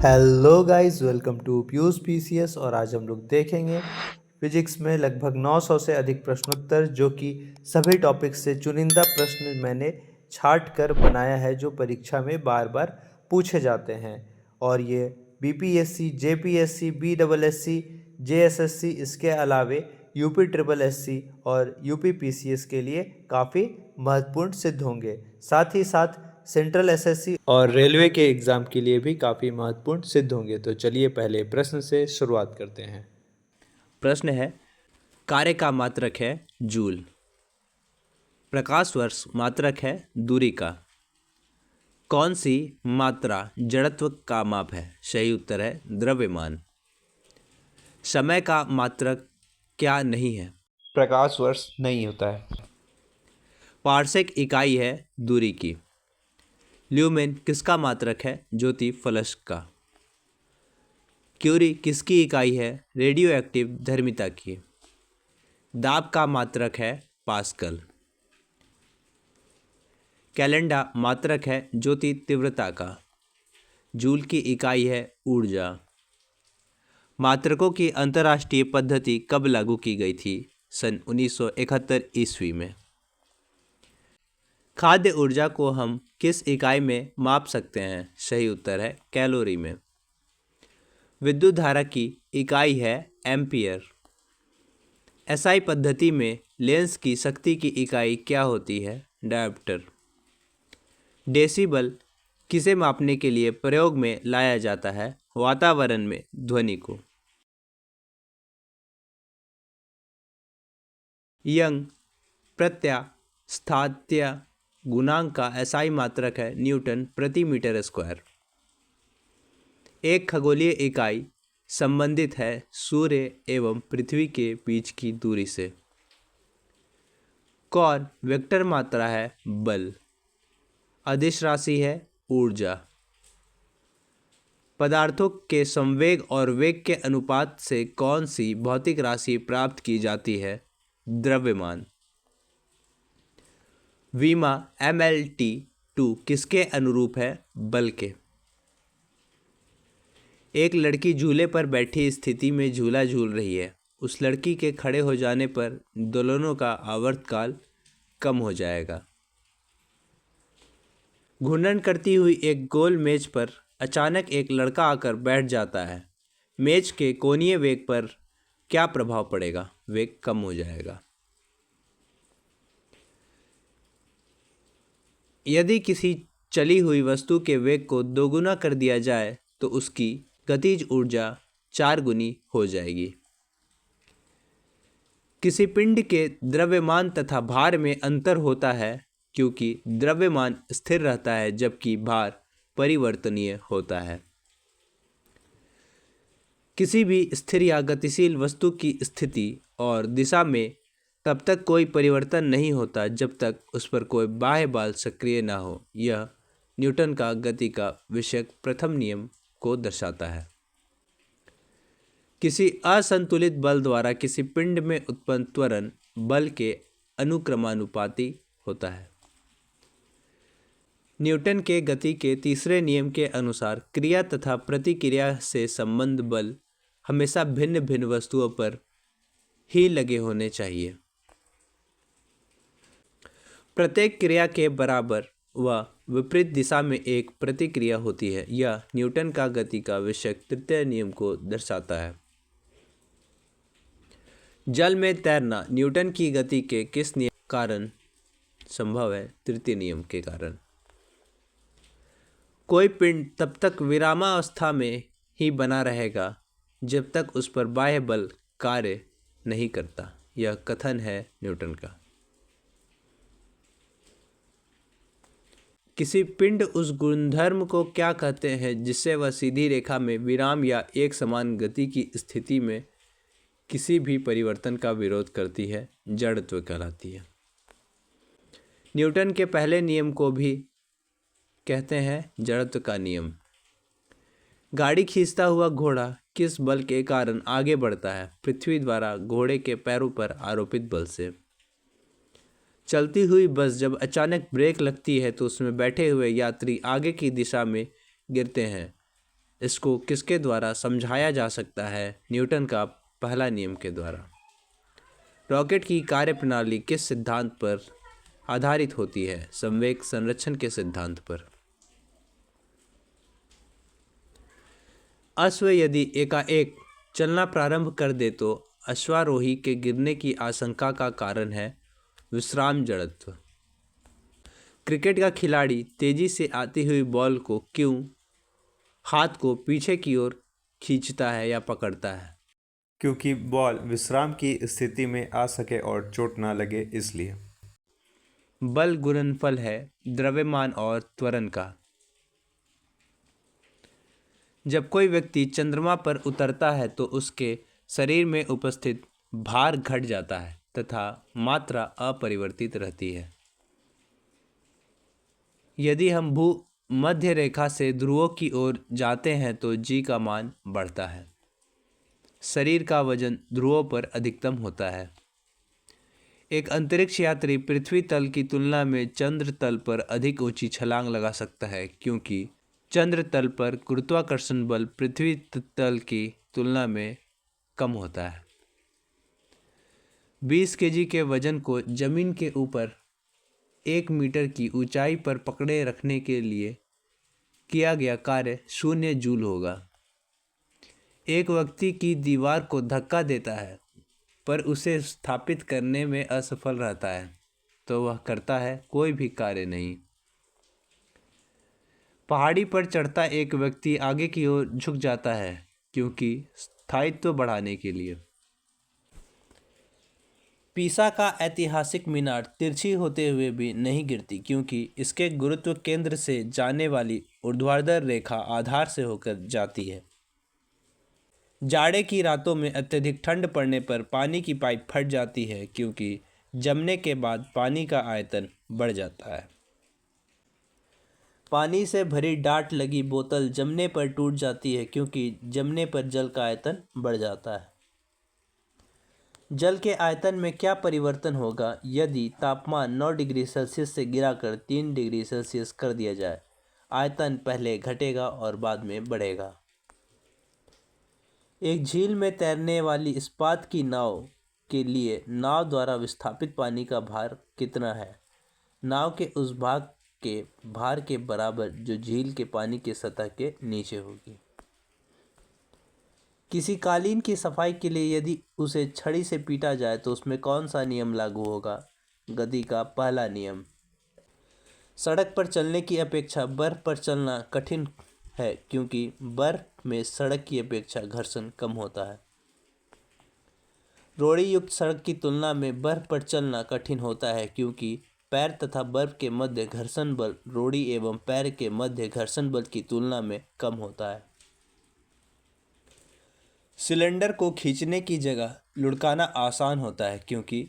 Hello guys, welcome to Piyush PCS. और आज हम लोग देखेंगे फिजिक्स में लगभग 900 से अधिक प्रश्नोत्तर, जो कि सभी टॉपिक से चुनिंदा प्रश्न मैंने छांट कर बनाया है जो परीक्षा में बार बार पूछे जाते हैं। और ये बीपीएससी, जेपीएससी, बीडबलएससी, जेएसएससी, इसके अलावे यूपी ट्रिपल एससी और यूपी पीसीएस के लिए काफ़ी महत्वपूर्ण सिद्ध होंगे। साथ ही साथ सेंट्रल एसएससी और रेलवे के एग्ज़ाम के लिए भी काफ़ी महत्वपूर्ण सिद्ध होंगे। तो चलिए पहले प्रश्न से शुरुआत करते हैं। प्रश्न है, कार्य का मात्रक है जूल। प्रकाश वर्ष मात्रक है दूरी का। कौन सी मात्रा जड़त्व का माप है? सही उत्तर है द्रव्यमान। समय का मात्रक क्या नहीं है? प्रकाश वर्ष नहीं होता है। पारसेक इकाई है दूरी की। ल्यूमेन किसका मात्रक है? ज्योति फलक का। क्यूरी किसकी इकाई है? रेडियो एक्टिव धर्मिता की। दाब का मात्रक है पास्कल। कैलेंडा मात्रक है ज्योति तीव्रता का। जूल की इकाई है ऊर्जा। मात्रकों की अंतर्राष्ट्रीय पद्धति कब लागू की गई थी? सन 1971 ईस्वी में। खाद्य ऊर्जा को हम किस इकाई में माप सकते हैं? सही उत्तर है कैलोरी में। विद्युत धारा की इकाई है एम्पियर। एसआई पद्धति में लेंस की शक्ति की इकाई क्या होती है? डायोप्टर। डेसिबल किसे मापने के लिए प्रयोग में लाया जाता है? वातावरण में ध्वनि को। यंग प्रत्यास्थात्य गुणांक का एसआई मात्रक है न्यूटन प्रति मीटर स्क्वायर। एक खगोलीय इकाई संबंधित है सूर्य एवं पृथ्वी के बीच की दूरी से। कौन वेक्टर मात्रा है बल। अदिश राशि है ऊर्जा। पदार्थों के संवेग और वेग के अनुपात से कौन सी भौतिक राशि प्राप्त की जाती है? द्रव्यमान। वीमा MLT2 किसके अनुरूप है? बल के। एक लड़की झूले पर बैठी स्थिति में झूला झूल रही है। उस लड़की के खड़े हो जाने पर दोलनों का आवर्तकाल कम हो जाएगा। घूर्णन करती हुई एक गोल मेज पर अचानक एक लड़का आकर बैठ जाता है। मेज के कोणीय वेग पर क्या प्रभाव पड़ेगा? वेग कम हो जाएगा। यदि किसी चली हुई वस्तु के वेग को दोगुना कर दिया जाए तो उसकी गतिज ऊर्जा 4 गुनी हो जाएगी। किसी पिंड के द्रव्यमान तथा भार में अंतर होता है क्योंकि द्रव्यमान स्थिर रहता है जबकि भार परिवर्तनीय होता है। किसी भी स्थिर या गतिशील वस्तु की स्थिति और दिशा में तब तक कोई परिवर्तन नहीं होता जब तक उस पर कोई बाह्य बल सक्रिय न हो। यह न्यूटन का गति का विषयक प्रथम नियम को दर्शाता है। किसी असंतुलित बल द्वारा किसी पिंड में उत्पन्न त्वरण बल के अनुक्रमानुपाती होता है। न्यूटन के गति के तीसरे नियम के अनुसार क्रिया तथा प्रतिक्रिया से संबंध बल हमेशा भिन्न भिन्न वस्तुओं पर ही लगे होने चाहिए। प्रत्येक क्रिया के बराबर व विपरीत दिशा में एक प्रतिक्रिया होती है। यह न्यूटन का गति का विषयक तृतीय नियम को दर्शाता है। जल में तैरना न्यूटन की गति के किस नियम कारण संभव है? तृतीय नियम के कारण। कोई पिंड तब तक विरामावस्था में ही बना रहेगा जब तक उस पर बाह्य बल कार्य नहीं करता। यह कथन है न्यूटन का। किसी पिंड उस गुणधर्म को क्या कहते हैं जिससे वह सीधी रेखा में विराम या एक समान गति की स्थिति में किसी भी परिवर्तन का विरोध करती है? जड़त्व कहलाती है। न्यूटन के पहले नियम को भी कहते हैं जड़त्व का नियम। गाड़ी खींचता हुआ घोड़ा किस बल के कारण आगे बढ़ता है? पृथ्वी द्वारा घोड़े के पैरों पर आरोपित बल से। चलती हुई बस जब अचानक ब्रेक लगती है तो उसमें बैठे हुए यात्री आगे की दिशा में गिरते हैं। इसको किसके द्वारा समझाया जा सकता है? न्यूटन का पहला नियम के द्वारा। रॉकेट की कार्यप्रणाली किस सिद्धांत पर आधारित होती है? संवेग संरक्षण के सिद्धांत पर। अश्व यदि एकाएक चलना प्रारंभ कर दे तो अश्वारोही के गिरने की आशंका का कारण है विश्राम जड़त्व। क्रिकेट का खिलाड़ी तेजी से आती हुई बॉल को क्यों हाथ को पीछे की ओर खींचता है या पकड़ता है? क्योंकि बॉल विश्राम की स्थिति में आ सके और चोट ना लगे, इसलिए। बल गुणनफल है द्रव्यमान और त्वरण का। जब कोई व्यक्ति चंद्रमा पर उतरता है तो उसके शरीर में उपस्थित भार घट जाता है तथा मात्रा अपरिवर्तित रहती है। यदि हम भू मध्य रेखा से ध्रुवों की ओर जाते हैं तो जी का मान बढ़ता है। शरीर का वजन ध्रुवों पर अधिकतम होता है। एक अंतरिक्ष यात्री पृथ्वी तल की तुलना में चंद्र तल पर अधिक ऊंची छलांग लगा सकता है क्योंकि चंद्र तल पर गुरुत्वाकर्षण बल पृथ्वी तल की तुलना में कम होता है। 20 केजी के वजन को जमीन के ऊपर 1 मीटर की ऊंचाई पर पकड़े रखने के लिए किया गया कार्य 0 जूल होगा। एक व्यक्ति की दीवार को धक्का देता है पर उसे स्थापित करने में असफल रहता है तो वह करता है कोई भी कार्य नहीं। पहाड़ी पर चढ़ता एक व्यक्ति आगे की ओर झुक जाता है क्योंकि स्थायित्व बढ़ाने के लिए। पीसा का ऐतिहासिक मीनार तिरछी होते हुए भी नहीं गिरती क्योंकि इसके गुरुत्व केंद्र से जाने वाली ऊर्ध्वाधर रेखा आधार से होकर जाती है। जाड़े की रातों में अत्यधिक ठंड पड़ने पर पानी की पाइप फट जाती है क्योंकि जमने के बाद पानी का आयतन बढ़ जाता है। पानी से भरी डाट लगी बोतल जमने पर टूट जाती है क्योंकि जमने पर जल का आयतन बढ़ जाता है। जल के आयतन में क्या परिवर्तन होगा यदि तापमान 9 डिग्री सेल्सियस से गिराकर 3 डिग्री सेल्सियस कर दिया जाए? आयतन पहले घटेगा और बाद में बढ़ेगा। एक झील में तैरने वाली इस्पात की नाव के लिए नाव द्वारा विस्थापित पानी का भार कितना है? नाव के उस भाग के भार के बराबर जो झील के पानी के सतह के नीचे होगी। किसी कालीन की सफाई के लिए यदि उसे छड़ी से पीटा जाए तो उसमें कौन सा नियम लागू होगा? गति का पहला नियम। सड़क पर चलने की अपेक्षा बर्फ पर चलना कठिन है क्योंकि बर्फ में सड़क की अपेक्षा घर्षण कम होता है। रोड़ी युक्त सड़क की तुलना में बर्फ पर चलना कठिन होता है क्योंकि पैर तथा बर्फ के मध्य घर्षण बल रोड़ी एवं पैर के मध्य घर्षण बल की तुलना में कम होता है। सिलेंडर को खींचने की जगह लुढ़काना आसान होता है क्योंकि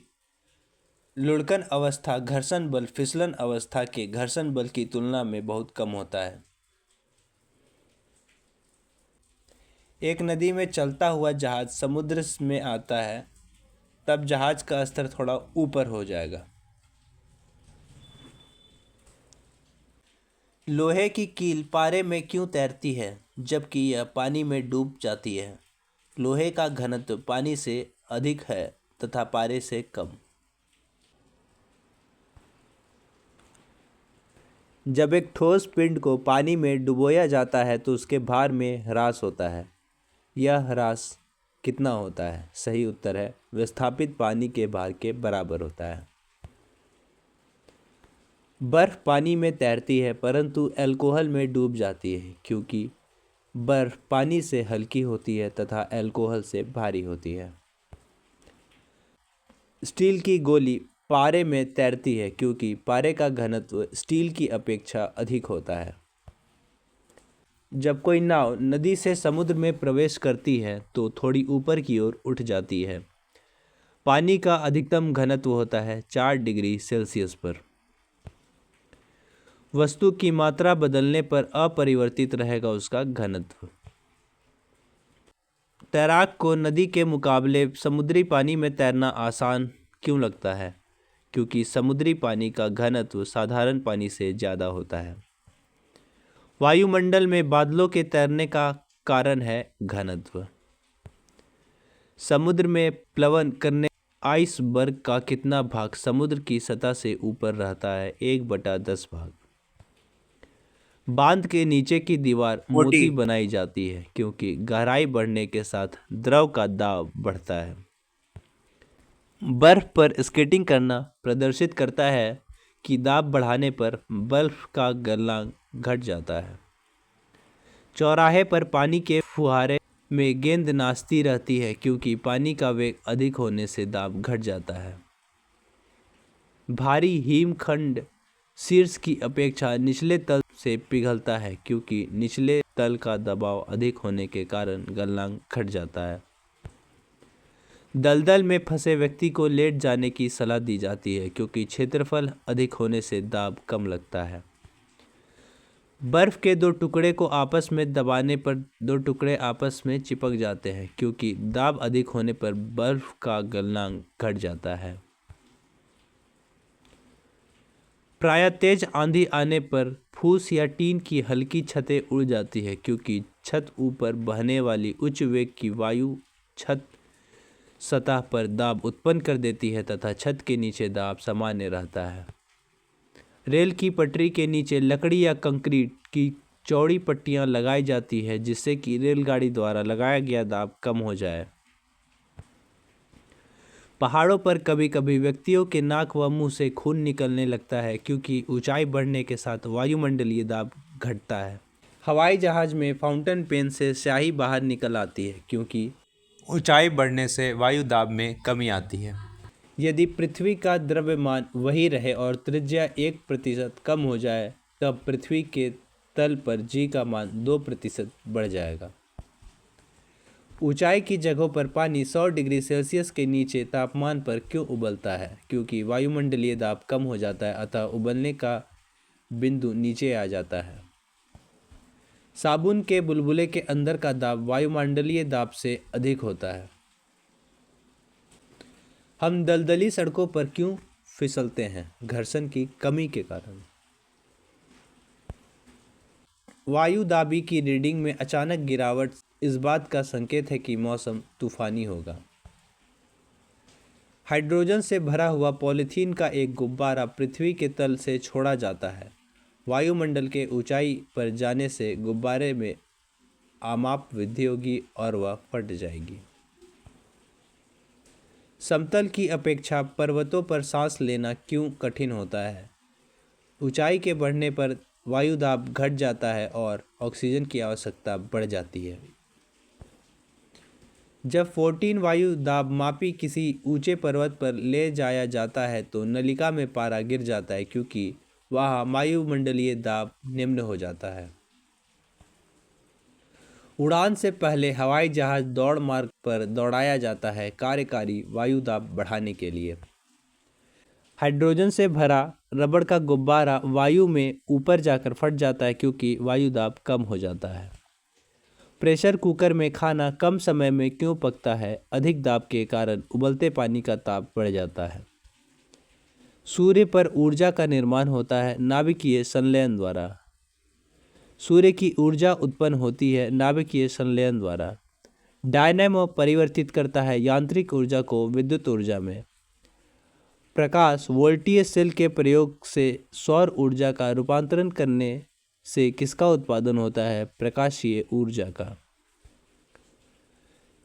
लुढ़कन अवस्था घर्षण बल फिसलन अवस्था के घर्षण बल की तुलना में बहुत कम होता है। एक नदी में चलता हुआ जहाज समुद्र में आता है तब जहाज का स्तर थोड़ा ऊपर हो जाएगा। लोहे की कील पारे में क्यों तैरती है जबकि यह पानी में डूब जाती है? लोहे का घनत्व पानी से अधिक है तथा पारे से कम। जब एक ठोस पिंड को पानी में डुबोया जाता है तो उसके भार में ह्रास होता है। यह ह्रास कितना होता है? सही उत्तर है विस्थापित पानी के भार के बराबर होता है। बर्फ पानी में तैरती है परंतु अल्कोहल में डूब जाती है क्योंकि बर्फ पानी से हल्की होती है तथा अल्कोहल से भारी होती है। स्टील की गोली पारे में तैरती है क्योंकि पारे का घनत्व स्टील की अपेक्षा अधिक होता है। जब कोई नाव नदी से समुद्र में प्रवेश करती है तो थोड़ी ऊपर की ओर उठ जाती है। पानी का अधिकतम घनत्व होता है 4 डिग्री सेल्सियस पर। वस्तु की मात्रा बदलने पर अपरिवर्तित रहेगा उसका घनत्व। तैराक को नदी के मुकाबले समुद्री पानी में तैरना आसान क्यों लगता है? क्योंकि समुद्री पानी का घनत्व साधारण पानी से ज़्यादा होता है। वायुमंडल में बादलों के तैरने का कारण है घनत्व। समुद्र में प्लवन करने आइसबर्ग का कितना भाग समुद्र की सतह से ऊपर रहता है? 1/10 भाग। बांध के नीचे की दीवार मोटी बनाई जाती है क्योंकि गहराई बढ़ने के साथ द्रव का दाब बढ़ता है। बर्फ पर स्केटिंग करना प्रदर्शित करता है कि दाब बढ़ाने पर बर्फ का गलनांक घट जाता है। चौराहे पर पानी के फुहारे में गेंद नाचती रहती है क्योंकि पानी का वेग अधिक होने से दाब घट जाता है। भारी हिमखंड शीर्ष की अपेक्षा निचले तल से पिघलता है क्योंकि निचले तल का दबाव अधिक होने के कारण गलनांक घट जाता है। दलदल में फंसे व्यक्ति को लेट जाने की सलाह दी जाती है क्योंकि क्षेत्रफल अधिक होने से दाब कम लगता है। बर्फ के दो टुकड़े को आपस में दबाने पर दो टुकड़े आपस में चिपक जाते हैं क्योंकि दाब अधिक होने पर बर्फ का गलनांक घट जाता है। प्रायः तेज आंधी आने पर फूस या टीन की हल्की छतें उड़ जाती है क्योंकि छत ऊपर बहने वाली उच्च वेग की वायु छत सतह पर दाब उत्पन्न कर देती है तथा छत के नीचे दाब सामान्य रहता है। रेल की पटरी के नीचे लकड़ी या कंक्रीट की चौड़ी पट्टियां लगाई जाती है जिससे कि रेलगाड़ी द्वारा लगाया गया दाब कम हो जाए। पहाड़ों पर कभी कभी व्यक्तियों के नाक व मुंह से खून निकलने लगता है क्योंकि ऊंचाई बढ़ने के साथ वायुमंडलीय दाब घटता है। हवाई जहाज में फाउंटेन पेन से स्याही बाहर निकल आती है क्योंकि ऊंचाई बढ़ने से वायु दाब में कमी आती है। यदि पृथ्वी का द्रव्यमान वही रहे और त्रिज्या 1% कम हो जाए तब पृथ्वी के तल पर जी का मान 2% बढ़ जाएगा। ऊंचाई की जगहों पर पानी 100 डिग्री सेल्सियस के नीचे तापमान पर क्यों उबलता है? क्योंकि वायुमंडलीय दाब कम हो जाता है अतः उबलने का बिंदु नीचे आ जाता है। साबुन के बुलबुले के अंदर का दाब वायुमंडलीय दाब से अधिक होता है। हम दलदली सड़कों पर क्यों फिसलते हैं? घर्षण की कमी के कारण। वायुदाबी की रीडिंग में अचानक गिरावट इस बात का संकेत है कि मौसम तूफानी होगा। हाइड्रोजन से भरा हुआ पॉलीथीन का एक गुब्बारा पृथ्वी के तल से छोड़ा जाता है। वायुमंडल के ऊंचाई पर जाने से गुब्बारे में आमाप वृद्धि होगी और वह फट जाएगी। समतल की अपेक्षा पर्वतों पर सांस लेना क्यों कठिन होता है? ऊंचाई के बढ़ने पर वायुदाब घट जाता है और ऑक्सीजन की आवश्यकता बढ़ जाती है। जब 14 वायु दाब मापी किसी ऊंचे पर्वत पर ले जाया जाता है तो नलिका में पारा गिर जाता है क्योंकि वहाँ वायुमंडलीय दाब निम्न हो जाता है। उड़ान से पहले हवाई जहाज दौड़ मार्ग पर दौड़ाया जाता है कार्यकारी वायु दाब बढ़ाने के लिए। हाइड्रोजन से भरा रबड़ का गुब्बारा वायु में ऊपर जाकर फट जाता है क्योंकि वायु दाब कम हो जाता है। प्रेशर कुकर में खाना कम समय में क्यों पकता है? अधिक दाब के कारण उबलते पानी का ताप बढ़ जाता है। सूर्य पर ऊर्जा का निर्माण होता है नाभिकीय संलयन द्वारा। सूर्य की ऊर्जा उत्पन्न होती है नाभिकीय संलयन द्वारा। डायनेमो परिवर्तित करता है यांत्रिक ऊर्जा को विद्युत ऊर्जा में। प्रकाश वोल्टीय सेल के प्रयोग से सौर ऊर्जा का रूपांतरण करने से किसका उत्पादन होता है? प्रकाशीय ऊर्जा का।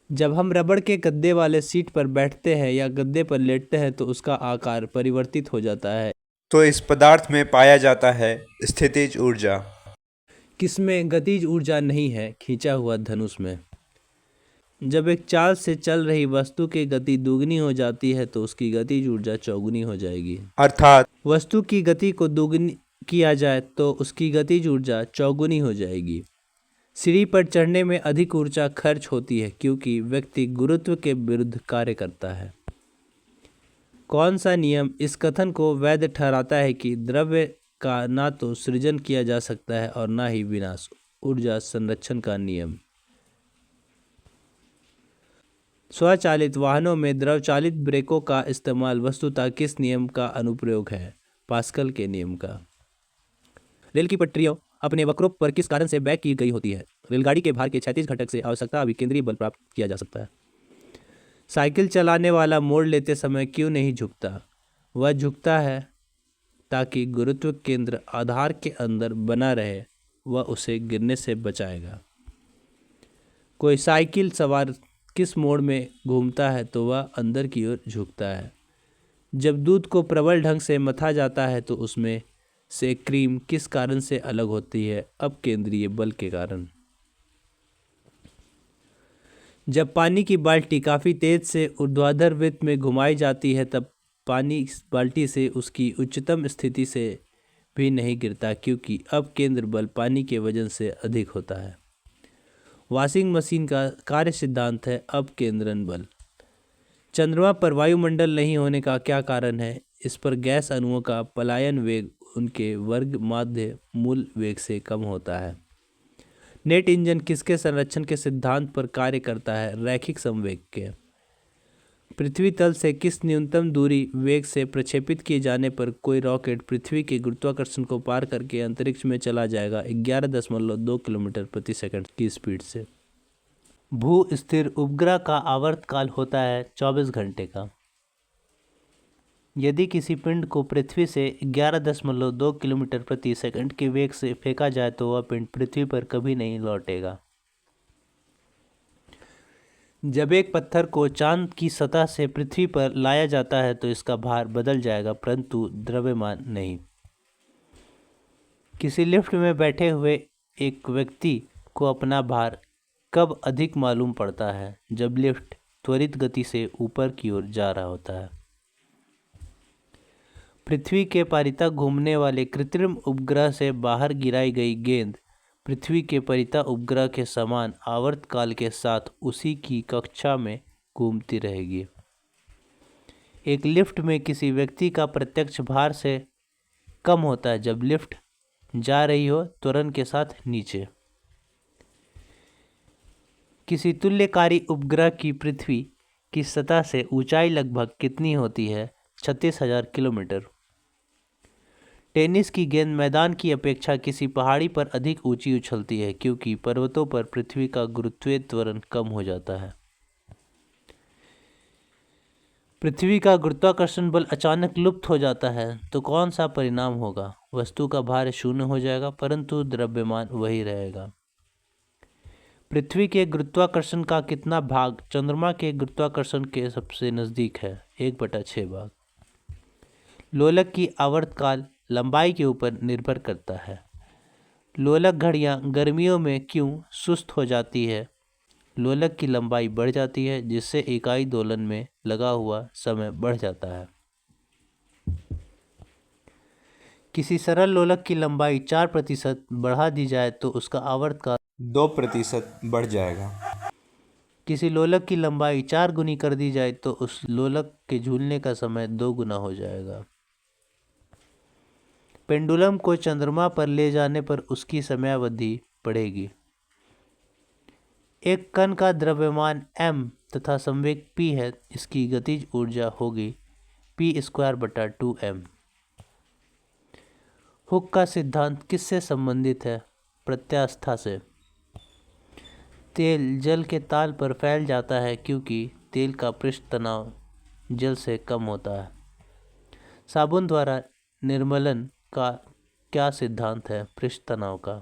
जब हम रबड़ के गद्दे वाले सीट पर बैठते हैं या गद्दे पर लेटते हैं तो उसका आकार परिवर्तित हो जाता है। तो इस पदार्थ में पाया जाता है स्थितिज ऊर्जा। किसमें गतिज ऊर्जा नहीं है? खींचा हुआ धनुष में। जब एक चाल से चल रही वस्तु की गति दुगनी हो जाती है तो उसकी गतिज ऊर्जा चौगुनी हो जाएगी। अर्थात वस्तु की गति को दुगनी किया जाए तो उसकी गतिज ऊर्जा चौगुनी हो जाएगी। सीढ़ी पर चढ़ने में अधिक ऊर्जा खर्च होती है क्योंकि व्यक्ति गुरुत्व के विरुद्ध कार्य करता है। कौन सा नियम इस कथन को वैध ठहराता है कि द्रव्य का ना तो सृजन किया जा सकता है और ना ही विनाश? ऊर्जा संरक्षण का नियम। स्वचालित वाहनों में द्रवचालित ब्रेकों का इस्तेमाल वस्तुतः किस नियम का अनुप्रयोग है? पास्कल के नियम का। रेल की पटरियों अपने वक्रों पर किस कारण से बैक की गई होती है? रेलगाड़ी के भार के क्षैतिज घटक से आवश्यकता अभिकेंद्रीय बल प्राप्त किया जा सकता है। साइकिल चलाने वाला मोड़ लेते समय क्यों नहीं झुकता? वह झुकता है ताकि गुरुत्व केंद्र आधार के अंदर बना रहे, वह उसे गिरने से बचाएगा। कोई साइकिल सवार किस मोड़ में घूमता है तो वह अंदर की ओर झुकता है। जब दूध को प्रबल ढंग से मथा जाता है तो उसमें से क्रीम किस कारण से अलग होती है? अपकेंद्रीय बल के कारण। जब पानी की बाल्टी काफ़ी तेज से ऊर्ध्वाधर वृत्त में घुमाई जाती है तब पानी बाल्टी से उसकी उच्चतम स्थिति से भी नहीं गिरता, क्योंकि अपकेंद्र बल पानी के वजन से अधिक होता है। वॉशिंग मशीन का कार्य सिद्धांत है अपकेंद्रन बल। चंद्रमा पर वायुमंडल नहीं होने का क्या कारण है? इस पर गैस अणुओं का पलायन वेग उनके वर्ग माध्य मूल वेग से कम होता है। नेट इंजन किसके संरक्षण के सिद्धांत पर कार्य करता है? रैखिक संवेग के। पृथ्वी तल से किस न्यूनतम दूरी वेग से प्रक्षेपित किए जाने पर कोई रॉकेट पृथ्वी के गुरुत्वाकर्षण को पार करके अंतरिक्ष में चला जाएगा? 11.2 किलोमीटर प्रति सेकंड की स्पीड से। भू स्थिर उपग्रह का आवर्तकाल होता है 24 घंटे का। यदि किसी पिंड को पृथ्वी से 11.2 किलोमीटर प्रति सेकंड के वेग से फेंका जाए तो वह पिंड पृथ्वी पर कभी नहीं लौटेगा। जब एक पत्थर को चांद की सतह से पृथ्वी पर लाया जाता है तो इसका भार बदल जाएगा, परंतु द्रव्यमान नहीं। किसी लिफ्ट में बैठे हुए एक व्यक्ति को अपना भार कब अधिक मालूम पड़ता है? जब लिफ्ट त्वरित गति से ऊपर की ओर जा रहा होता है। पृथ्वी के परितः घूमने वाले कृत्रिम उपग्रह से बाहर गिराई गई गेंद पृथ्वी के परितः उपग्रह के समान आवर्तकाल के साथ उसी की कक्षा में घूमती रहेगी। एक लिफ्ट में किसी व्यक्ति का प्रत्यक्ष भार से कम होता है जब लिफ्ट जा रही हो त्वरण के साथ नीचे। किसी तुल्यकारी उपग्रह की पृथ्वी की सतह से ऊंचाई लगभग कितनी होती है? 36,000 किलोमीटर। टेनिस की गेंद मैदान की अपेक्षा किसी पहाड़ी पर अधिक ऊंची उछलती है क्योंकि पर्वतों पर पृथ्वी का गुरुत्वीय त्वरण कम हो जाता है। पृथ्वी का गुरुत्वाकर्षण बल अचानक लुप्त हो जाता है तो कौन सा परिणाम होगा? वस्तु का भार शून्य हो जाएगा परंतु द्रव्यमान वही रहेगा। पृथ्वी के गुरुत्वाकर्षण का कितना भाग चंद्रमा के गुरुत्वाकर्षण के सबसे नज़दीक है? 1/6 भाग। लोलक की आवर्तकाल लंबाई के ऊपर निर्भर करता है। लोलक घड़ियां गर्मियों में क्यों सुस्त हो जाती है? लोलक की लंबाई बढ़ जाती है जिससे इकाई दोलन में लगा हुआ समय बढ़ जाता है। किसी सरल लोलक की लंबाई 4% बढ़ा दी जाए तो उसका आवर्तकाल 2% बढ़ जाएगा। किसी लोलक की लंबाई 4 गुनी कर दी जाए तो उस लोलक के झूलने का समय 2 गुना हो जाएगा। पेंडुलम को चंद्रमा पर ले जाने पर उसकी समयावधि बढ़ेगी। एक कण का द्रव्यमान m तथा संवेग p है, इसकी गतिज ऊर्जा होगी p²/2m। हुक का सिद्धांत किससे संबंधित है? प्रत्यास्था से। तेल जल के ताल पर फैल जाता है क्योंकि तेल का पृष्ठ तनाव जल से कम होता है। साबुन द्वारा निर्मलन का क्या सिद्धांत है? पृष्ठ तनाव का।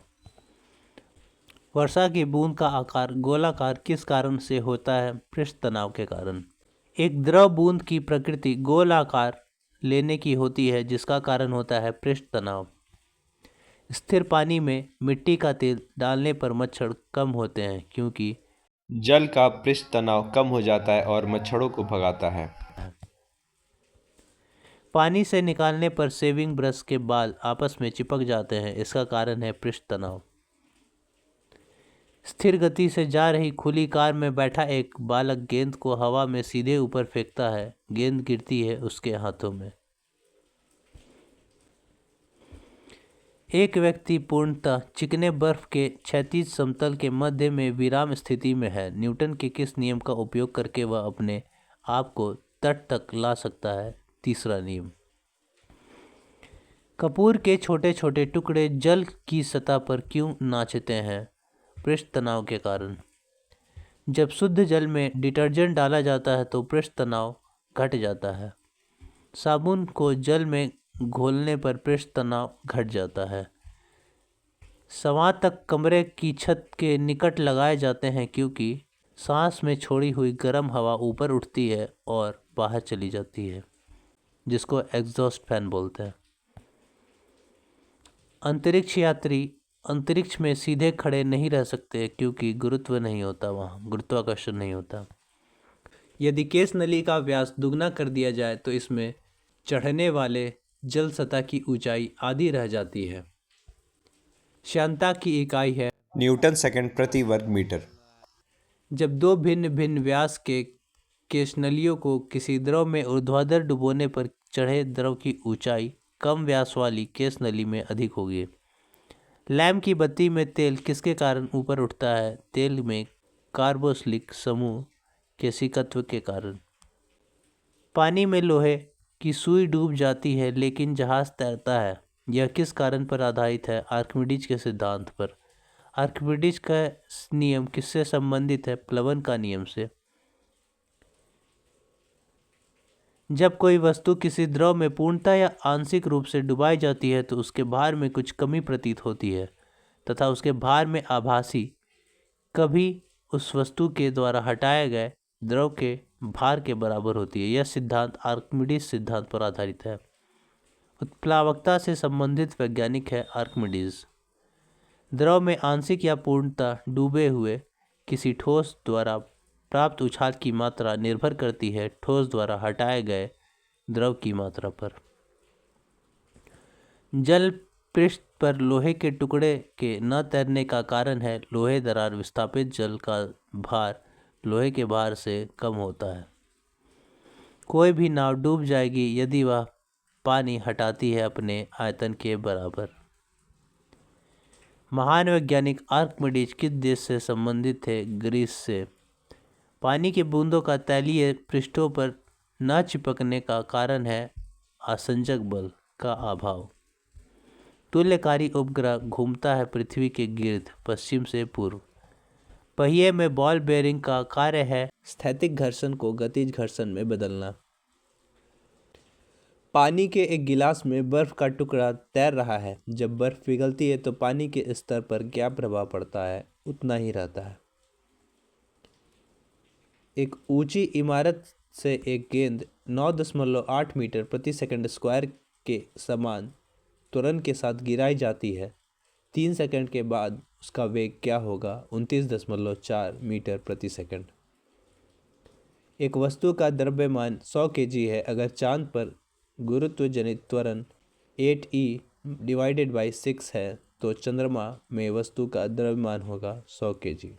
वर्षा की बूंद का आकार गोलाकार किस कारण से होता है? पृष्ठ तनाव के कारण। एक द्रव बूंद की प्रकृति गोल आकार लेने की होती है जिसका कारण होता है पृष्ठ तनाव। स्थिर पानी में मिट्टी का तेल डालने पर मच्छर कम होते हैं क्योंकि जल का पृष्ठ तनाव कम हो जाता है और मच्छरों को भगाता है। पानी से निकालने पर शेविंग ब्रश के बाल आपस में चिपक जाते हैं, इसका कारण है पृष्ठ तनाव। स्थिर गति से जा रही खुली कार में बैठा एक बालक गेंद को हवा में सीधे ऊपर फेंकता है, गेंद गिरती है उसके हाथों में। एक व्यक्ति पूर्णतः चिकने बर्फ के क्षैतिज समतल के मध्य में विराम स्थिति में है। न्यूटन के किस नियम का उपयोग करके वह अपने आप को तट तक ला सकता है? तीसरा नियम। कपूर के छोटे छोटे टुकड़े जल की सतह पर क्यों नाचते हैं? पृष्ठ तनाव के कारण। जब शुद्ध जल में डिटर्जेंट डाला जाता है तो पृष्ठ तनाव घट जाता है। साबुन को जल में घोलने पर पृष्ठ तनाव घट जाता है। संवातक कमरे की छत के निकट लगाए जाते हैं क्योंकि सांस में छोड़ी हुई गर्म हवा ऊपर उठती है और बाहर चली जाती है, जिसको एग्जॉस्ट फैन बोलते हैं। अंतरिक्ष यात्री अंतरिक्ष में सीधे खड़े नहीं रह सकते क्योंकि गुरुत्व नहीं होता, वहाँ गुरुत्वाकर्षण नहीं होता। यदि केस नली का व्यास दुगना कर दिया जाए तो इसमें चढ़ने वाले जल सतह की ऊंचाई आधी रह जाती है। श्यानता की इकाई है न्यूटन सेकंड प्रति वर्ग मीटर। जब दो भिन्न भिन्न व्यास के केशनलियों को किसी द्रव में ऊर्ध्वाधर डुबोने पर चढ़े द्रव की ऊंचाई कम व्यास वाली केशनली में अधिक होगी। लैंप की बत्ती में तेल किसके कारण ऊपर उठता है? तेल में कार्बोक्सिलिक समूह केशिकत्व के कारण। पानी में लोहे की सुई डूब जाती है लेकिन जहाज तैरता है, यह किस कारण पर आधारित है? आर्किमिडीज के सिद्धांत पर। आर्किमिडीज का नियम किससे संबंधित है? प्लवन का नियम से। जब कोई वस्तु किसी द्रव में पूर्णतः या आंशिक रूप से डुबाई जाती है तो उसके भार में कुछ कमी प्रतीत होती है तथा उसके भार में आभासी कभी उस वस्तु के द्वारा हटाए गए द्रव के भार के बराबर होती है। यह सिद्धांत आर्किमिडीज सिद्धांत पर आधारित है। उत्प्लावकता से संबंधित वैज्ञानिक है आर्किमिडीज। द्रव में आंशिक या पूर्णतः डूबे हुए किसी ठोस द्वारा प्राप्त उछाल की मात्रा निर्भर करती है ठोस द्वारा हटाए गए द्रव की मात्रा पर। जल पृष्ठ पर लोहे के टुकड़े के न तैरने का कारण है लोहे दरार विस्थापित जल का भार लोहे के भार से कम होता है। कोई भी नाव डूब जाएगी यदि वह पानी हटाती है अपने आयतन के बराबर। महान वैज्ञानिक आर्किमिडीज किस देश से संबंधित थे? ग्रीस से। पानी की बूंदों का तैलीय पृष्ठों पर न चिपकने का कारण है आसंजक बल का अभाव। तुल्यकारी उपग्रह घूमता है पृथ्वी के गिर्द पश्चिम से पूर्व। पहिए में बॉल बेयरिंग का कार्य है स्थैतिक घर्षण को गतिज घर्षण में बदलना। पानी के एक गिलास में बर्फ का टुकड़ा तैर रहा है। जब बर्फ पिघलती है तो पानी के स्तर पर क्या प्रभाव पड़ता है? उतना ही रहता है। एक ऊंची इमारत से एक गेंद 9.8 मीटर प्रति सेकंड स्क्वायर के समान त्वरण के साथ गिराई जाती है। 3 सेकंड के बाद उसका वेग क्या होगा? 29.4 मीटर प्रति सेकंड। एक वस्तु का द्रव्यमान 100 kg है। अगर चांद पर गुरुत्व जनित त्वरण 8e/6 है तो चंद्रमा में वस्तु का द्रव्यमान होगा 100 kg।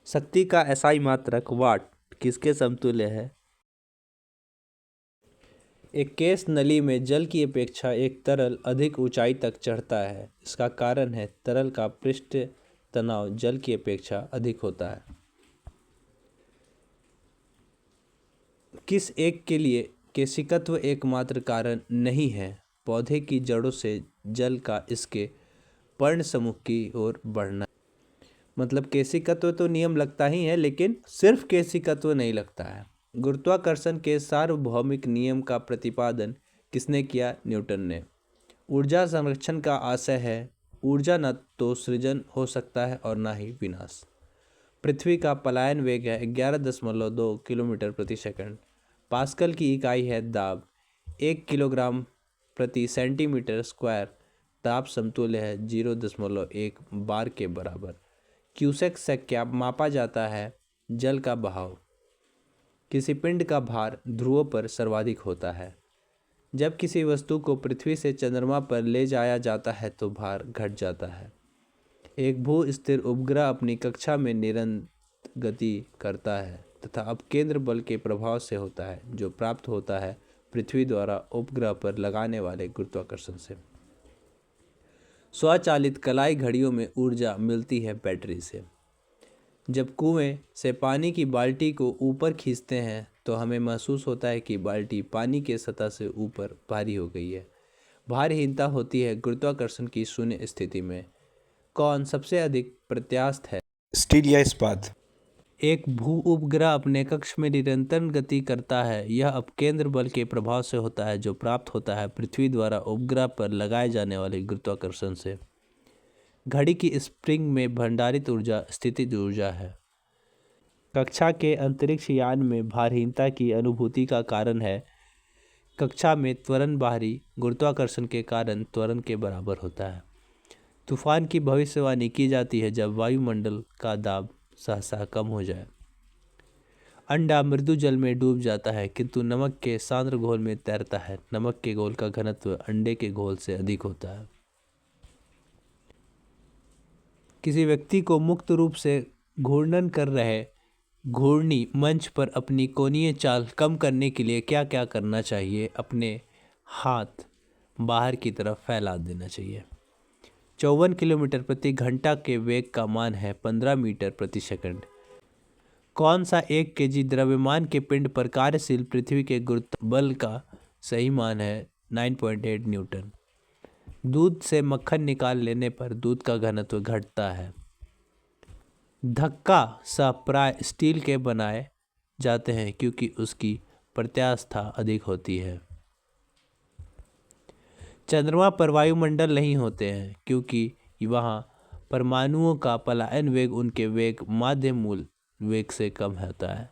शक्ति का एसआई मात्रक वाट किसके समतुल्य है? एक केस नली में जल की अपेक्षा एक तरल अधिक ऊंचाई तक चढ़ता है। इसका कारण है तरल का पृष्ठ तनाव जल की अपेक्षा अधिक होता है। किस एक के लिए केशिकत्व एकमात्र कारण नहीं है? पौधे की जड़ों से जल का इसके पर्ण समूह की ओर बढ़ना। मतलब केशिकत्व तो नियम लगता ही है लेकिन सिर्फ केशिकत्व नहीं लगता है। गुरुत्वाकर्षण के सार्वभौमिक नियम का प्रतिपादन किसने किया? न्यूटन ने। ऊर्जा संरक्षण का आशय है ऊर्जा न तो सृजन हो सकता है और न ही विनाश। पृथ्वी का पलायन वेग है 11.2 किलोमीटर प्रति सेकंड। पास्कल की इकाई है दाब। 1 किलोग्राम प्रति सेंटीमीटर स्क्वायर दाब समतुल्य है 0.1 बार के बराबर। क्यूसेक से क्या मापा जाता है? जल का बहाव। किसी पिंड का भार ध्रुवों पर सर्वाधिक होता है। जब किसी वस्तु को पृथ्वी से चंद्रमा पर ले जाया जाता है तो भार घट जाता है। एक भू स्थिर उपग्रह अपनी कक्षा में निरंतर गति करता है तथा अपकेंद्र बल के प्रभाव से होता है जो प्राप्त होता है पृथ्वी द्वारा उपग्रह पर लगाने वाले गुरुत्वाकर्षण से। स्वचालित कलाई घड़ियों में ऊर्जा मिलती है बैटरी से। जब कुएं से पानी की बाल्टी को ऊपर खींचते हैं तो हमें महसूस होता है कि बाल्टी पानी के सतह से ऊपर भारी हो गई है। भारहीनता होती है गुरुत्वाकर्षण की शून्य स्थिति में। कौन सबसे अधिक प्रत्यास्थ है? स्टील या इस्पात? एक भू उपग्रह अपने कक्ष में निरंतर गति करता है। यह अपकेंद्र बल के प्रभाव से होता है जो प्राप्त होता है पृथ्वी द्वारा उपग्रह पर लगाए जाने वाले गुरुत्वाकर्षण से। घड़ी की स्प्रिंग में भंडारित ऊर्जा स्थितिज ऊर्जा है। कक्षा के अंतरिक्ष यान में भारहीनता की अनुभूति का कारण है। कक्षा में त्वरण बाहरी गुरुत्वाकर्षण के कारण त्वरण के बराबर होता है। तूफान की भविष्यवाणी की जाती है जब वायुमंडल का दाब सहसा कम हो जाए। अंडा मृदु जल में डूब जाता है किंतु नमक के सांद्र घोल में तैरता है। नमक के घोल का घनत्व अंडे के घोल से अधिक होता है। किसी व्यक्ति को मुक्त रूप से घूर्णन कर रहे घूर्णी मंच पर अपनी कोणीय चाल कम करने के लिए क्या क्या करना चाहिए? अपने हाथ बाहर की तरफ फैला देना चाहिए। 54 किलोमीटर प्रति घंटा के वेग का मान है 15 मीटर प्रति सेकंड। कौन सा 1 केजी द्रव्यमान के पिंड पर कार्यशील पृथ्वी के गुरुत्व बल का सही मान है 9.8 न्यूटन। दूध से मक्खन निकाल लेने पर दूध का घनत्व घटता है। धक्का सा प्राय स्टील के बनाए जाते हैं क्योंकि उसकी प्रत्यास्थता अधिक होती है। चंद्रमा पर वायुमंडल नहीं होते हैं क्योंकि वहाँ परमाणुओं का पलायन वेग उनके वेग माध्य मूल वेग से कम होता है।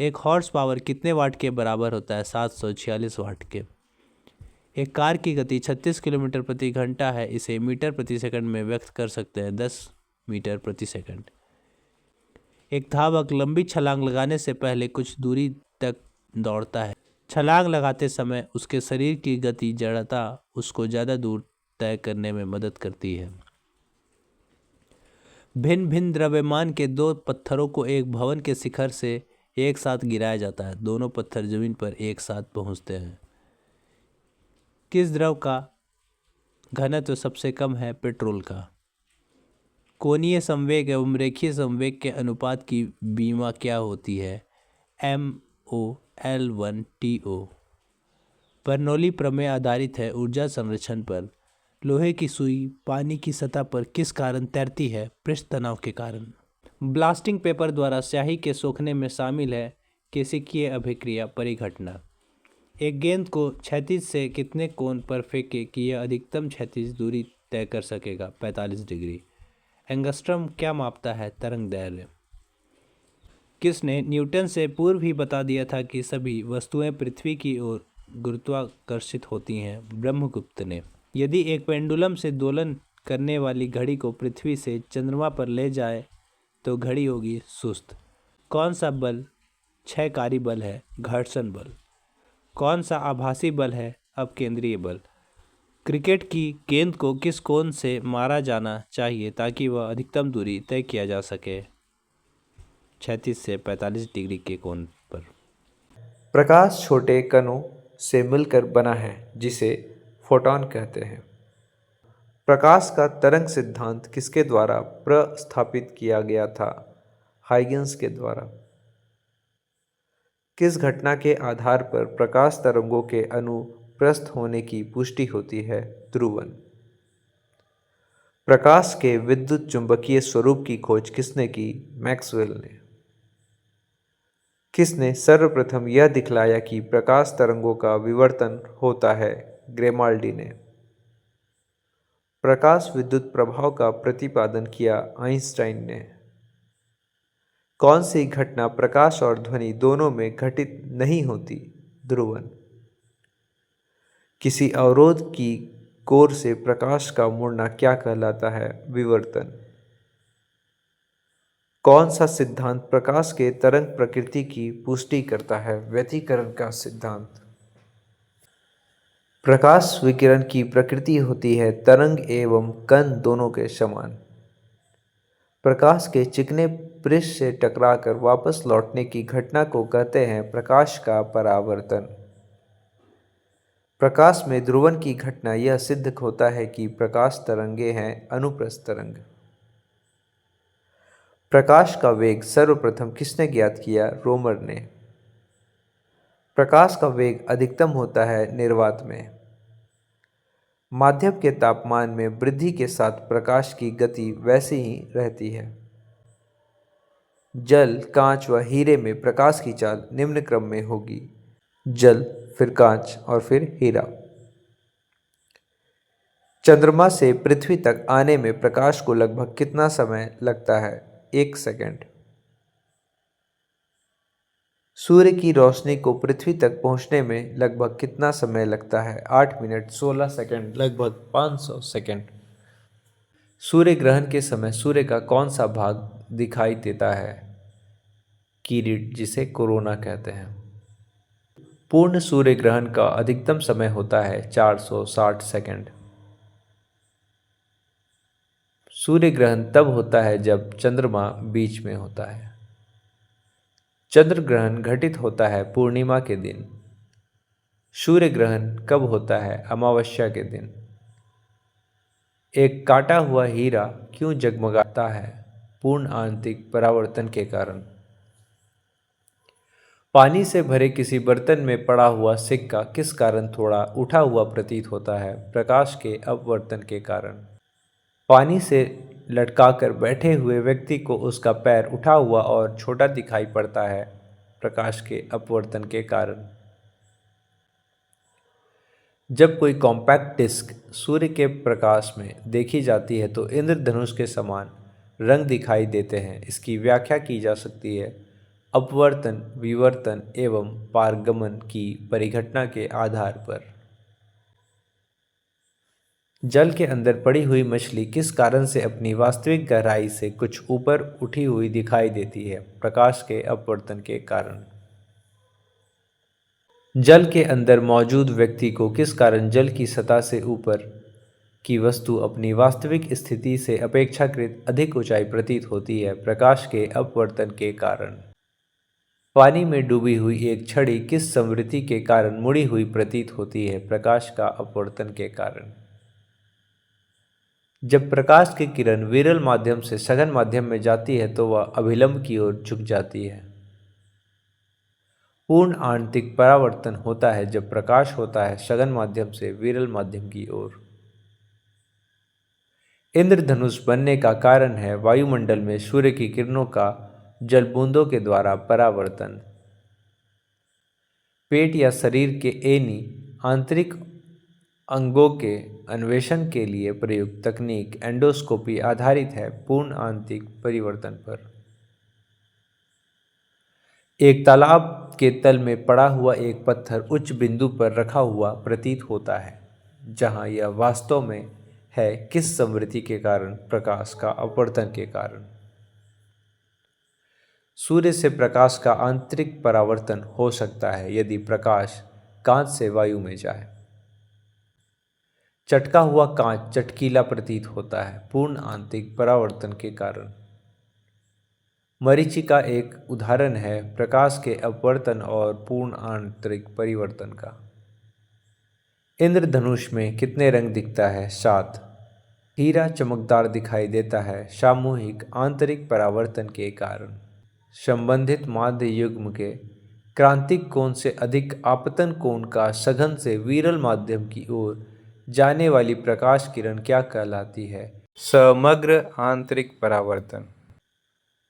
एक हॉर्स पावर कितने वाट के बराबर होता है? 746 वाट के। एक कार की गति 36 किलोमीटर प्रति घंटा है। इसे मीटर प्रति सेकंड में व्यक्त कर सकते हैं 10 मीटर प्रति सेकंड। एक धावक लंबी छलांग लगाने से पहले कुछ दूरी तक दौड़ता है। छलांग लगाते समय उसके शरीर की गति जड़ता उसको ज़्यादा दूर तय करने में मदद करती है। भिन्न भिन्न द्रव्यमान के दो पत्थरों को एक भवन के शिखर से एक साथ गिराया जाता है। दोनों पत्थर जमीन पर एक साथ पहुंचते हैं। किस द्रव का घनत्व सबसे कम है? पेट्रोल का। कोणीय संवेग एवं रेखीय संवेग के अनुपात की बीमा क्या होती है? MOL1TO। बर्नौली प्रमेय आधारित है ऊर्जा संरक्षण पर। लोहे की सुई पानी की सतह पर किस कारण तैरती है? पृष्ठ तनाव के कारण। ब्लास्टिंग पेपर द्वारा स्याही के सोखने में शामिल है केशिकीय अभिक्रिया परिघटना। एक गेंद को क्षैतिज से कितने कोण पर फेंके कि यह अधिकतम क्षैतिज दूरी तय कर सकेगा? 45 डिग्री। एंगस्ट्रम क्या मापता है? तरंग दैर्घ्य। किसने न्यूटन से पूर्व ही बता दिया था कि सभी वस्तुएं पृथ्वी की ओर गुरुत्वाकर्षित होती हैं? ब्रह्मगुप्त ने। यदि एक पेंडुलम से दोलन करने वाली घड़ी को पृथ्वी से चंद्रमा पर ले जाए तो घड़ी होगी सुस्त। कौन सा बल क्षयकारी बल है? घर्षण बल। कौन सा आभासी बल है? अपकेंद्रीय बल। क्रिकेट की गेंद को किस कोण से मारा जाना चाहिए ताकि वह अधिकतम दूरी तय किया जा सके? 36 से 45 डिग्री के कोण पर। प्रकाश छोटे कणों से मिलकर बना है जिसे फोटॉन कहते हैं। प्रकाश का तरंग सिद्धांत किसके द्वारा प्रस्थापित किया गया था? हाइगेंस के द्वारा। किस घटना के आधार पर प्रकाश तरंगों के अनुप्रस्थ होने की पुष्टि होती है? ध्रुवन। प्रकाश के विद्युत चुंबकीय स्वरूप की खोज किसने की? मैक्सवेल ने। किसने सर्वप्रथम यह दिखलाया कि प्रकाश तरंगों का विवर्तन होता है? ग्रेमाल्डी ने। प्रकाश विद्युत प्रभाव का प्रतिपादन किया? आइंस्टाइन ने। कौन सी घटना प्रकाश और ध्वनि दोनों में घटित नहीं होती? ध्रुवन। किसी अवरोध की कोर से प्रकाश का मुड़ना क्या कहलाता है? विवर्तन। कौन सा सिद्धांत प्रकाश के तरंग प्रकृति की पुष्टि करता है? व्यतिकरण का सिद्धांत। प्रकाश विकिरण की प्रकृति होती है तरंग एवं कण दोनों के समान। प्रकाश के चिकने पृष्ठ से टकराकर वापस लौटने की घटना को कहते हैं प्रकाश का परावर्तन। प्रकाश में ध्रुवन की घटना यह सिद्ध होता है कि प्रकाश तरंगे हैं अनुप्रस्थ तरंग। प्रकाश का वेग सर्वप्रथम किसने ज्ञात किया? रोमर ने। प्रकाश का वेग अधिकतम होता है निर्वात में। माध्यम के तापमान में वृद्धि के साथ प्रकाश की गति वैसी ही रहती है। जल, कांच व हीरे में प्रकाश की चाल निम्न क्रम में होगी: जल, फिर कांच और फिर हीरा। चंद्रमा से पृथ्वी तक आने में प्रकाश को लगभग कितना समय लगता है? 1 सेकंड। सूर्य की रोशनी को पृथ्वी तक पहुंचने में लगभग कितना समय लगता है? 8 मिनट 16 सेकंड, लगभग 500 सेकंड। सूर्य ग्रहण के समय सूर्य का कौन सा भाग दिखाई देता है? किरीट, जिसे कोरोना कहते हैं। पूर्ण सूर्य ग्रहण का अधिकतम समय होता है 460 सेकंड। सूर्य ग्रहण तब होता है जब चंद्रमा बीच में होता है। चंद्र ग्रहण घटित होता है पूर्णिमा के दिन। सूर्य ग्रहण कब होता है? अमावस्या के दिन। एक काटा हुआ हीरा क्यों जगमगाता है? पूर्ण आंतरिक परावर्तन के कारण। पानी से भरे किसी बर्तन में पड़ा हुआ सिक्का किस कारण थोड़ा उठा हुआ प्रतीत होता है? प्रकाश के अपवर्तन के कारण। पानी से लटकाकर बैठे हुए व्यक्ति को उसका पैर उठा हुआ और छोटा दिखाई पड़ता है, प्रकाश के अपवर्तन के कारण। जब कोई कॉम्पैक्ट डिस्क सूर्य के प्रकाश में देखी जाती है तो इंद्रधनुष के समान रंग दिखाई देते हैं। इसकी व्याख्या की जा सकती है अपवर्तन, विवर्तन एवं पारगमन की परिघटना के आधार पर। जल के अंदर पड़ी हुई मछली किस कारण से अपनी वास्तविक गहराई से कुछ ऊपर उठी हुई दिखाई देती है? प्रकाश के अपवर्तन के कारण। जल के अंदर मौजूद व्यक्ति को किस कारण जल की सतह से ऊपर की वस्तु अपनी वास्तविक स्थिति से अपेक्षाकृत अधिक ऊंचाई प्रतीत होती है? प्रकाश के अपवर्तन के कारण। पानी में डूबी हुई एक छड़ी किस संवृत्ति के कारण मुड़ी हुई प्रतीत होती है? प्रकाश का अपवर्तन के कारण। जब प्रकाश की किरण विरल माध्यम से सघन माध्यम में जाती है तो वह अभिलंब की ओर झुक जाती है। पूर्ण आंतरिक परावर्तन होता है जब प्रकाश होता है सघन माध्यम से विरल माध्यम की ओर। इंद्रधनुष बनने का कारण है वायुमंडल में सूर्य की किरणों का जल बूंदों के द्वारा परावर्तन। पेट या शरीर के एनी आंतरिक अंगों के अन्वेषण के लिए प्रयुक्त तकनीक एंडोस्कोपी आधारित है पूर्ण आंतरिक परिवर्तन पर। एक तालाब के तल में पड़ा हुआ एक पत्थर उच्च बिंदु पर रखा हुआ प्रतीत होता है, जहां यह वास्तव में है किस संवृत्ति के कारण? प्रकाश का अपवर्तन के कारण। सूर्य से प्रकाश का आंतरिक परावर्तन हो सकता है यदि प्रकाश कांच से वायु में जाए। चटका हुआ कांच चटकीला प्रतीत होता है पूर्ण आंतरिक परावर्तन के कारण। मरीचिका एक उदाहरण है प्रकाश के अपवर्तन और पूर्ण आंतरिक परिवर्तन का। इंद्रधनुष में कितने रंग दिखता है? 7। हीरा चमकदार दिखाई देता है सामूहिक आंतरिक परावर्तन के कारण। संबंधित माध्य युग्म के क्रांतिक कोण से अधिक आपतन कोण का सघन से विरल माध्यम की ओर जाने वाली प्रकाश किरण क्या कहलाती है? समग्र आंतरिक परावर्तन।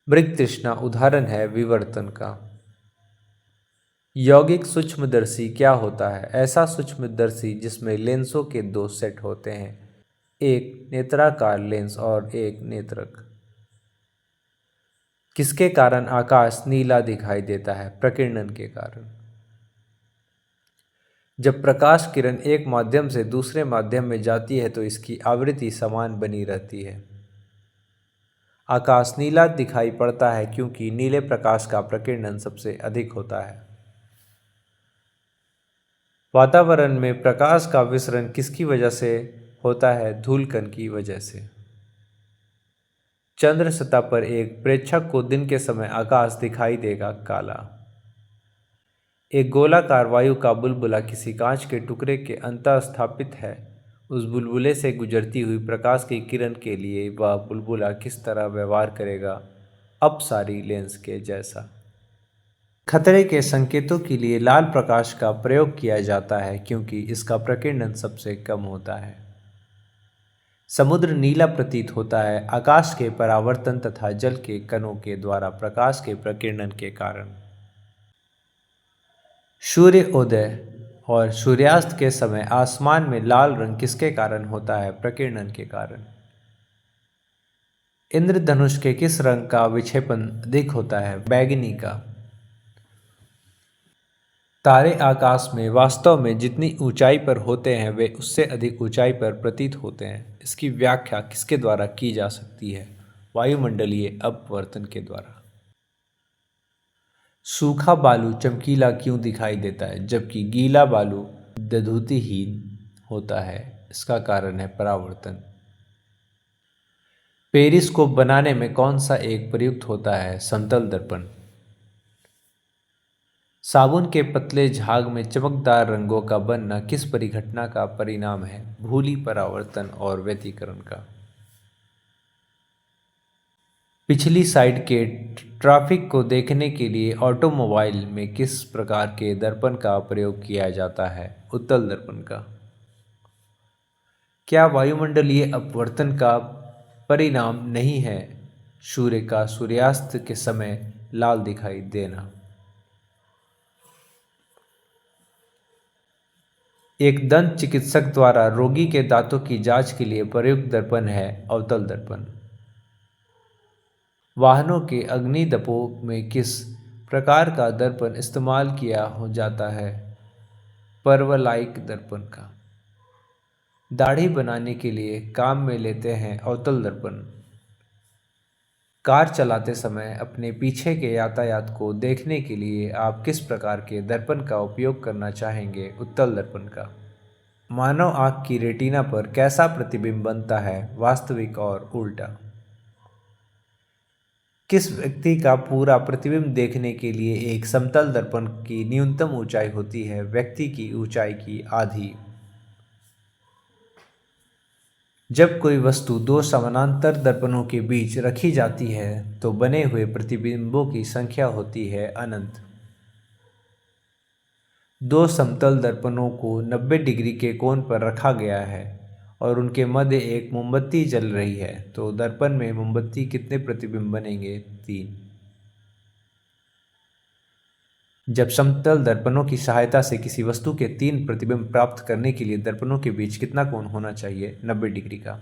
मृग तृष्णा उदाहरण है विवर्तन का। यौगिक सूक्ष्मदर्शी क्या होता है? ऐसा सूक्ष्मदर्शी जिसमें लेंसों के 2 सेट होते हैं, एक नेत्राकार लेंस और एक नेत्रक। किसके कारण आकाश नीला दिखाई देता है? प्रकीर्णन के कारण। जब प्रकाश किरण एक माध्यम से दूसरे माध्यम में जाती है तो इसकी आवृत्ति समान बनी रहती है। आकाश नीला दिखाई पड़ता है क्योंकि नीले प्रकाश का प्रकीर्णन सबसे अधिक होता है। वातावरण में प्रकाश का विसरण किसकी वजह से होता है? धूलकण की वजह से। चंद्र सतह पर एक प्रेक्षक को दिन के समय आकाश दिखाई देगा काला। एक गोलाकार वायु का बुलबुला किसी कांच के टुकड़े के अंतः स्थापित है। उस बुलबुले से गुजरती हुई प्रकाश की किरण के लिए वह बुलबुला किस तरह व्यवहार करेगा? अपसारी लेंस के जैसा। खतरे के संकेतों के लिए लाल प्रकाश का प्रयोग किया जाता है क्योंकि इसका प्रकीर्णन सबसे कम होता है। समुद्र नीला प्रतीत होता है आकाश के परावर्तन तथा जल के कणों के द्वारा प्रकाश के प्रकीर्णन के कारण। सूर्योदय और सूर्यास्त के समय आसमान में लाल रंग किसके कारण होता है? प्रकीर्णन के कारण। इंद्रधनुष के किस रंग का विक्षेपण अधिक होता है? बैंगनी का। तारे आकाश में वास्तव में जितनी ऊंचाई पर होते हैं वे उससे अधिक ऊंचाई पर प्रतीत होते हैं। इसकी व्याख्या किसके द्वारा की जा सकती है? वायुमंडलीय अपवर्तन के द्वारा। सूखा बालू चमकीला क्यों दिखाई देता है जबकि गीला बालू दधुतिहीन होता है? इसका कारण है परावर्तन। पेरिस्कोप बनाने में कौन सा एक प्रयुक्त होता है? समतल दर्पण। साबुन के पतले झाग में चमकदार रंगों का बनना किस परिघटना का परिणाम है? भूली, परावर्तन और व्यतिकरण का। पिछली साइड के ट्रैफिक को देखने के लिए ऑटोमोबाइल में किस प्रकार के दर्पण का प्रयोग किया जाता है? उत्तल दर्पण का। क्या वायुमंडलीय अपवर्तन का परिणाम नहीं है सूर्य का सूर्यास्त के समय लाल दिखाई देना? एक दंत चिकित्सक द्वारा रोगी के दांतों की जांच के लिए प्रयुक्त दर्पण है अवतल दर्पण। वाहनों के अग्निदपों में किस प्रकार का दर्पण इस्तेमाल किया हो जाता है? परवलयिक दर्पण का। दाढ़ी बनाने के लिए काम में लेते हैं अवतल दर्पण। कार चलाते समय अपने पीछे के यातायात को देखने के लिए आप किस प्रकार के दर्पण का उपयोग करना चाहेंगे? उत्तल दर्पण का। मानव आँख की रेटिना पर कैसा प्रतिबिंब बनता है? वास्तविक और उल्टा। किस व्यक्ति का पूरा प्रतिबिंब देखने के लिए एक समतल दर्पण की न्यूनतम ऊंचाई होती है? व्यक्ति की ऊंचाई की आधी। जब कोई वस्तु दो समानांतर दर्पणों के बीच रखी जाती है तो बने हुए प्रतिबिंबों की संख्या होती है अनंत। दो समतल दर्पणों को 90 डिग्री के कोण पर रखा गया है और उनके मध्य एक मोमबत्ती जल रही है तो दर्पण में मोमबत्ती कितने प्रतिबिंब बनेंगे? 3। जब समतल दर्पणों की सहायता से किसी वस्तु के 3 प्रतिबिंब प्राप्त करने के लिए दर्पणों के बीच कितना कोण होना चाहिए? 90 डिग्री का।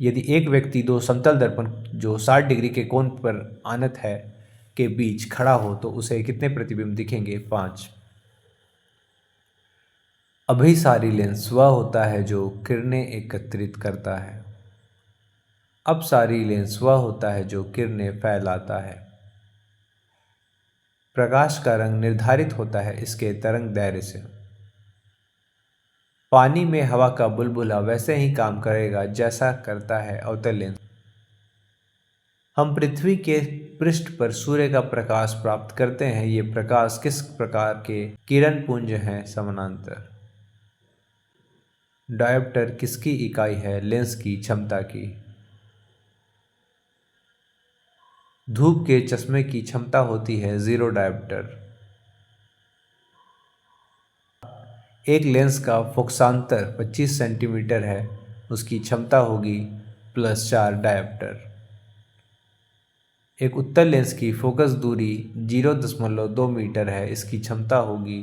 यदि एक व्यक्ति दो समतल दर्पण जो 60 डिग्री के कोण पर आनत है के बीच खड़ा हो तो उसे कितने प्रतिबिंब दिखेंगे? 5। अभिसारी लेंस वह होता है जो किरणें एकत्रित करता है। अपसारी लेंस वह होता है जो किरणें फैलाता है। प्रकाश का रंग निर्धारित होता है इसके तरंग दैर्ध्य से। पानी में हवा का बुलबुला वैसे ही काम करेगा जैसा करता है अवतल लेंस। हम पृथ्वी के पृष्ठ पर सूर्य का प्रकाश प्राप्त करते हैं। ये प्रकाश किस प्रकार के किरण पुंज हैं? समानांतर। डायोप्टर किसकी इकाई है? लेंस की क्षमता की। धूप के चश्मे की क्षमता होती है 0 डायोप्टर। एक लेंस का फोकसांतर 25 सेंटीमीटर है, उसकी क्षमता होगी +4 डायोप्टर। एक उत्तल लेंस की फोकस दूरी 0.2 मीटर है, इसकी क्षमता होगी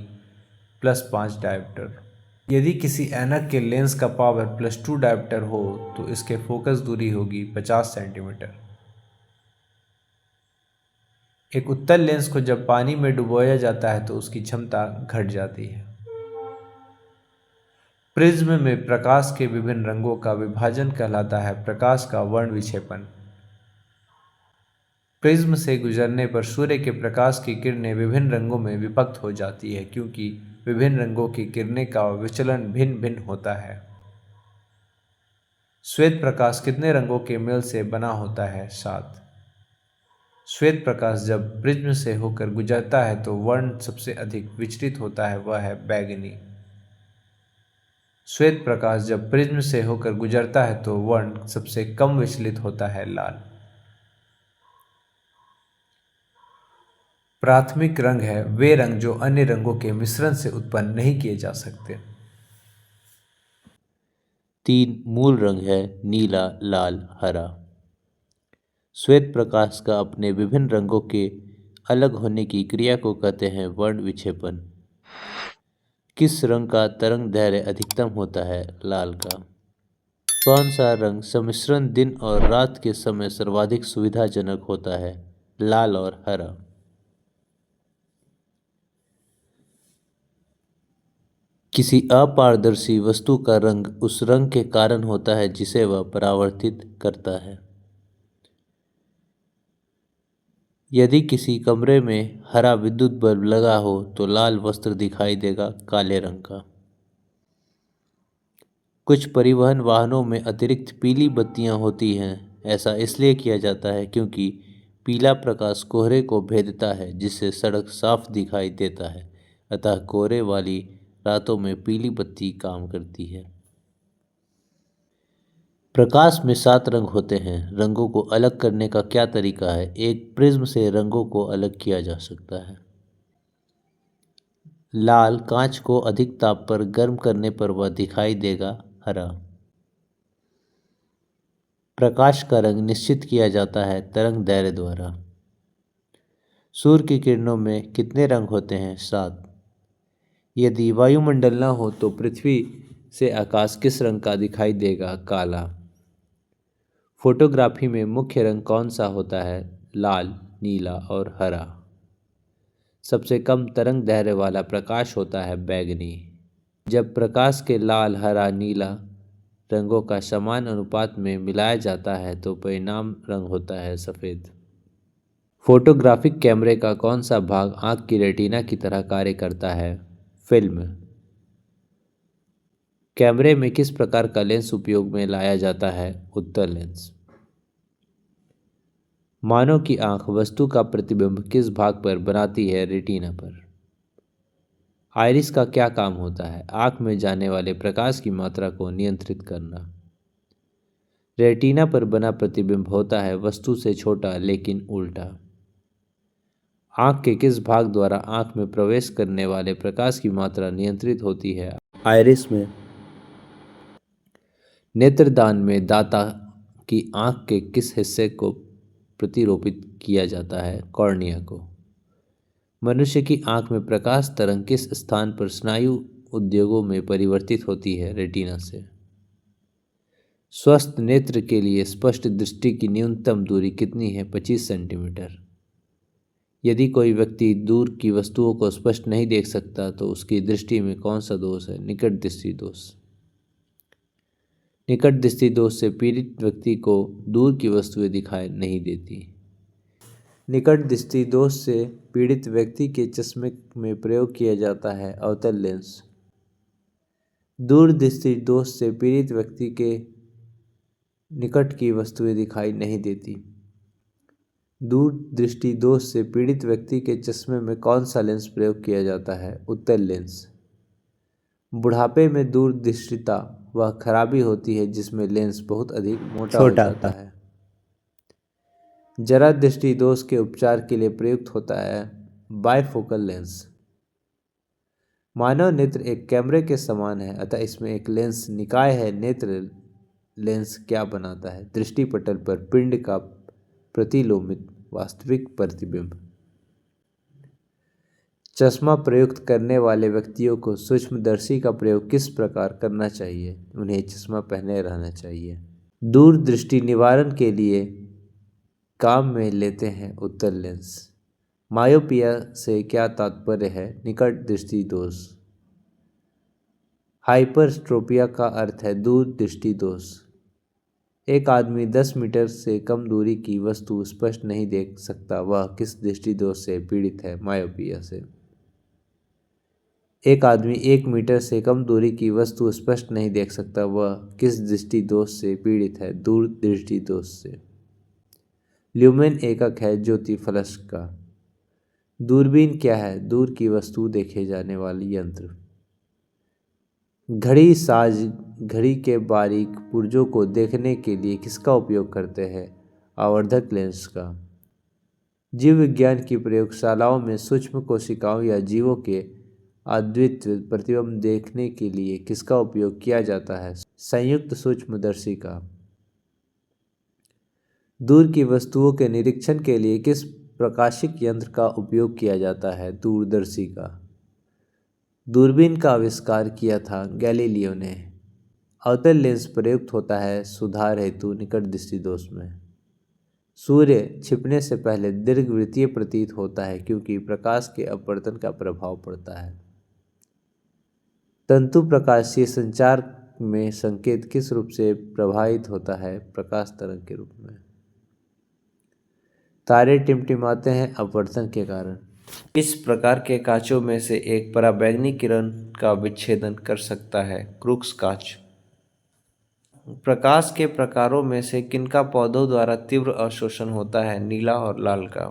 +5 डायोप्टर। यदि किसी ऐनक के लेंस का पावर +2 डायोप्टर हो तो इसके फोकस दूरी होगी 50 सेंटीमीटर। एक उत्तल लेंस को जब पानी में डुबोया जाता है तो उसकी क्षमता घट जाती है। प्रिज्म में प्रकाश के विभिन्न रंगों का विभाजन कहलाता है प्रकाश का वर्ण विक्षेपण। प्रिज्म से गुजरने पर सूर्य के प्रकाश की किरणें विभिन्न रंगों में विभक्त हो जाती है क्योंकि विभिन्न रंगों की किरणें का विचलन भिन्न भिन्न होता है। श्वेत प्रकाश कितने रंगों के मेल से बना होता है? 7। श्वेत प्रकाश जब प्रिज्म से होकर गुजरता है तो वर्ण सबसे अधिक विचलित होता है, वह है बैंगनी। श्वेत प्रकाश जब प्रिज्म से होकर गुजरता है तो वर्ण सबसे कम विचलित होता है, लाल। प्राथमिक रंग है वे रंग जो अन्य रंगों के मिश्रण से उत्पन्न नहीं किए जा सकते। तीन मूल रंग है नीला, लाल, हरा। श्वेत प्रकाश का अपने विभिन्न रंगों के अलग होने की क्रिया को कहते हैं वर्ण विक्षेपण। किस रंग का तरंग दैर्घ्य अधिकतम होता है? लाल का। कौन सा रंग सम्मिश्रण दिन और रात के समय सर्वाधिक सुविधाजनक होता है? लाल और हरा। किसी अपारदर्शी वस्तु का रंग उस रंग के कारण होता है जिसे वह परावर्तित करता है। यदि किसी कमरे में हरा विद्युत बल्ब लगा हो तो लाल वस्त्र दिखाई देगा काले रंग का। कुछ परिवहन वाहनों में अतिरिक्त पीली बत्तियां होती हैं। ऐसा इसलिए किया जाता है क्योंकि पीला प्रकाश कोहरे को भेदता है जिससे सड़क साफ दिखाई देता है। अतः कोहरे वाली रातों में पीली बत्ती काम करती है। प्रकाश में 7 रंग होते हैं। रंगों को अलग करने का क्या तरीका है? एक प्रिज्म से रंगों को अलग किया जा सकता है। लाल कांच को अधिक ताप पर गर्म करने पर वह दिखाई देगा हरा। प्रकाश का रंग निश्चित किया जाता है तरंग दैर्घ्य द्वारा। सूर्य की किरणों में कितने रंग होते हैं? 7। यदि वायुमंडल न हो तो पृथ्वी से आकाश किस रंग का दिखाई देगा? काला। फोटोग्राफी में मुख्य रंग कौन सा होता है? लाल, नीला और हरा। सबसे कम तरंग दैर्घ्य वाला प्रकाश होता है बैगनी। जब प्रकाश के लाल, हरा, नीला रंगों का समान अनुपात में मिलाया जाता है तो परिणाम रंग होता है सफ़ेद। फोटोग्राफिक कैमरे का कौन सा भाग आँख की रेटिना की तरह कार्य करता है? फिल्म। कैमरे में किस प्रकार का लेंस उपयोग में लाया जाता है? उत्तल लेंस। मानव की आंख वस्तु का प्रतिबिंब किस भाग पर बनाती है? रेटिना पर। आइरिस का क्या काम होता है? आंख में जाने वाले प्रकाश की मात्रा को नियंत्रित करना। रेटिना पर बना प्रतिबिंब होता है वस्तु से छोटा लेकिन उल्टा। आंख के किस भाग द्वारा आंख में प्रवेश करने वाले प्रकाश की मात्रा नियंत्रित होती है? आइरिस में। नेत्रदान में दाता की आंख के किस हिस्से को प्रतिरोपित किया जाता है? कॉर्निया को। मनुष्य की आंख में प्रकाश तरंग किस स्थान पर स्नायु उद्योगों में परिवर्तित होती है? रेटिना से। स्वस्थ नेत्र के लिए स्पष्ट दृष्टि की न्यूनतम दूरी कितनी है? 25 सेंटीमीटर। यदि कोई व्यक्ति दूर की वस्तुओं को स्पष्ट नहीं देख सकता तो उसकी दृष्टि में कौन सा दोष है? निकट दृष्टि दोष। निकट दृष्टि दोष से पीड़ित व्यक्ति को दूर की वस्तुएं दिखाई नहीं देती। निकट दृष्टि दोष से पीड़ित व्यक्ति के चश्मे में प्रयोग किया जाता है अवतल लेंस। दूर दृष्टि दोष से पीड़ित व्यक्ति के निकट की वस्तुएं दिखाई नहीं देती। दूर दृष्टि दोष से पीड़ित व्यक्ति के चश्मे में कौन सा लेंस प्रयोग किया जाता है? उत्तल लेंस। बुढ़ापे में दूर दृष्टिता वह खराबी होती है जिसमें लेंस बहुत अधिक मोटा हो जाता है। जरा दृष्टि दोष के उपचार के लिए प्रयुक्त होता है बायफोकल लेंस। मानव नेत्र एक कैमरे के समान है अतः इसमें एक लेंस निकाय है। नेत्र लेंस क्या बनाता है? दृष्टिपटल पर पिंड का प्रतिलोमित वास्तविक प्रतिबिंब। चश्मा प्रयुक्त करने वाले व्यक्तियों को सूक्ष्मदर्शी का प्रयोग किस प्रकार करना चाहिए? उन्हें चश्मा पहने रहना चाहिए। दूर दृष्टि निवारण के लिए काम में लेते हैं उत्तल लेंस। मायोपिया से क्या तात्पर्य है? निकट दृष्टि दोष। हाइपरस्ट्रोपिया का अर्थ है दूर दृष्टि दोष। एक आदमी 10 मीटर से कम दूरी की वस्तु स्पष्ट नहीं देख सकता, वह किस दृष्टि दोष से पीड़ित है? मायोपिया से। एक आदमी 1 मीटर से कम दूरी की वस्तु स्पष्ट नहीं देख सकता, वह किस दृष्टि दोष से पीड़ित है? दूर दृष्टि दोष से। ल्यूमेन एकक है ज्योति फलक का। दूरबीन क्या है? दूर की वस्तु देखे जाने वाली यंत्र। घड़ी साज घड़ी के बारीक पुर्जों को देखने के लिए किसका उपयोग करते हैं? आवर्धक लेंस का। जीव विज्ञान की प्रयोगशालाओं में सूक्ष्म कोशिकाओं या जीवों के अद्वितीय प्रतिबिंब देखने के लिए किसका उपयोग किया जाता है? संयुक्त सूक्ष्मदर्शी का। दूर की वस्तुओं के निरीक्षण के लिए किस प्रकाशिक यंत्र का उपयोग किया जाता है? दूरदर्शी का। दूरबीन का आविष्कार किया था गैलीलियो ने। अवतल लेंस प्रयुक्त होता है सुधार हेतु निकट दृष्टि दोष में। सूर्य छिपने से पहले दीर्घवृत्तीय प्रतीत होता है क्योंकि प्रकाश के अपवर्तन का प्रभाव पड़ता है। तंतु प्रकाशीय संचार में संकेत किस रूप से प्रभावित होता है? प्रकाश तरंग के रूप में। तारे टिमटिमाते हैं अपवर्तन के कारण। इस प्रकार के कांचों में से एक पराबैंगनी किरण का विच्छेदन कर सकता है? क्रूक्स कांच। प्रकाश के प्रकारों में से किनका पौधों द्वारा तीव्र अवशोषण होता है? नीला और लाल का।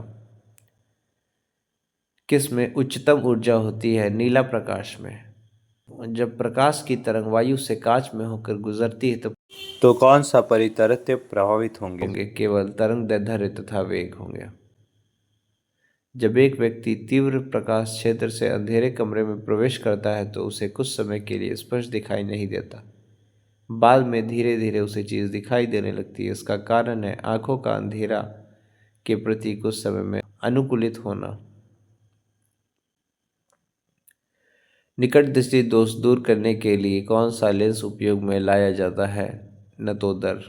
किस में उच्चतम ऊर्जा होती है? नीला प्रकाश में। जब प्रकाश की तरंग वायु से कांच में होकर गुजरती है तो कौन सा परितरत्य प्रभावित होंगे? केवल तरंग दैर्ध्य तथा वेग होंगे। जब एक व्यक्ति तीव्र प्रकाश क्षेत्र से अंधेरे कमरे में प्रवेश करता है तो उसे कुछ समय के लिए स्पष्ट दिखाई नहीं देता। बाद में धीरे धीरे उसे चीज दिखाई देने लगती है। इसका कारण है आंखों का अंधेरा के प्रति कुछ समय में अनुकूलित होना। निकट दृष्टि दोष दूर करने के लिए कौन सा लेंस उपयोग में लाया जाता है? नतोदर।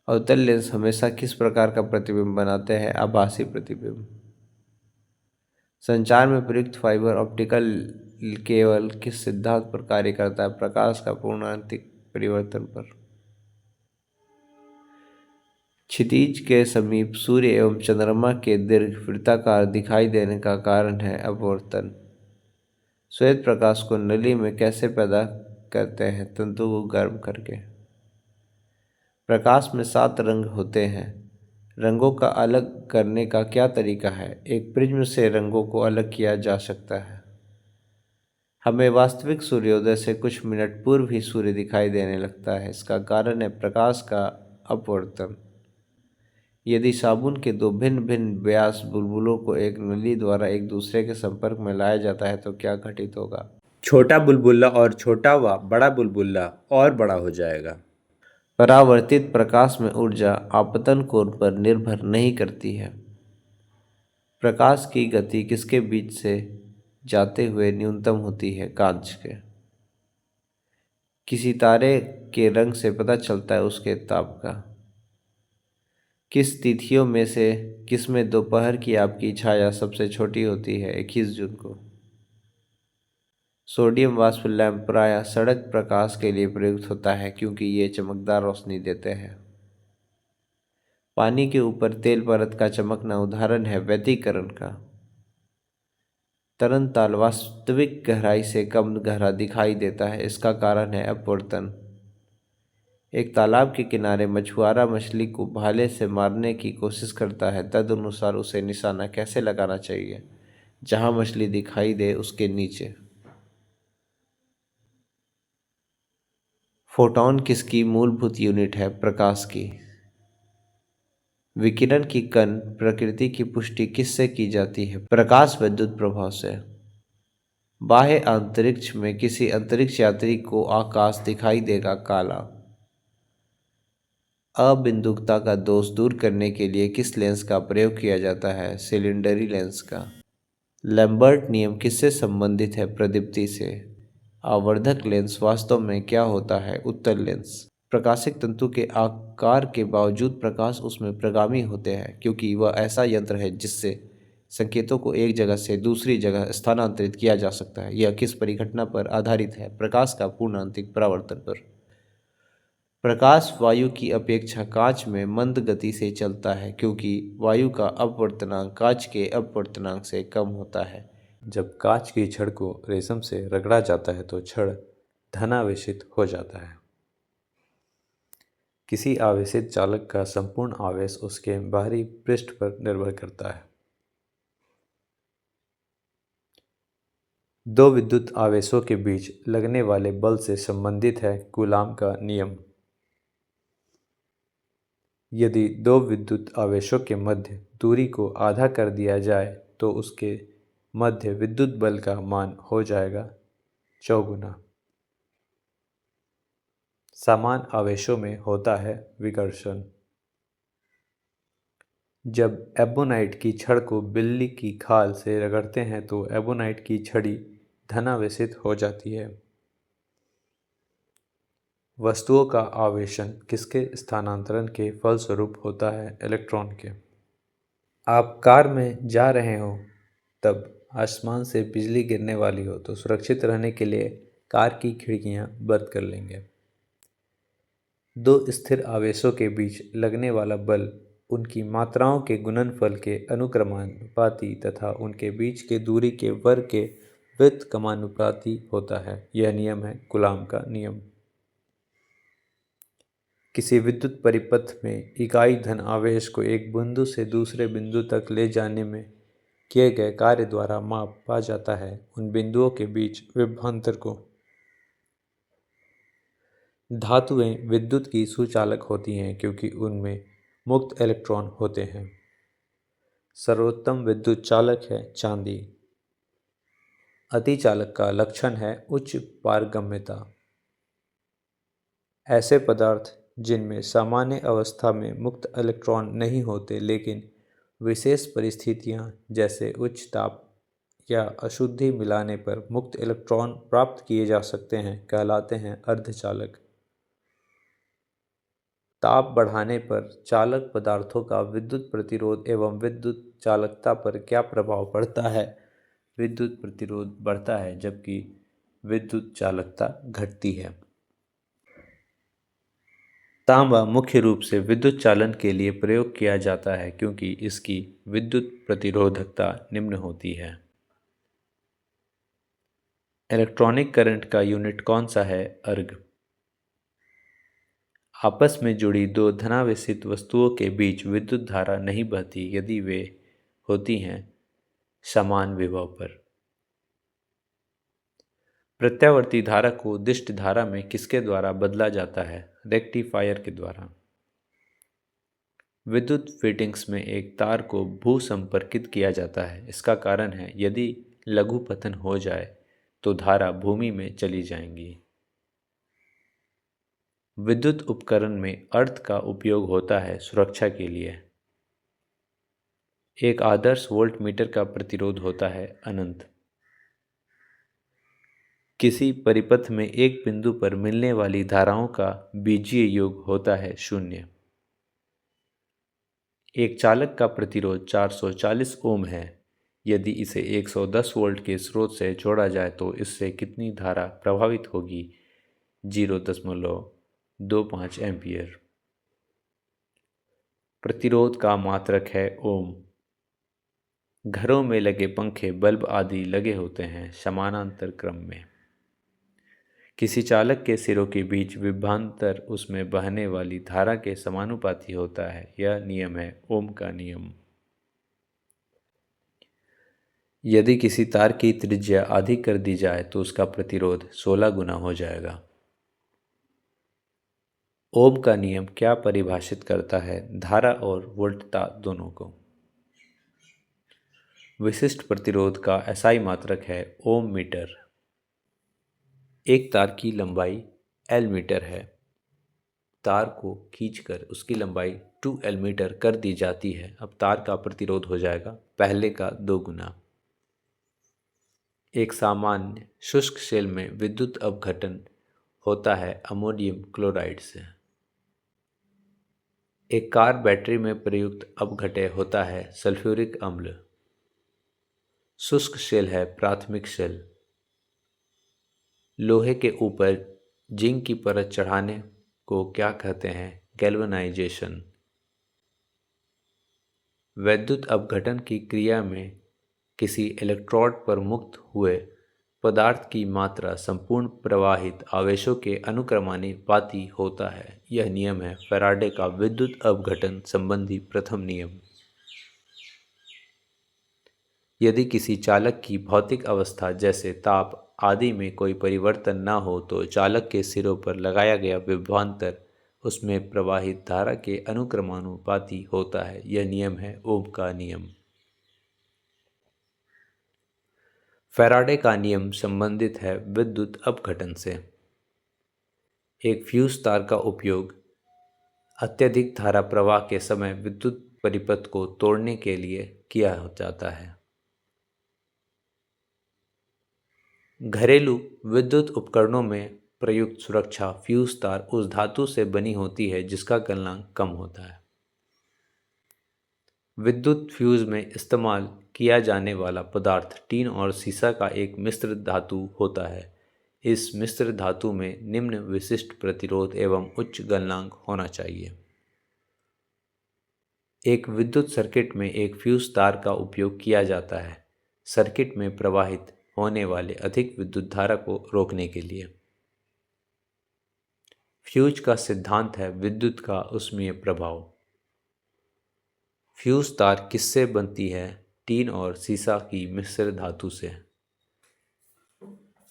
अवतल लेंस हमेशा किस प्रकार का प्रतिबिंब बनाते हैं? आभासी प्रतिबिंब। संचार में प्रयुक्त फाइबर ऑप्टिकल केवल किस सिद्धांत पर कार्य करता है? प्रकाश का पूर्णांतिक परिवर्तन पर। क्षितिज के समीप सूर्य एवं चंद्रमा के दीर्घ वृत्ताकार दिखाई देने का कारण है अपवर्तन। श्वेत प्रकाश को नली में कैसे पैदा करते हैं? तंतु को गर्म करके। प्रकाश में 7 रंग होते हैं। रंगों का अलग करने का क्या तरीका है? एक प्रिज्म से रंगों को अलग किया जा सकता है। हमें वास्तविक सूर्योदय से कुछ मिनट पूर्व ही सूर्य दिखाई देने लगता है। इसका कारण है प्रकाश का अपवर्तन। यदि साबुन के 2 भिन्न भिन्न व्यास बुलबुलों को एक नली द्वारा एक दूसरे के संपर्क में लाया जाता है तो क्या घटित होगा? छोटा बुलबुला और छोटा व बड़ा बुलबुला और बड़ा हो जाएगा। परावर्तित प्रकाश में ऊर्जा आपतन कोण पर निर्भर नहीं करती है। प्रकाश की गति किसके बीच से जाते हुए न्यूनतम होती है? कांच के। किसी तारे के रंग से पता चलता है उसके ताप का। किस तिथियों में से किसमें दोपहर की आपकी छाया सबसे छोटी होती है? 21 जून को। सोडियम वाष्प लैंप प्रायः सड़क प्रकाश के लिए प्रयुक्त होता है क्योंकि ये चमकदार रोशनी देते हैं। पानी के ऊपर तेल परत का चमकना उदाहरण है व्यतिकरण का। तरनताल वास्तविक गहराई से कम गहरा दिखाई देता है। इसका कारण है अपवर्तन। एक तालाब के किनारे मछुआरा मछली को भाले से मारने की कोशिश करता है। तदनुसार उसे निशाना कैसे लगाना चाहिए? जहां मछली दिखाई दे उसके नीचे। फोटॉन किसकी मूलभूत यूनिट है? प्रकाश की। विकिरण की कण प्रकृति की पुष्टि किससे की जाती है? प्रकाश विद्युत प्रभाव से। बाह्य अंतरिक्ष में किसी अंतरिक्ष यात्री को आकाश दिखाई देगा काला। अबिंदुकता का दोष दूर करने के लिए किस लेंस का प्रयोग किया जाता है? सिलेंडरी लेंस का। लैम्बर्ट नियम किससे संबंधित है? प्रदीप्ति से। आवर्धक लेंस वास्तव में क्या होता है? उत्तल लेंस। प्रकाशिक तंतु के आकार के बावजूद प्रकाश उसमें प्रगामी होते हैं क्योंकि वह ऐसा यंत्र है जिससे संकेतों को एक जगह से दूसरी जगह स्थानांतरित किया जा सकता है। यह किस परिघटना पर आधारित है? प्रकाश का पूर्णांतिक परावर्तन पर। प्रकाश वायु की अपेक्षा कांच में मंद गति से चलता है क्योंकि वायु का अपवर्तनांक कांच के अपवर्तनांक से कम होता है। जब कांच की छड़ को रेशम से रगड़ा जाता है तो छड़ धनावेशित हो जाता है। किसी आवेशित चालक का संपूर्ण आवेश उसके बाहरी पृष्ठ पर निर्भर करता है। 2 विद्युत आवेशों के बीच लगने वाले बल से संबंधित है कूलाम का नियम। यदि 2 विद्युत आवेशों के मध्य दूरी को आधा कर दिया जाए तो उसके मध्य विद्युत बल का मान हो जाएगा चौगुना। समान आवेशों में होता है विकर्षण। जब एबोनाइट की छड़ को बिल्ली की खाल से रगड़ते हैं तो एबोनाइट की छड़ी धनावेशित हो जाती है। वस्तुओं का आवेशन किसके स्थानांतरण के फलस्वरूप होता है? इलेक्ट्रॉन के। आप कार में जा रहे हो, तब आसमान से बिजली गिरने वाली हो तो सुरक्षित रहने के लिए कार की खिड़कियां बंद कर लेंगे। दो स्थिर आवेशों के बीच लगने वाला बल उनकी मात्राओं के गुणनफल के अनुक्रमानुपाती तथा उनके बीच के दूरी के वर्ग के व्युत्क्रमानुपाती होता है। यह नियम है कूलॉम का नियम। किसी विद्युत परिपथ में इकाई धन आवेश को एक बिंदु से दूसरे बिंदु तक ले जाने में किए गए कार्य द्वारा मापा जाता है। उन बिंदुओं के बीच विभवांतर को। धातुएं विद्युत की सुचालक होती हैं क्योंकि उनमें मुक्त इलेक्ट्रॉन होते हैं। सर्वोत्तम विद्युत चालक है चांदी। अतिचालक का लक्षण है उच्च पारगम्यता। ऐसे पदार्थ जिनमें सामान्य अवस्था में मुक्त इलेक्ट्रॉन नहीं होते लेकिन विशेष परिस्थितियां जैसे उच्च ताप या अशुद्धि मिलाने पर मुक्त इलेक्ट्रॉन प्राप्त किए जा सकते हैं कहलाते हैं अर्धचालक। ताप बढ़ाने पर चालक पदार्थों का विद्युत प्रतिरोध एवं विद्युत चालकता पर क्या प्रभाव पड़ता है? विद्युत प्रतिरोध बढ़ता है जबकि विद्युत चालकता घटती है। तांबा मुख्य रूप से विद्युत चालन के लिए प्रयोग किया जाता है क्योंकि इसकी विद्युत प्रतिरोधकता निम्न होती है। इलेक्ट्रॉनिक करंट का यूनिट कौन सा है? अर्ग। आपस में जुड़ी दो धनावेशित वस्तुओं के बीच विद्युत धारा नहीं बहती यदि वे होती हैं समान विभव पर। प्रत्यावर्ती धारा को दिष्ट धारा में किसके द्वारा बदला जाता है? रेक्टिफायर के द्वारा। विद्युत फिटिंग्स में एक तार को भू संपर्कित किया जाता है। इसका कारण है यदि लघुपतन हो जाए तो धारा भूमि में चली जाएंगी। विद्युत उपकरण में अर्थ का उपयोग होता है सुरक्षा के लिए। एक आदर्श वोल्ट मीटर का प्रतिरोध होता है अनंत। किसी परिपथ में एक बिंदु पर मिलने वाली धाराओं का बीजीय योग होता है शून्य। एक चालक का प्रतिरोध 440 ओम है। यदि इसे 110 वोल्ट के स्रोत से जोड़ा जाए तो इससे कितनी धारा प्रभावित होगी? 0.25 एम्पियर। प्रतिरोध का मात्रक है ओम। घरों में लगे पंखे, बल्ब आदि लगे होते हैं समानांतर क्रम में। किसी चालक के सिरों के बीच विभवांतर उसमें बहने वाली धारा के समानुपाती होता है। यह नियम है ओम का नियम। यदि किसी तार की त्रिज्या आधी कर दी जाए तो उसका प्रतिरोध 16 गुना हो जाएगा। ओम का नियम क्या परिभाषित करता है? धारा और वोल्टता दोनों को। विशिष्ट प्रतिरोध का एसआई मात्रक है ओम मीटर। एक तार की लंबाई एल मीटर है। तार को खींचकर उसकी लंबाई 2L मीटर कर दी जाती है। अब तार का प्रतिरोध हो जाएगा पहले का 2 गुना। एक सामान्य शुष्क शेल में विद्युत अपघटन होता है अमोनियम क्लोराइड से। एक कार बैटरी में प्रयुक्त अपघट्य होता है सल्फ्यूरिक अम्ल। शुष्क शेल है प्राथमिक शेल। लोहे के ऊपर जिंक की परत चढ़ाने को क्या कहते हैं? गैल्वेनाइजेशन। वैद्युत अपघटन की क्रिया में किसी इलेक्ट्रोड पर मुक्त हुए पदार्थ की मात्रा संपूर्ण प्रवाहित आवेशों के अनुक्रमानुपाती होता है। यह नियम है फैराडे का विद्युत अपघटन संबंधी प्रथम नियम। यदि किसी चालक की भौतिक अवस्था जैसे ताप आदि में कोई परिवर्तन न हो तो चालक के सिरों पर लगाया गया विभवांतर उसमें प्रवाहित धारा के अनुक्रमानुपाती होता है। यह नियम है ओम का नियम। फैराडे का नियम संबंधित है विद्युत अपघटन से। एक फ्यूज तार का उपयोग अत्यधिक धारा प्रवाह के समय विद्युत परिपथ को तोड़ने के लिए किया जाता है। घरेलू विद्युत उपकरणों में प्रयुक्त सुरक्षा फ्यूज तार उस धातु से बनी होती है जिसका गलनांक कम होता है। विद्युत फ्यूज में इस्तेमाल किया जाने वाला पदार्थ टीन और सीसा का एक मिश्र धातु होता है। इस मिश्र धातु में निम्न विशिष्ट प्रतिरोध एवं उच्च गलनांक होना चाहिए। एक विद्युत सर्किट में एक फ्यूज तार का उपयोग किया जाता है सर्किट में प्रवाहित होने वाले अधिक विद्युत धारा को रोकने के लिए। फ्यूज का सिद्धांत है विद्युत का उष्मीय प्रभाव। फ्यूज तार किससे बनती है? टीन और सीसा की मिश्र धातु से।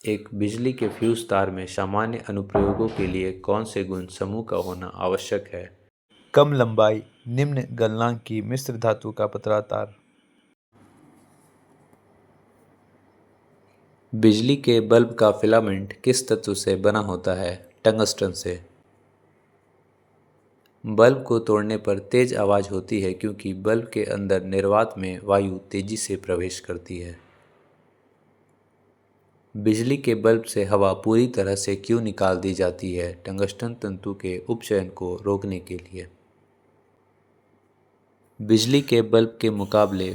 एक बिजली के फ्यूज तार में सामान्य अनुप्रयोगों के लिए कौन से गुण समूह का होना आवश्यक है? कम लंबाई, निम्न गलनांक की मिश्र धातु का पतला तार। बिजली के बल्ब का फिलामेंट किस तत्व से बना होता है? टंगस्टन से। बल्ब को तोड़ने पर तेज आवाज़ होती है क्योंकि बल्ब के अंदर निर्वात में वायु तेजी से प्रवेश करती है। बिजली के बल्ब से हवा पूरी तरह से क्यों निकाल दी जाती है? टंगस्टन तंतु के उपचयन को रोकने के लिए। बिजली के बल्ब के मुकाबले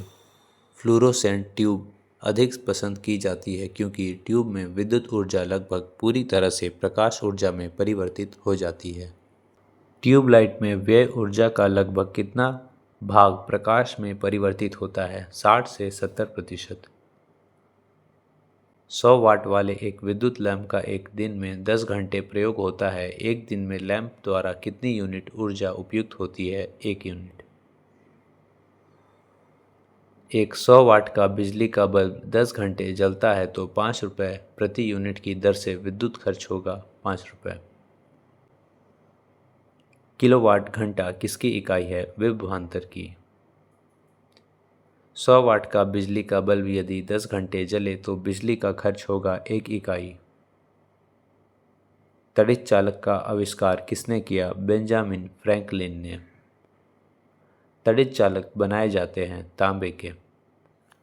फ्लूरोसेंट ट्यूब अधिक पसंद की जाती है क्योंकि ट्यूब में विद्युत ऊर्जा लगभग पूरी तरह से प्रकाश ऊर्जा में परिवर्तित हो जाती है। ट्यूबलाइट में व्यय ऊर्जा का लगभग कितना भाग प्रकाश में परिवर्तित होता है? 60 से 70%। 100 वाट वाले एक विद्युत लैंप का एक दिन में 10 घंटे प्रयोग होता है। एक दिन में लैंप द्वारा कितनी यूनिट ऊर्जा उपयुक्त होती है? 1 यूनिट। एक 100 वाट का बिजली का बल्ब 10 घंटे जलता है तो 5 रुपये प्रति यूनिट की दर से विद्युत खर्च होगा 5 रुपये। किलोवाट घंटा किसकी इकाई है? विभवांतर की। 100 वाट का बिजली का बल्ब यदि 10 घंटे जले तो बिजली का खर्च होगा 1 इकाई। तड़ित चालक का आविष्कार किसने किया? बेंजामिन फ्रैंकलिन ने। तड़ित चालक बनाए जाते हैं तांबे के।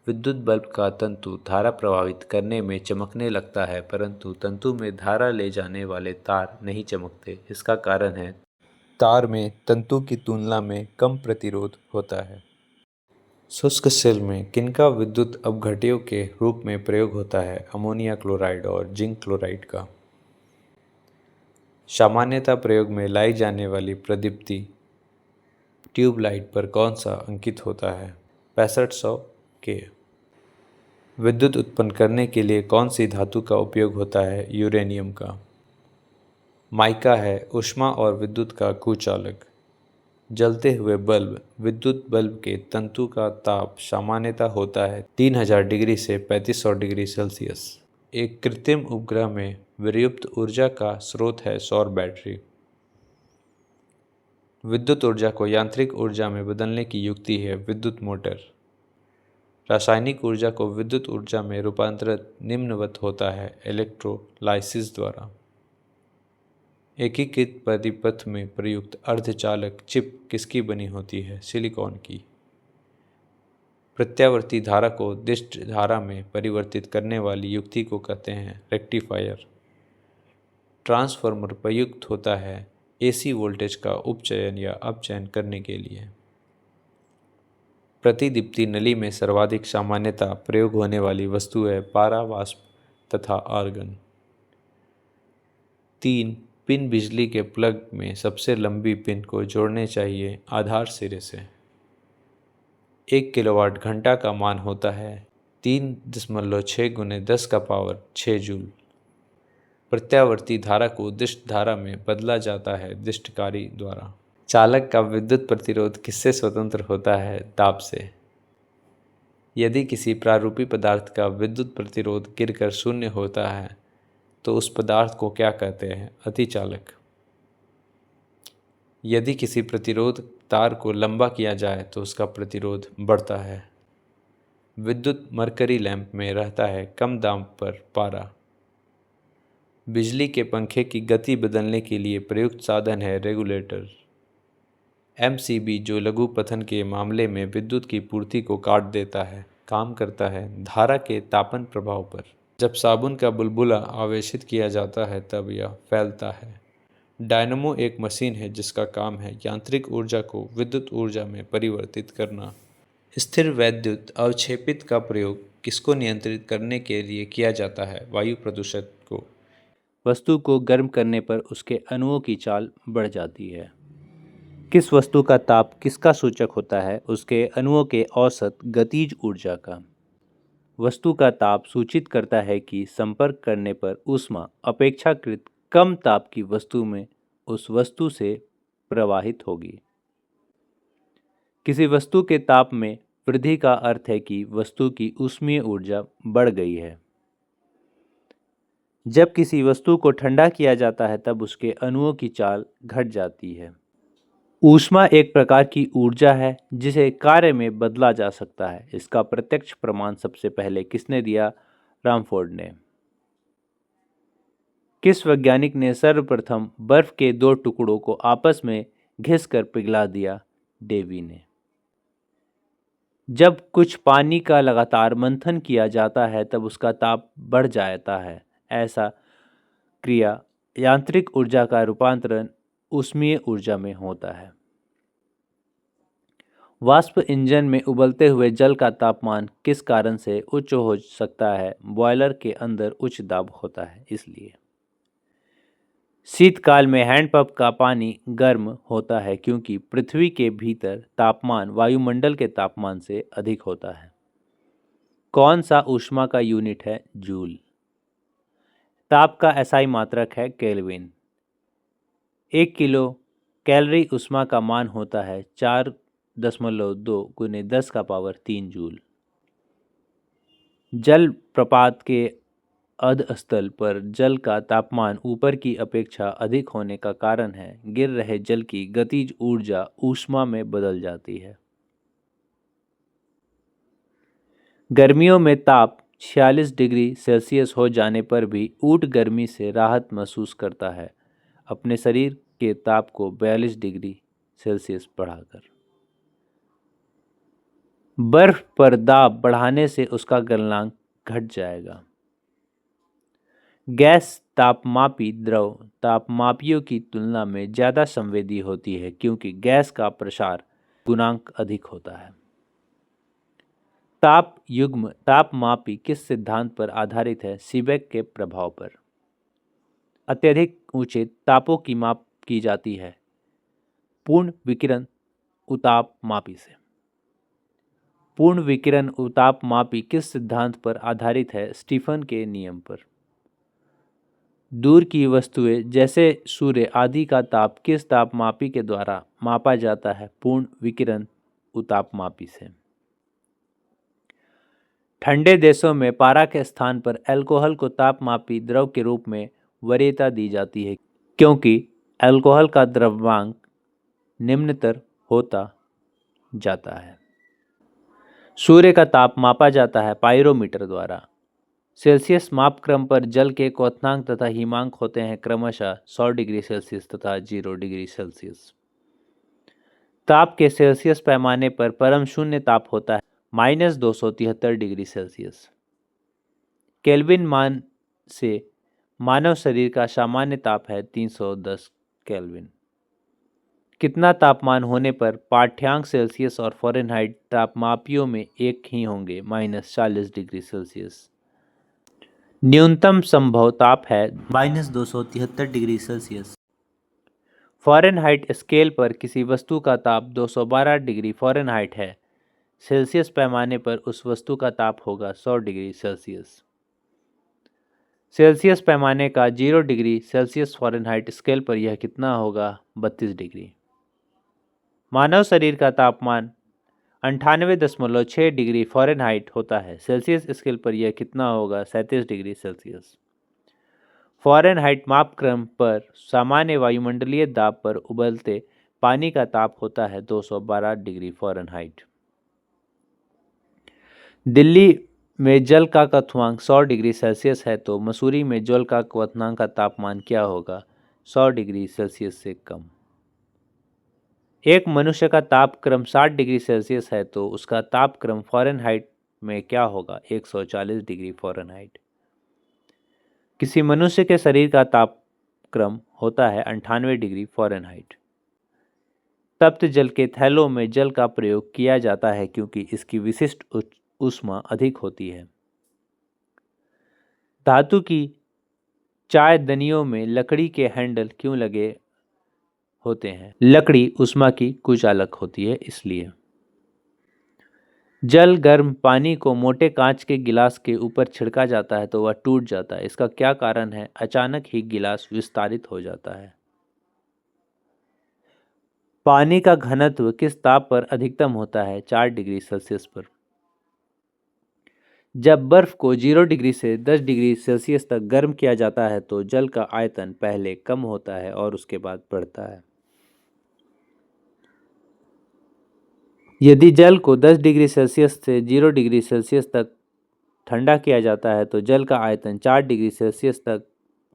विद्युत बल्ब का तंतु धारा प्रवाहित करने में चमकने लगता है परंतु तंतु में धारा ले जाने वाले तार नहीं चमकते। इसका कारण है तार में तंतु की तुलना में कम प्रतिरोध होता है। शुष्क सेल में किनका विद्युत अपघट्यों के रूप में प्रयोग होता है? अमोनिया क्लोराइड और जिंक क्लोराइड का। सामान्यतः प्रयोग में लाई जाने वाली प्रदीप्ति ट्यूबलाइट पर कौन सा अंकित होता है? 6500 के। विद्युत उत्पन्न करने के लिए कौन सी धातु का उपयोग होता है? यूरेनियम का। माइका है ऊष्मा और विद्युत का कुचालक। जलते हुए बल्ब विद्युत बल्ब के तंतु का ताप सामान्यतः होता है 3000 डिग्री से 3500 डिग्री सेल्सियस। एक कृत्रिम उपग्रह में विर्युक्त ऊर्जा का स्रोत है सौर बैटरी। विद्युत ऊर्जा को यांत्रिक ऊर्जा में बदलने की युक्ति है विद्युत मोटर। रासायनिक ऊर्जा को विद्युत ऊर्जा में रूपांतरित निम्नवत होता है इलेक्ट्रोलाइसिस द्वारा। एकीकृत परिपथ में प्रयुक्त अर्धचालक चिप किसकी बनी होती है? सिलिकॉन की। प्रत्यावर्ती धारा को दिष्ट धारा में परिवर्तित करने वाली युक्ति को कहते हैं रेक्टिफायर। ट्रांसफार्मर प्रयुक्त होता है एसी वोल्टेज का उपचयन या अपचयन करने के लिए। प्रतिदीप्ति नली में सर्वाधिक सामान्यतः प्रयोग होने वाली वस्तु है पारावाष्प तथा आर्गन। 3 पिन बिजली के प्लग में सबसे लंबी पिन को जोड़ने चाहिए आधार सिरे से। 1 किलोवाट घंटा का मान होता है 3.6 × 10⁻6 जूल। प्रत्यावर्ती धारा को दिष्ट धारा में बदला जाता है दिष्टकारी द्वारा। चालक का विद्युत प्रतिरोध किससे स्वतंत्र होता है? दाब से। यदि किसी प्रारूपी पदार्थ का विद्युत प्रतिरोध गिरकर शून्य होता है तो उस पदार्थ को क्या कहते हैं? अतिचालक। यदि किसी प्रतिरोध तार को लंबा किया जाए तो उसका प्रतिरोध बढ़ता है। विद्युत मरकरी लैंप में रहता है कम दाम पर पारा। बिजली के पंखे की गति बदलने के लिए प्रयुक्त साधन है रेगुलेटर। एमसीबी जो लघु पतन के मामले में विद्युत की पूर्ति को काट देता है, काम करता है धारा के तापन प्रभाव पर। जब साबुन का बुलबुला आवेशित किया जाता है तब यह फैलता है। डायनमो एक मशीन है जिसका काम है यांत्रिक ऊर्जा को विद्युत ऊर्जा में परिवर्तित करना। स्थिर वैद्युत अवक्षेपित का प्रयोग किसको नियंत्रित करने के लिए किया जाता है? वायु प्रदूषण को। वस्तु को गर्म करने पर उसके अणुओं की चाल बढ़ जाती है। किस वस्तु का ताप किसका सूचक होता है? उसके अणुओं के औसत गतिज ऊर्जा का। वस्तु का ताप सूचित करता है कि संपर्क करने पर ऊष्मा अपेक्षाकृत कम ताप की वस्तु में उस वस्तु से प्रवाहित होगी। किसी वस्तु के ताप में वृद्धि का अर्थ है कि वस्तु की ऊष्मीय ऊर्जा बढ़ गई है। जब किसी वस्तु को ठंडा किया जाता है तब उसके अणुओं की चाल घट जाती है। ऊष्मा एक प्रकार की ऊर्जा है जिसे कार्य में बदला जा सकता है। इसका प्रत्यक्ष प्रमाण सबसे पहले किसने दिया? रामफोर्ड ने। किस वैज्ञानिक ने सर्वप्रथम बर्फ के दो टुकड़ों को आपस में घिसकर पिघला दिया? डेवी ने। जब कुछ पानी का लगातार मंथन किया जाता है तब उसका ताप बढ़ जाता है। ऐसा क्रिया यांत्रिक ऊर्जा का रूपांतरण ऊष्मीय ऊर्जा में होता है। वाष्प इंजन में उबलते हुए जल का तापमान किस कारण से उच्च हो सकता है? बॉयलर के अंदर उच्च दाब होता है इसलिए। शीतकाल में हैंडपंप का पानी गर्म होता है क्योंकि पृथ्वी के भीतर तापमान वायुमंडल के तापमान से अधिक होता है। कौन सा ऊष्मा का यूनिट है? जूल। ताप का एसआई मात्रक है केल्विन। 1 किलो कैलोरी ऊष्मा का मान होता है 4.2 × 10⁻³ जूल। जल प्रपात के अधस्थल पर जल का तापमान ऊपर की अपेक्षा अधिक होने का कारण है गिर रहे जल की गतिज ऊर्जा ऊष्मा में बदल जाती है। गर्मियों में ताप 46 डिग्री सेल्सियस हो जाने पर भी ऊँट गर्मी से राहत महसूस करता है अपने शरीर के ताप को 42 डिग्री सेल्सियस बढ़ाकर। बर्फ पर दाब बढ़ाने से उसका गलनांक घट जाएगा। गैस तापमापी द्रव तापमापियों की तुलना में ज़्यादा संवेदी होती है क्योंकि गैस का प्रसार गुणांक अधिक होता है। ताप युग्म तापमापी किस सिद्धांत पर आधारित है? सीबेक के प्रभाव पर। अत्यधिक ऊंचे तापों की माप की जाती है पूर्ण विकिरण उतापमापी से। पूर्ण विकिरण उतापमापी किस सिद्धांत पर आधारित है? स्टीफन के नियम पर। दूर की वस्तुएं जैसे सूर्य आदि का ताप किस तापमापी के द्वारा मापा जाता है? पूर्ण विकिरण उतापमापी से। ठंडे देशों में पारा के स्थान पर अल्कोहल को तापमापी द्रव के रूप में वरीयता दी जाती है क्योंकि अल्कोहल का द्रव्यांक निम्नतर होता जाता है। सूर्य का ताप मापा जाता है पाइरोमीटर द्वारा। सेल्सियस मापक्रम पर जल के क्वथनांक तथा हिमांक होते हैं क्रमशः 100 डिग्री सेल्सियस तथा 0 डिग्री सेल्सियस। ताप के सेल्सियस पैमाने पर परम शून्य ताप होता है -273 डिग्री सेल्सियस। केल्विन मान से मानव शरीर का सामान्य ताप है 310 केल्विन। कितना तापमान होने पर पाठ्यांक सेल्सियस और फ़ारेनहाइट तापमापियों में एक ही होंगे? -40 डिग्री सेल्सियस। न्यूनतम संभव ताप है -273 डिग्री सेल्सियस। फ़ारेनहाइट स्केल पर किसी वस्तु का ताप 212 डिग्री फ़ारेनहाइट है। सेल्सियस पैमाने पर उस वस्तु का ताप होगा 100 डिग्री सेल्सियस। सेल्सियस पैमाने का 0 डिग्री सेल्सियस फ़ारेनहाइट स्केल पर यह कितना होगा? 32 डिग्री। मानव शरीर का तापमान 98.6 डिग्री फ़ारेनहाइट होता है। सेल्सियस स्केल पर यह कितना होगा? 37 डिग्री सेल्सियस। फ़ारेनहाइट मापक्रम पर सामान्य वायुमंडलीय दाब पर उबलते पानी का ताप होता है 212 डिग्री फ़ारेनहाइट। दिल्ली में जल का क्वथनांक 100 डिग्री सेल्सियस है तो मसूरी में जल का क्वथनांक का तापमान क्या होगा? 100 डिग्री सेल्सियस से कम। एक मनुष्य का तापक्रम 60 डिग्री सेल्सियस है तो उसका तापक्रम फ़ारेनहाइट में क्या होगा? 140 डिग्री फ़ारेनहाइट। किसी मनुष्य के शरीर का तापक्रम होता है 98 डिग्री फ़ारेनहाइट। तप्त जल के थैलों में जल का प्रयोग किया जाता है क्योंकि इसकी विशिष्ट ऊष्मा अधिक होती है। धातु की चायदनियों में लकड़ी के हैंडल क्यों लगे होते हैं? लकड़ी ऊष्मा की कुचालक होती है इसलिए। जल गर्म पानी को मोटे कांच के गिलास के ऊपर छिड़का जाता है तो वह टूट जाता है, इसका क्या कारण है? अचानक ही गिलास विस्तारित हो जाता है। पानी का घनत्व किस ताप पर अधिकतम होता है? 4 डिग्री सेल्सियस पर। जब बर्फ को 0 डिग्री से 10 डिग्री सेल्सियस तक गर्म किया जाता है तो जल का आयतन पहले कम होता है और उसके बाद बढ़ता है। यदि जल को 10 डिग्री सेल्सियस से 0 डिग्री सेल्सियस तक ठंडा किया जाता है तो जल का आयतन 4 डिग्री सेल्सियस तक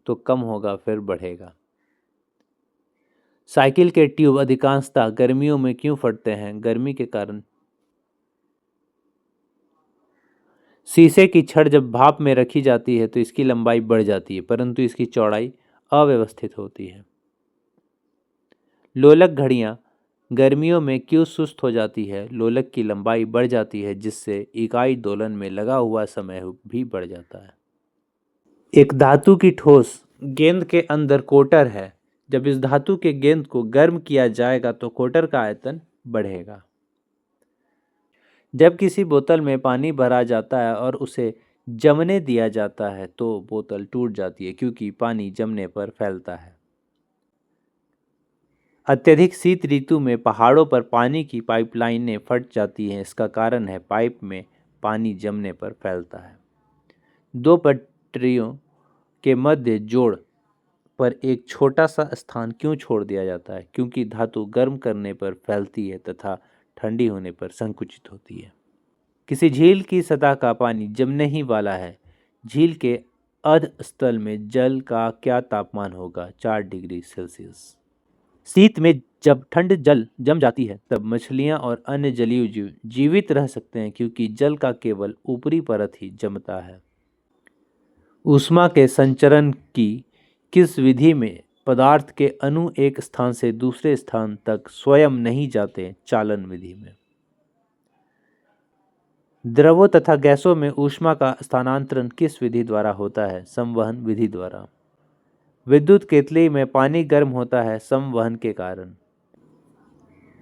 तो कम होगा फिर बढ़ेगा। साइकिल के ट्यूब अधिकांशतः गर्मियों में क्यों फटते हैं? गर्मी के कारण। शीशे की छड़ जब भाप में रखी जाती है तो इसकी लंबाई बढ़ जाती है परंतु इसकी चौड़ाई अव्यवस्थित होती है। लोलक घड़ियां गर्मियों में क्यों सुस्त हो जाती है? लोलक की लंबाई बढ़ जाती है जिससे इकाई दोलन में लगा हुआ समय भी बढ़ जाता है। एक धातु की ठोस गेंद के अंदर कोटर है। जब इस धातु के गेंद को गर्म किया जाएगा तो कोटर का आयतन बढ़ेगा। जब किसी बोतल में पानी भरा जाता है और उसे जमने दिया जाता है तो बोतल टूट जाती है क्योंकि पानी जमने पर फैलता है। अत्यधिक शीत ऋतु में पहाड़ों पर पानी की पाइपलाइनें फट जाती हैं, इसका कारण है पाइप में पानी जमने पर फैलता है। दो पटरियों के मध्य जोड़ पर एक छोटा सा स्थान क्यों छोड़ दिया जाता है? क्योंकि धातु गर्म करने पर फैलती है तथा ठंडी होने पर संकुचित होती है। किसी झील की सतह का पानी जमने ही वाला है। झील के अधस्थल में जल का क्या तापमान होगा? 4 डिग्री सेल्सियस। शीत में जब ठंड जल जम जाती है तब मछलियां और अन्य जलीय जीव जीवित रह सकते हैं क्योंकि जल का केवल ऊपरी परत ही जमता है। ऊष्मा के संचरण की किस विधि में पदार्थ के अणु एक स्थान से दूसरे स्थान तक स्वयं नहीं जाते? चालन विधि में। द्रवों तथा गैसों में ऊष्मा का स्थानांतरण किस विधि द्वारा होता है? संवहन विधि द्वारा। विद्युत केतली में पानी गर्म होता है संवहन के कारण।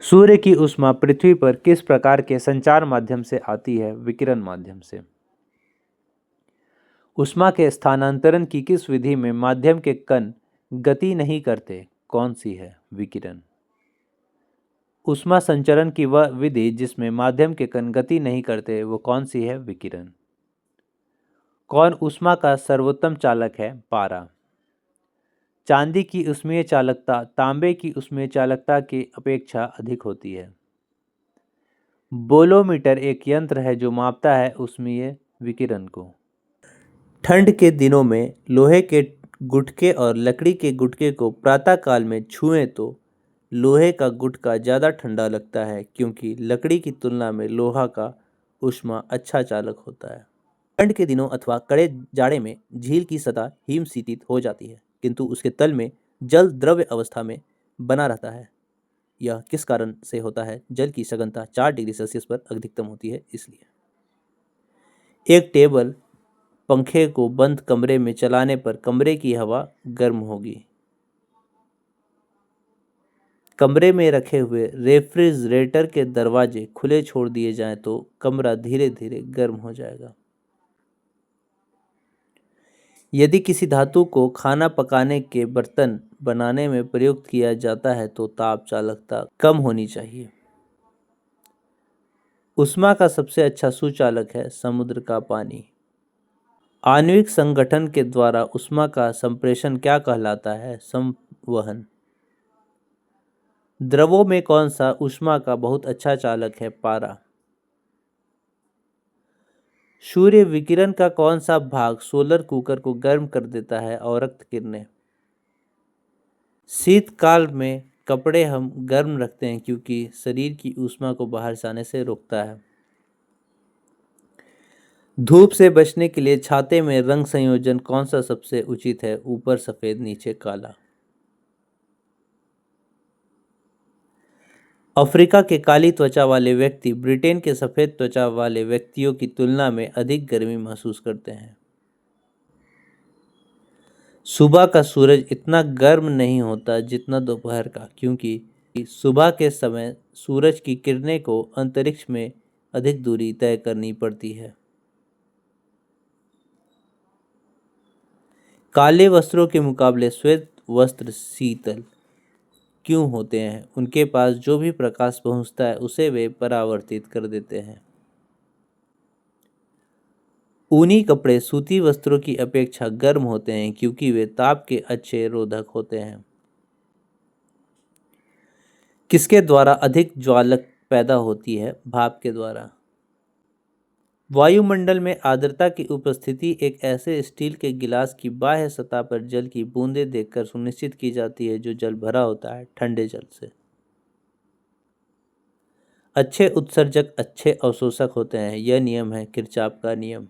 सूर्य की ऊष्मा पृथ्वी पर किस प्रकार के संचार माध्यम से आती है? विकिरण माध्यम से। ऊष्मा के स्थानांतरण की किस विधि में माध्यम के कण गति नहीं करते? कौन सी है? विकिरण। ऊष्मा संचरण की वह विधि जिसमें माध्यम के कण गति नहीं करते वो कौन सी है? विकिरण। कौन ऊष्मा का सर्वोत्तम चालक है? पारा। चांदी की ऊष्मीय चालकता तांबे की ऊष्मीय चालकता की अपेक्षा अधिक होती है। बोलोमीटर एक यंत्र है जो मापता है ऊष्मीय विकिरण को। ठंड के दिनों में लोहे के गुटके और लकड़ी के गुटके को प्रातःकाल में छुएं तो लोहे का गुटका ज़्यादा ठंडा लगता है क्योंकि लकड़ी की तुलना में लोहा का ऊष्मा अच्छा चालक होता है। ठंड के दिनों अथवा कड़े जाड़े में झील की सतह हिमशीतित हो जाती है किंतु उसके तल में जल द्रव्य अवस्था में बना रहता है। यह किस कारण से होता है? जल की सघनता 4 डिग्री सेल्सियस पर अधिकतम होती है इसलिए। एक टेबल पंखे को बंद कमरे में चलाने पर कमरे की हवा गर्म होगी। कमरे में रखे हुए रेफ्रिजरेटर के दरवाजे खुले छोड़ दिए जाएं तो कमरा धीरे धीरे गर्म हो जाएगा। यदि किसी धातु को खाना पकाने के बर्तन बनाने में प्रयुक्त किया जाता है तो ताप चालकता कम होनी चाहिए। ऊष्मा का सबसे अच्छा सुचालक है समुद्र का पानी। आणविक संगठन के द्वारा ऊष्मा का संप्रेषण क्या कहलाता है? संवहन। द्रवों में कौन सा ऊष्मा का बहुत अच्छा चालक है? पारा। सूर्य विकिरण का कौन सा भाग सोलर कुकर को गर्म कर देता है और रक्त किरणें? शीतकाल में कपड़े हम गर्म रखते हैं क्योंकि शरीर की ऊष्मा को बाहर जाने से रोकता है। धूप से बचने के लिए छाते में रंग संयोजन कौन सा सबसे उचित है? ऊपर सफेद नीचे काला। अफ्रीका के काली त्वचा वाले व्यक्ति ब्रिटेन के सफेद त्वचा वाले व्यक्तियों की तुलना में अधिक गर्मी महसूस करते हैं। सुबह का सूरज इतना गर्म नहीं होता जितना दोपहर का, क्योंकि सुबह के समय सूरज की किरणें को अंतरिक्ष में अधिक दूरी तय करनी पड़ती है। काले वस्त्रों के मुकाबले श्वेत वस्त्र शीतल क्यों होते हैं? उनके पास जो भी प्रकाश पहुंचता है उसे वे परावर्तित कर देते हैं। ऊनी कपड़े सूती वस्त्रों की अपेक्षा गर्म होते हैं क्योंकि वे ताप के अच्छे रोधक होते हैं। किसके द्वारा अधिक ज्वालक पैदा होती है? भाप के द्वारा। वायुमंडल में आर्द्रता की उपस्थिति एक ऐसे स्टील के गिलास की बाह्य सतह पर जल की बूंदें देखकर सुनिश्चित की जाती है जो जल भरा होता है ठंडे जल से। अच्छे उत्सर्जक अच्छे अवशोषक होते हैं, यह नियम है किरचॉफ का नियम।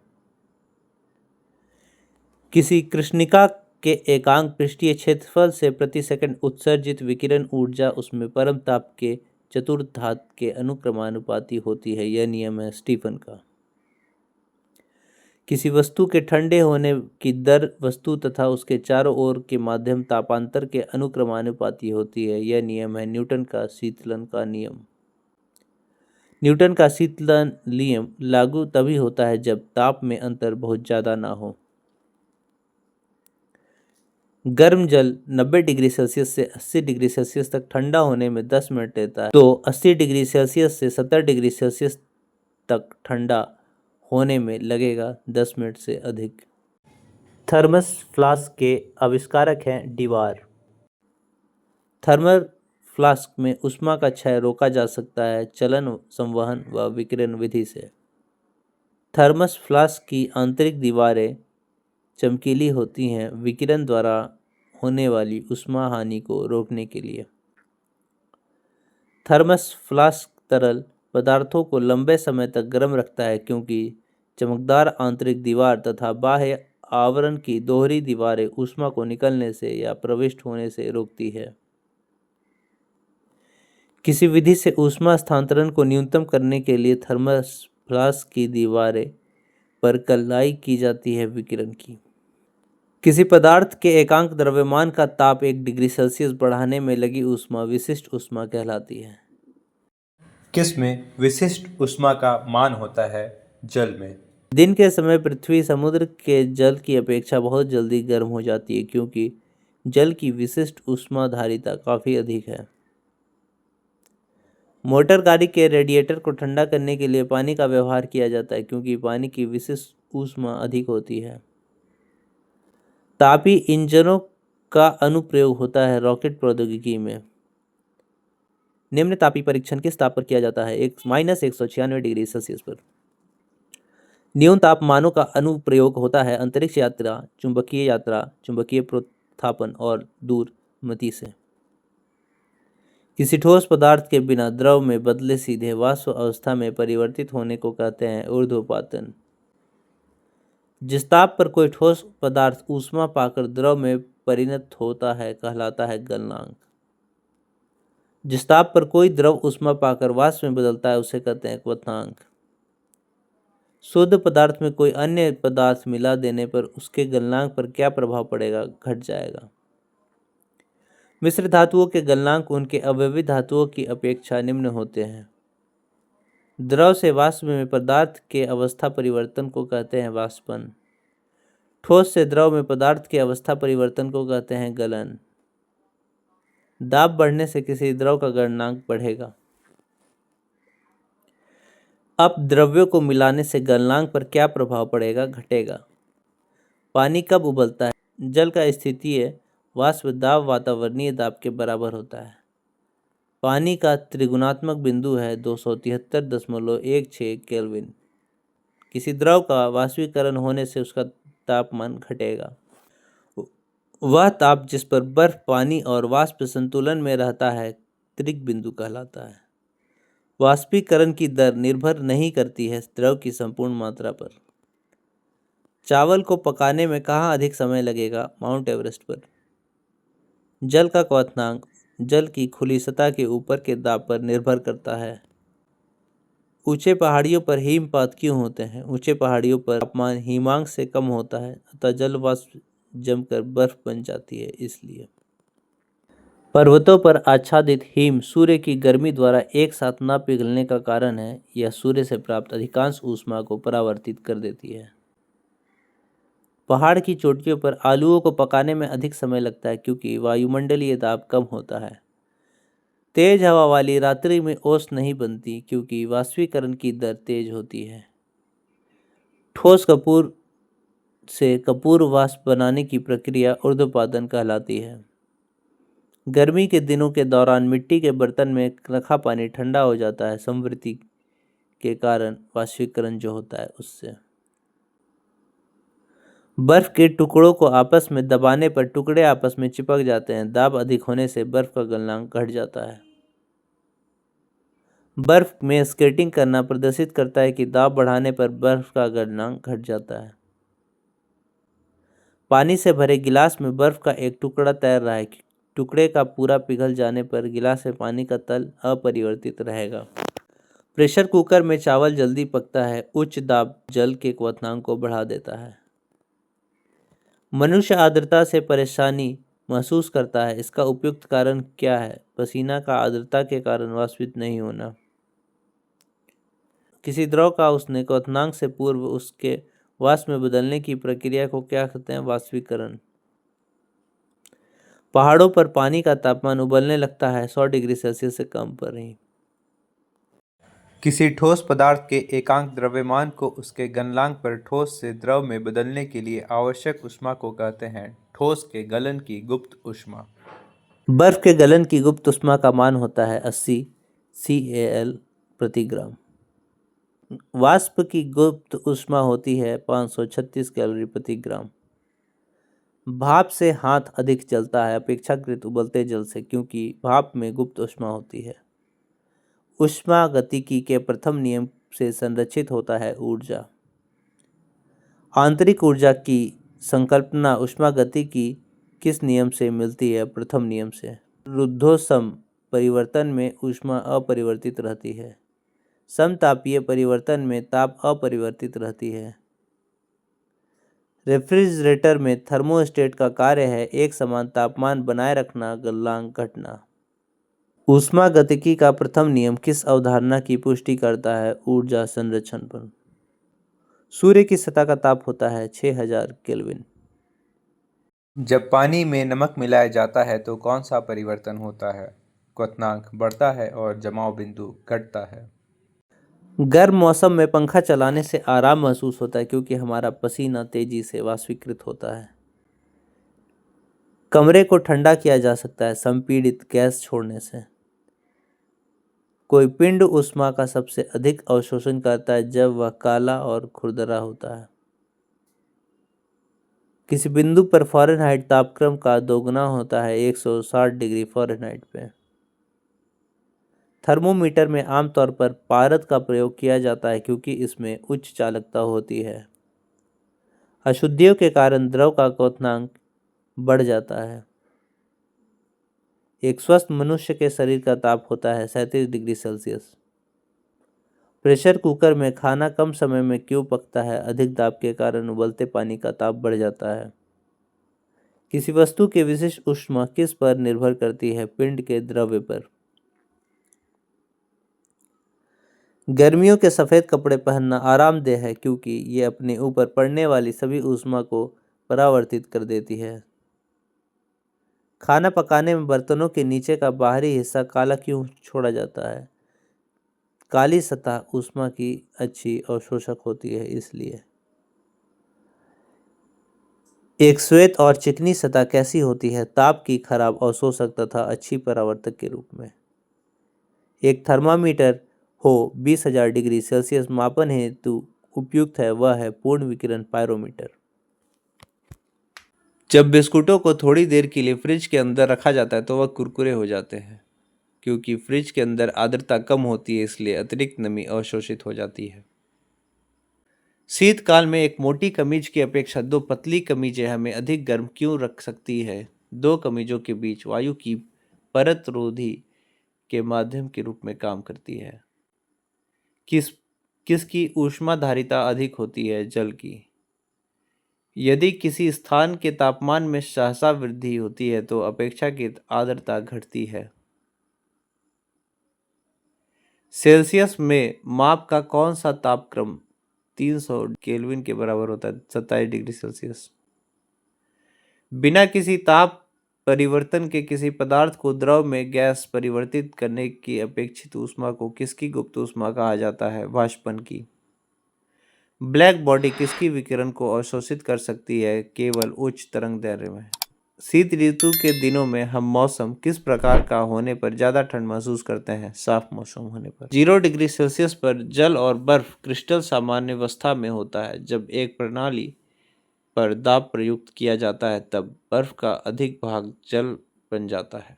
किसी कृष्णिका के एकांक पृष्ठीय क्षेत्रफल से प्रति सेकंड उत्सर्जित विकिरण ऊर्जा उसमें परम ताप के चतुर्थांश के अनुक्रमानुपाती होती है, यह नियम है स्टीफन का। किसी वस्तु के ठंडे होने की दर वस्तु तथा उसके चारों ओर के माध्यम तापांतर के अनुक्रमानुपाती होती है, यह नियम है न्यूटन का शीतलन का नियम। न्यूटन का शीतलन नियम लागू तभी होता है जब ताप में अंतर बहुत ज़्यादा ना हो। गर्म जल 90 डिग्री सेल्सियस से 80 डिग्री सेल्सियस तक ठंडा होने में 10 मिनट लेता है, तो 80 डिग्री सेल्सियस से 70 डिग्री सेल्सियस तक ठंडा होने में लगेगा 10 मिनट से अधिक। थर्मस फ्लास्क के आविष्कारक हैं डीवार। थर्मल फ्लास्क में ऊष्मा का क्षय रोका जा सकता है चलन, संवहन व विकिरण विधि से। थर्मस फ्लास्क की आंतरिक दीवारें चमकीली होती हैं विकिरण द्वारा होने वाली ऊष्मा हानि को रोकने के लिए। थर्मस फ्लास्क तरल पदार्थों को लंबे समय तक गर्म रखता है क्योंकि चमकदार आंतरिक दीवार तथा बाह्य आवरण की दोहरी दीवारें ऊष्मा को निकलने से या प्रविष्ट होने से रोकती है। किसी विधि से ऊष्मा स्थानांतरण को न्यूनतम करने के लिए थर्मस फ्लास्क की दीवारें पर कलाई की जाती है विकिरण की। किसी पदार्थ के एकांक द्रव्यमान का ताप 1 डिग्री सेल्सियस बढ़ाने में लगी ऊष्मा विशिष्ट ऊष्मा कहलाती है। किस में विशिष्ट ऊष्मा का मान होता है? जल में। दिन के समय पृथ्वी समुद्र के जल की अपेक्षा बहुत जल्दी गर्म हो जाती है क्योंकि जल की विशिष्ट ऊष्माधारिता काफ़ी अधिक है। मोटर गाड़ी के रेडिएटर को ठंडा करने के लिए पानी का व्यवहार किया जाता है क्योंकि पानी की विशिष्ट ऊष्मा अधिक होती है। तापी इंजनों का अनुप्रयोग होता है रॉकेट प्रौद्योगिकी में। निम्न तापी परीक्षण किस ताप पर किया जाता है? -196 डिग्री सेल्सियस पर। न्यून तापमानों का अनुप्रयोग होता है अंतरिक्ष यात्रा, चुंबकीय प्रोत्थापन और दूरमति से। किसी ठोस पदार्थ के बिना द्रव में बदले सीधे वाष्प अवस्था में परिवर्तित होने को कहते हैं ऊर्ध्वपातन। जिस ताप पर कोई ठोस पदार्थ ऊष्मा पाकर द्रव में परिणत होता है कहलाता है गलनांक। जिस ताप पर कोई द्रव ऊष्मा पाकर वाष्प में बदलता है उसे कहते हैं क्वथनांक। शुद्ध पदार्थ में कोई अन्य पदार्थ मिला देने पर उसके गलनांक पर क्या प्रभाव पड़ेगा? घट जाएगा। मिश्र धातुओं के गलनांक उनके अवयवी धातुओं की अपेक्षा निम्न होते हैं। द्रव से वाष्प में पदार्थ के अवस्था परिवर्तन को कहते हैं वाष्पन। ठोस से द्रव में पदार्थ के अवस्था परिवर्तन को कहते हैं गलन। दाब बढ़ने से किसी द्रव का गलनांक बढ़ेगा। अब द्रव्यों को मिलाने से गलनांक पर क्या प्रभाव पड़ेगा? घटेगा। पानी कब उबलता है? जल का स्थितीय वाष्प दाब वातावरणीय दाब के बराबर होता है। पानी का त्रिगुणात्मक बिंदु है 273.16 केल्विन। किसी द्रव का वाष्पीकरण होने से उसका तापमान घटेगा। वह ताप जिस पर बर्फ, पानी और वाष्प संतुलन में रहता है त्रिक बिंदु कहलाता है। वाष्पीकरण की दर निर्भर नहीं करती है द्रव की संपूर्ण मात्रा पर। चावल को पकाने में कहाँ अधिक समय लगेगा? माउंट एवरेस्ट पर। जल का क्वथनांक जल की खुली सतह के ऊपर के दाब पर निर्भर करता है। ऊंचे पहाड़ियों पर हिमपात क्यों होते हैं? ऊंचे पहाड़ियों पर तापमान हिमांक से कम होता है, अतः जल वाष्प जमकर बर्फ बन जाती है, इसलिए। पर्वतों पर आच्छादित हिम सूर्य की गर्मी द्वारा एक साथ न पिघलने का कारण है। यह सूर्य से प्राप्त अधिकांश ऊष्मा को परावर्तित कर देती है। पहाड़ की चोटियों पर आलूओं को पकाने में अधिक समय लगता है क्योंकि वायुमंडलीय दाब कम होता है। तेज हवा वाली रात्रि में ओस नहीं बनती क्योंकि वाष्पीकरण की दर तेज होती है। ठोस कपूर से कपूर वाष्प बनाने की प्रक्रिया ऊर्ध्वपातन कहलाती है। गर्मी के दिनों के दौरान मिट्टी के बर्तन में रखा पानी ठंडा हो जाता है संवृत्ति के कारण वाष्पीकरण जो होता है उससे। बर्फ के टुकड़ों को आपस में दबाने पर टुकड़े आपस में चिपक जाते हैं। दाब अधिक होने से बर्फ का गलनांक घट जाता है। बर्फ में स्केटिंग करना प्रदर्शित करता है कि दाब बढ़ाने पर बर्फ का गलनांक घट जाता है। पानी से भरे गिलास में बर्फ का एक टुकड़ा तैर रहा है। टुकड़े का पूरा पिघल जाने पर गिलास में पानी का तल अपरिवर्तित रहेगा। प्रेशर कुकर में चावल जल्दी पकता है। उच्च दाब जल के क्वथनांक को बढ़ा देता है। मनुष्य आर्द्रता से परेशानी महसूस करता है, इसका उपयुक्त कारण क्या है? पसीना का आर्द्रता के कारण वाष्पित नहीं होना। किसी द्रव का उसने क्वथनांक से पूर्व उसके वाष्प में बदलने की प्रक्रिया को क्या कहते हैं? वाष्पीकरण। पहाड़ों पर पानी का तापमान उबलने लगता है 100 डिग्री सेल्सियस से कम पर ही। किसी ठोस पदार्थ के एकांक द्रव्यमान को उसके गलनांक पर ठोस से द्रव में बदलने के लिए आवश्यक ऊष्मा को कहते हैं ठोस के गलन की गुप्त ऊष्मा। बर्फ के गलन की गुप्त ऊष्मा का मान होता है 80 CAL प्रति ग्राम। वाष्प की गुप्त ऊष्मा होती है 536 कैलोरी प्रति ग्राम। भाप से हाथ अधिक जलता है अपेक्षाकृत उबलते जल से क्योंकि भाप में गुप्त ऊष्मा होती है। ऊष्मागतिकी के प्रथम नियम से संरक्षित होता है ऊर्जा। आंतरिक ऊर्जा की संकल्पना ऊष्मागतिकी किस नियम से मिलती है? प्रथम नियम से। रुद्धोष्म परिवर्तन में ऊष्मा अपरिवर्तित रहती है। समतापीय परिवर्तन में ताप अपरिवर्तित रहती है। रेफ्रिजरेटर में थर्मोस्टेट का कार्य है एक समान तापमान बनाए रखना, गलनांक घटना। ऊष्मागतिकी का प्रथम नियम किस अवधारणा की पुष्टि करता है? ऊर्जा संरक्षण पर। सूर्य की सतह का ताप होता है 6000 केल्विन। जब पानी में नमक मिलाया जाता है तो कौन सा परिवर्तन होता है? क्वथनांक बढ़ता है और जमाव बिंदु घटता है। गर्म मौसम में पंखा चलाने से आराम महसूस होता है क्योंकि हमारा पसीना तेजी से वाष्पीकृत होता है। कमरे को ठंडा किया जा सकता है संपीड़ित गैस छोड़ने से। कोई पिंड ऊष्मा का सबसे अधिक अवशोषण करता है जब वह काला और खुरदरा होता है। किसी बिंदु पर फ़ारेनहाइट तापक्रम का दोगुना होता है 160 डिग्री फ़ारेनहाइट पे। थर्मोमीटर में आमतौर पर पारद का प्रयोग किया जाता है क्योंकि इसमें उच्च चालकता होती है। अशुद्धियों के कारण द्रव का क्वथनांक बढ़ जाता है। एक स्वस्थ मनुष्य के शरीर का ताप होता है 37 डिग्री सेल्सियस। प्रेशर कुकर में खाना कम समय में क्यों पकता है? अधिक दाब के कारण उबलते पानी का ताप बढ़ जाता है। किसी वस्तु की विशिष्ट ऊष्मा किस पर निर्भर करती है? पिंड के द्रव्य पर। गर्मियों के सफ़ेद कपड़े पहनना आरामदेह है क्योंकि ये अपने ऊपर पड़ने वाली सभी ऊष्मा को परावर्तित कर देती है। खाना पकाने में बर्तनों के नीचे का बाहरी हिस्सा काला क्यों छोड़ा जाता है? काली सतह ऊष्मा की अच्छी अवशोषक होती है इसलिए। एक श्वेत और चिकनी सतह कैसी होती है? ताप की खराब अवशोषक तथा अच्छी परावर्तक के रूप में। एक थर्मामीटर हो 20,000 डिग्री सेल्सियस मापन हेतु उपयुक्त है वह है पूर्ण विकिरण पायरोमीटर। जब बिस्कुटों को थोड़ी देर के लिए फ्रिज के अंदर रखा जाता है तो वह कुरकुरे हो जाते हैं। क्योंकि फ्रिज के अंदर आर्द्रता कम होती है, इसलिए अतिरिक्त नमी अवशोषित हो जाती है। शीतकाल में एक मोटी कमीज की अपेक्षा दो पतली कमीजें हमें अधिक गर्म क्यों रख सकती है? दो कमीजों के बीच वायु की परत रोधी के माध्यम के रूप में काम करती है। किसकी ऊष्माधारिता अधिक होती है? जल की। यदि किसी स्थान के तापमान में सहसा वृद्धि होती है तो अपेक्षाकृत आर्द्रता घटती है। सेल्सियस में माप का कौन सा तापक्रम 300 केल्विन के बराबर होता है? 27 डिग्री सेल्सियस। बिना किसी ताप परिवर्तन के किसी पदार्थ को द्रव में गैस परिवर्तित करने की अपेक्षित ऊष्मा को किसकी गुप्त ऊष्मा कहा जाता है? वाष्पन की। ब्लैक बॉडी किसकी विकिरण को अवशोषित कर सकती है? केवल उच्च तरंग दैर्ध्य में। शीत ऋतु के दिनों में हम मौसम किस प्रकार का होने पर ज्यादा ठंड महसूस करते हैं? साफ मौसम होने पर। 0 डिग्री सेल्सियस पर जल और बर्फ क्रिस्टल सामान्य अवस्था में होता है। जब एक प्रणाली पर दाब प्रयुक्त किया जाता है तब बर्फ का अधिक भाग जल बन जाता है।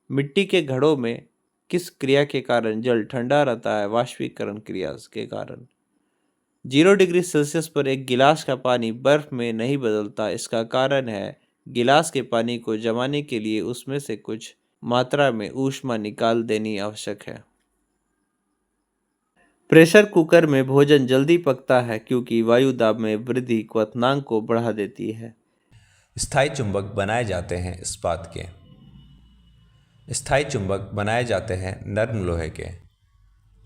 मिट्टी के घड़ों में किस क्रिया के कारण जल ठंडा रहता है? वाष्पीकरण क्रिया के कारण। 0 डिग्री सेल्सियस पर एक गिलास का पानी बर्फ में नहीं बदलता। इसका कारण है गिलास के पानी को जमाने के लिए उसमें से कुछ मात्रा में ऊष्मा निकाल देनी आवश्यक है। प्रेशर कुकर में भोजन जल्दी पकता है क्योंकि वायु दाब में वृद्धि क्वथनांक को बढ़ा देती है। स्थायी चुंबक बनाए जाते हैं इस्पात के। स्थायी चुंबक बनाए जाते हैं नर्म लोहे के।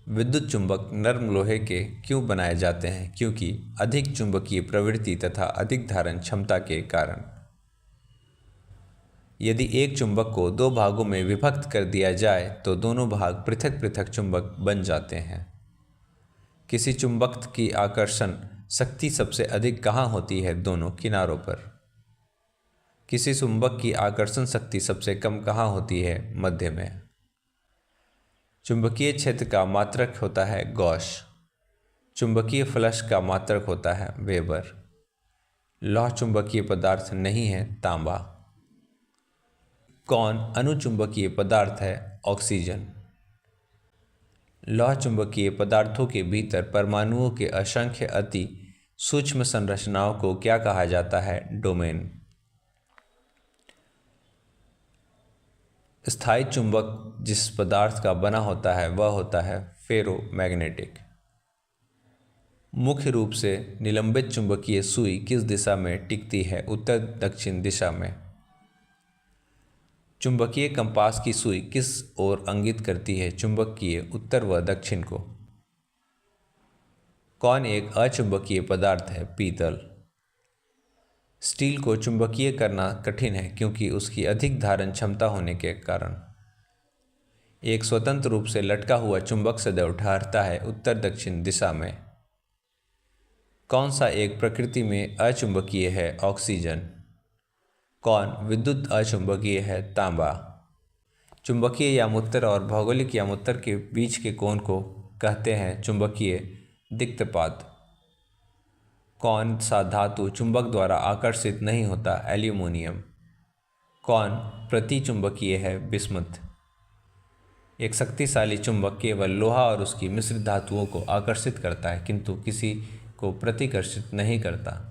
विद्युत चुंबक नर्म लोहे के क्यों बनाए जाते हैं? क्योंकि अधिक चुंबकीय प्रवृत्ति तथा अधिक धारण क्षमता के कारण। यदि एक चुंबक को दो भागों में विभक्त कर दिया जाए तो दोनों भाग पृथक पृथक चुंबक बन जाते हैं। किसी चुंबक की आकर्षण शक्ति सबसे अधिक कहाँ होती है? दोनों किनारों पर। किसी चुंबक की आकर्षण शक्ति सबसे कम कहाँ होती है? मध्य में। चुंबकीय क्षेत्र का मात्रक होता है गॉस। चुंबकीय फ्लक्स का मात्रक होता है वेबर। लौह चुंबकीय पदार्थ नहीं है तांबा। कौन अनुचुंबकीय पदार्थ है? ऑक्सीजन। लौह चुंबकीय पदार्थों के भीतर परमाणुओं के असंख्य अति सूक्ष्म संरचनाओं को क्या कहा जाता है? डोमेन। स्थायी चुंबक जिस पदार्थ का बना होता है वह होता है फेरोमैग्नेटिक। मुख्य रूप से निलंबित चुंबकीय सुई किस दिशा में टिकती है? उत्तर दक्षिण दिशा में। चुंबकीय कंपास की सुई किस ओर इंगित करती है? चुंबकीय उत्तर व दक्षिण को। कौन एक अचुंबकीय पदार्थ है? पीतल। स्टील को चुंबकीय करना कठिन है क्योंकि उसकी अधिक धारण क्षमता होने के कारण। एक स्वतंत्र रूप से लटका हुआ चुंबक सदैव ठहरता है उत्तर दक्षिण दिशा में। कौन सा एक प्रकृति में अचुंबकीय है? ऑक्सीजन। कौन विद्युत अचुंबकीय है? तांबा। चुंबकीय यामुत्तर और भौगोलिक यामुत्तर के बीच के कोण को कहते हैं चुंबकीय दिक्तपात। कौन सा धातु चुंबक द्वारा आकर्षित नहीं होता? एल्यूमिनियम। कौन प्रतिचुंबकीय है? बिस्मुथ। एक शक्तिशाली चुंबक केवल लोहा और उसकी मिश्रित धातुओं को आकर्षित करता है किंतु किसी को प्रतिकर्षित नहीं करता।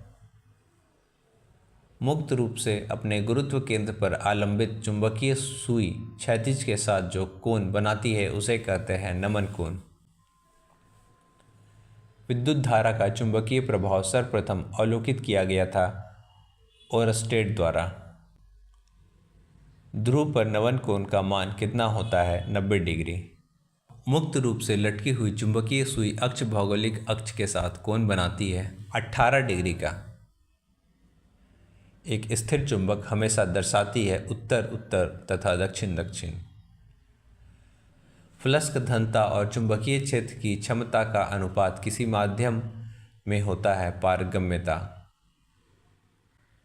मुक्त रूप से अपने गुरुत्व केंद्र पर आलंबित चुंबकीय सुई क्षैतिज के साथ जो कोण बनाती है उसे कहते हैं नमन कोण। विद्युत धारा का चुंबकीय प्रभाव सर्वप्रथम अवलोकित किया गया था ओरस्टेड द्वारा। ध्रुव पर नमन कोण का मान कितना होता है? 90 डिग्री। मुक्त रूप से लटकी हुई चुंबकीय सुई अक्ष भौगोलिक अक्ष के साथ कोण बनाती है 18 डिग्री का। एक स्थिर चुंबक हमेशा दर्शाती है उत्तर उत्तर तथा दक्षिण दक्षिण। फ्लक्स घनता और चुंबकीय क्षेत्र की क्षमता का अनुपात किसी माध्यम में होता है पारगम्यता।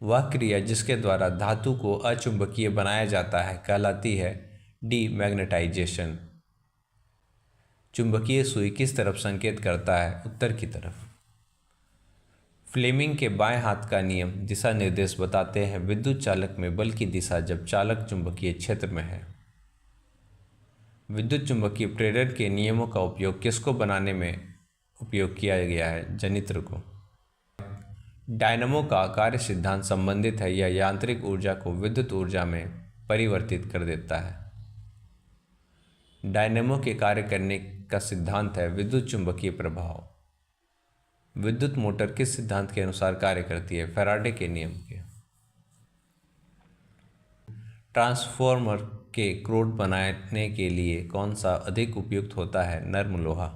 वह क्रिया जिसके द्वारा धातु को अचुंबकीय बनाया जाता है कहलाती है डीमैग्नेटाइजेशन। चुंबकीय सुई किस तरफ संकेत करता है? उत्तर की तरफ। फ्लेमिंग के बाएं हाथ का नियम दिशा निर्देश बताते हैं विद्युत चालक में बल की दिशा जब चालक चुंबकीय क्षेत्र में है। विद्युत चुंबकीय प्रेरण के नियमों का उपयोग किसको बनाने में उपयोग किया गया है? जनित्र को। डायनमो का कार्य सिद्धांत संबंधित है या यांत्रिक ऊर्जा को विद्युत ऊर्जा में परिवर्तित कर देता है। डायनमो के कार्य करने का सिद्धांत है विद्युत चुंबकीय प्रभाव। विद्युत मोटर किस सिद्धांत के अनुसार कार्य करती है? फैराडे के नियम के। ट्रांसफॉर्मर के क्रोड बनाने के लिए कौन सा अधिक उपयुक्त होता है? नर्म लोहा।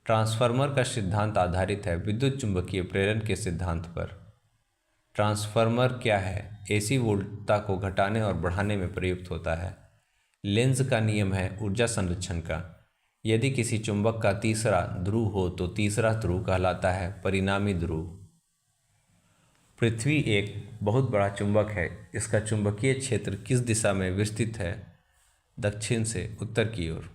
ट्रांसफार्मर का सिद्धांत आधारित है विद्युत चुंबकीय प्रेरण के सिद्धांत पर। ट्रांसफार्मर क्या है? एसी वोल्टता को घटाने और बढ़ाने में प्रयुक्त होता है। लेंज का नियम है ऊर्जा संरक्षण का। यदि किसी चुंबक का तीसरा ध्रुव हो तो तीसरा ध्रुव कहलाता है परिणामी ध्रुव। पृथ्वी एक बहुत बड़ा चुंबक है। इसका चुंबकीय क्षेत्र किस दिशा में विस्तृत है? दक्षिण से उत्तर की ओर।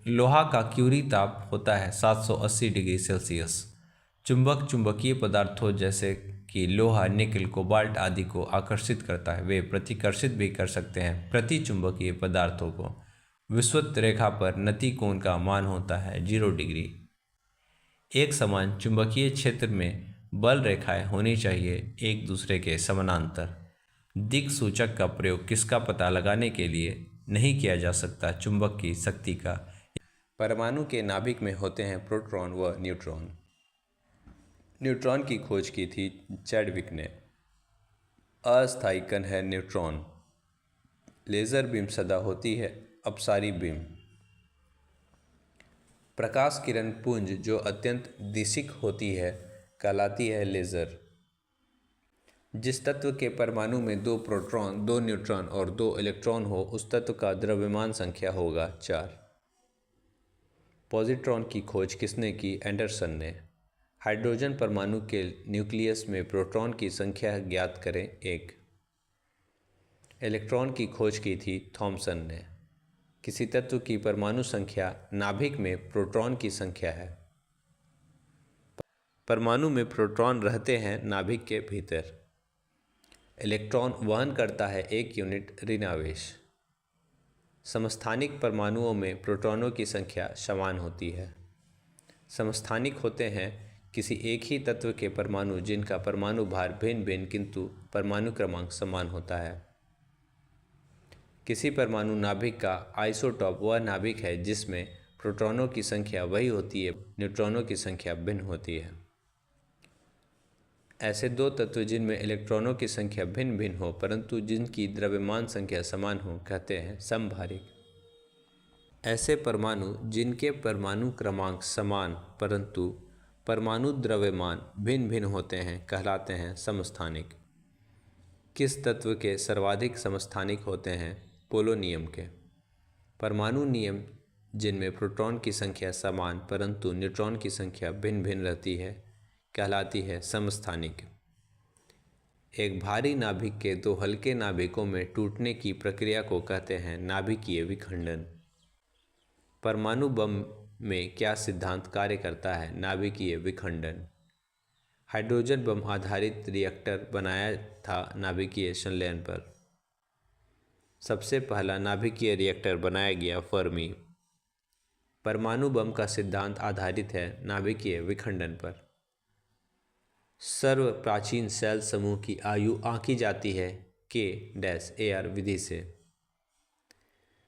लोहा का क्यूरी ताप होता है 780 डिग्री सेल्सियस। चुंबक चुंबकीय पदार्थों जैसे कि लोहा, निकल, कोबाल्ट आदि को आकर्षित करता है। वे प्रतिकर्षित भी कर सकते हैं। प्रति चुंबकीय पदार्थों को विषुवत रेखा पर नति कोण का मान होता है 0 डिग्री। एक समान चुंबकीय क्षेत्र में बल रेखाएं होनी चाहिए एक दूसरे के समानांतर। दिक् सूचक का प्रयोग किसका पता लगाने के लिए नहीं किया जा सकता? चुंबक की शक्ति का। परमाणु के नाभिक में होते हैं प्रोटॉन व न्यूट्रॉन। न्यूट्रॉन की खोज की थी चैडविक ने। अस्थायी कण है न्यूट्रॉन। लेज़र बीम सदा होती है अपसारी बीम। प्रकाश किरण पुंज जो अत्यंत दिशिक होती है कहलाती है लेज़र। जिस तत्व के परमाणु में 2 प्रोटॉन, 2 न्यूट्रॉन और 2 इलेक्ट्रॉन हो उस तत्व का द्रव्यमान संख्या होगा 4। पॉजिट्रॉन की खोज किसने की? एंडरसन ने। हाइड्रोजन परमाणु के न्यूक्लियस में प्रोटॉन की संख्या ज्ञात करें 1। इलेक्ट्रॉन की खोज की थी थॉमसन ने। किसी तत्व की परमाणु संख्या नाभिक में प्रोटॉन की संख्या है। परमाणु में प्रोटॉन रहते हैं नाभिक के भीतर। इलेक्ट्रॉन वहन करता है 1 यूनिट ऋणावेश। समस्थानिक परमाणुओं में प्रोटॉनों की संख्या समान होती है। समस्थानिक होते हैं किसी एक ही तत्व के परमाणु जिनका परमाणु भार भिन्न भिन्न किंतु परमाणु क्रमांक समान होता है। किसी परमाणु नाभिक का आइसोटॉप वह नाभिक है जिसमें प्रोटॉनों की संख्या वही होती है, न्यूट्रॉनों की संख्या भिन्न होती है। ऐसे 2 तत्व जिनमें इलेक्ट्रॉनों की संख्या भिन्न भिन्न हो परंतु जिनकी द्रव्यमान संख्या समान हो कहते हैं समभारिक। ऐसे परमाणु जिनके परमाणु क्रमांक समान परंतु परमाणु द्रव्यमान भिन्न भिन्न होते हैं कहलाते हैं समस्थानिक। किस तत्व के सर्वाधिक समस्थानिक होते हैं? पोलोनियम के। परमाणु नियम जिनमें प्रोटॉन की संख्या समान परंतु न्यूट्रॉन की संख्या भिन्न भिन्न रहती है कहलाती है समस्थानिक। एक भारी नाभिक के 2 हल्के नाभिकों में टूटने की प्रक्रिया को कहते हैं नाभिकीय विखंडन। परमाणु बम में क्या सिद्धांत कार्य करता है? नाभिकीय विखंडन। हाइड्रोजन बम आधारित रिएक्टर बनाया था नाभिकीय संलयन पर। सबसे पहला नाभिकीय रिएक्टर बनाया गया फर्मी। परमाणु बम का सिद्धांत आधारित है नाभिकीय विखंडन पर। सर्व प्राचीन सेल समूह की आयु आंकी जाती है K-AR विधि से।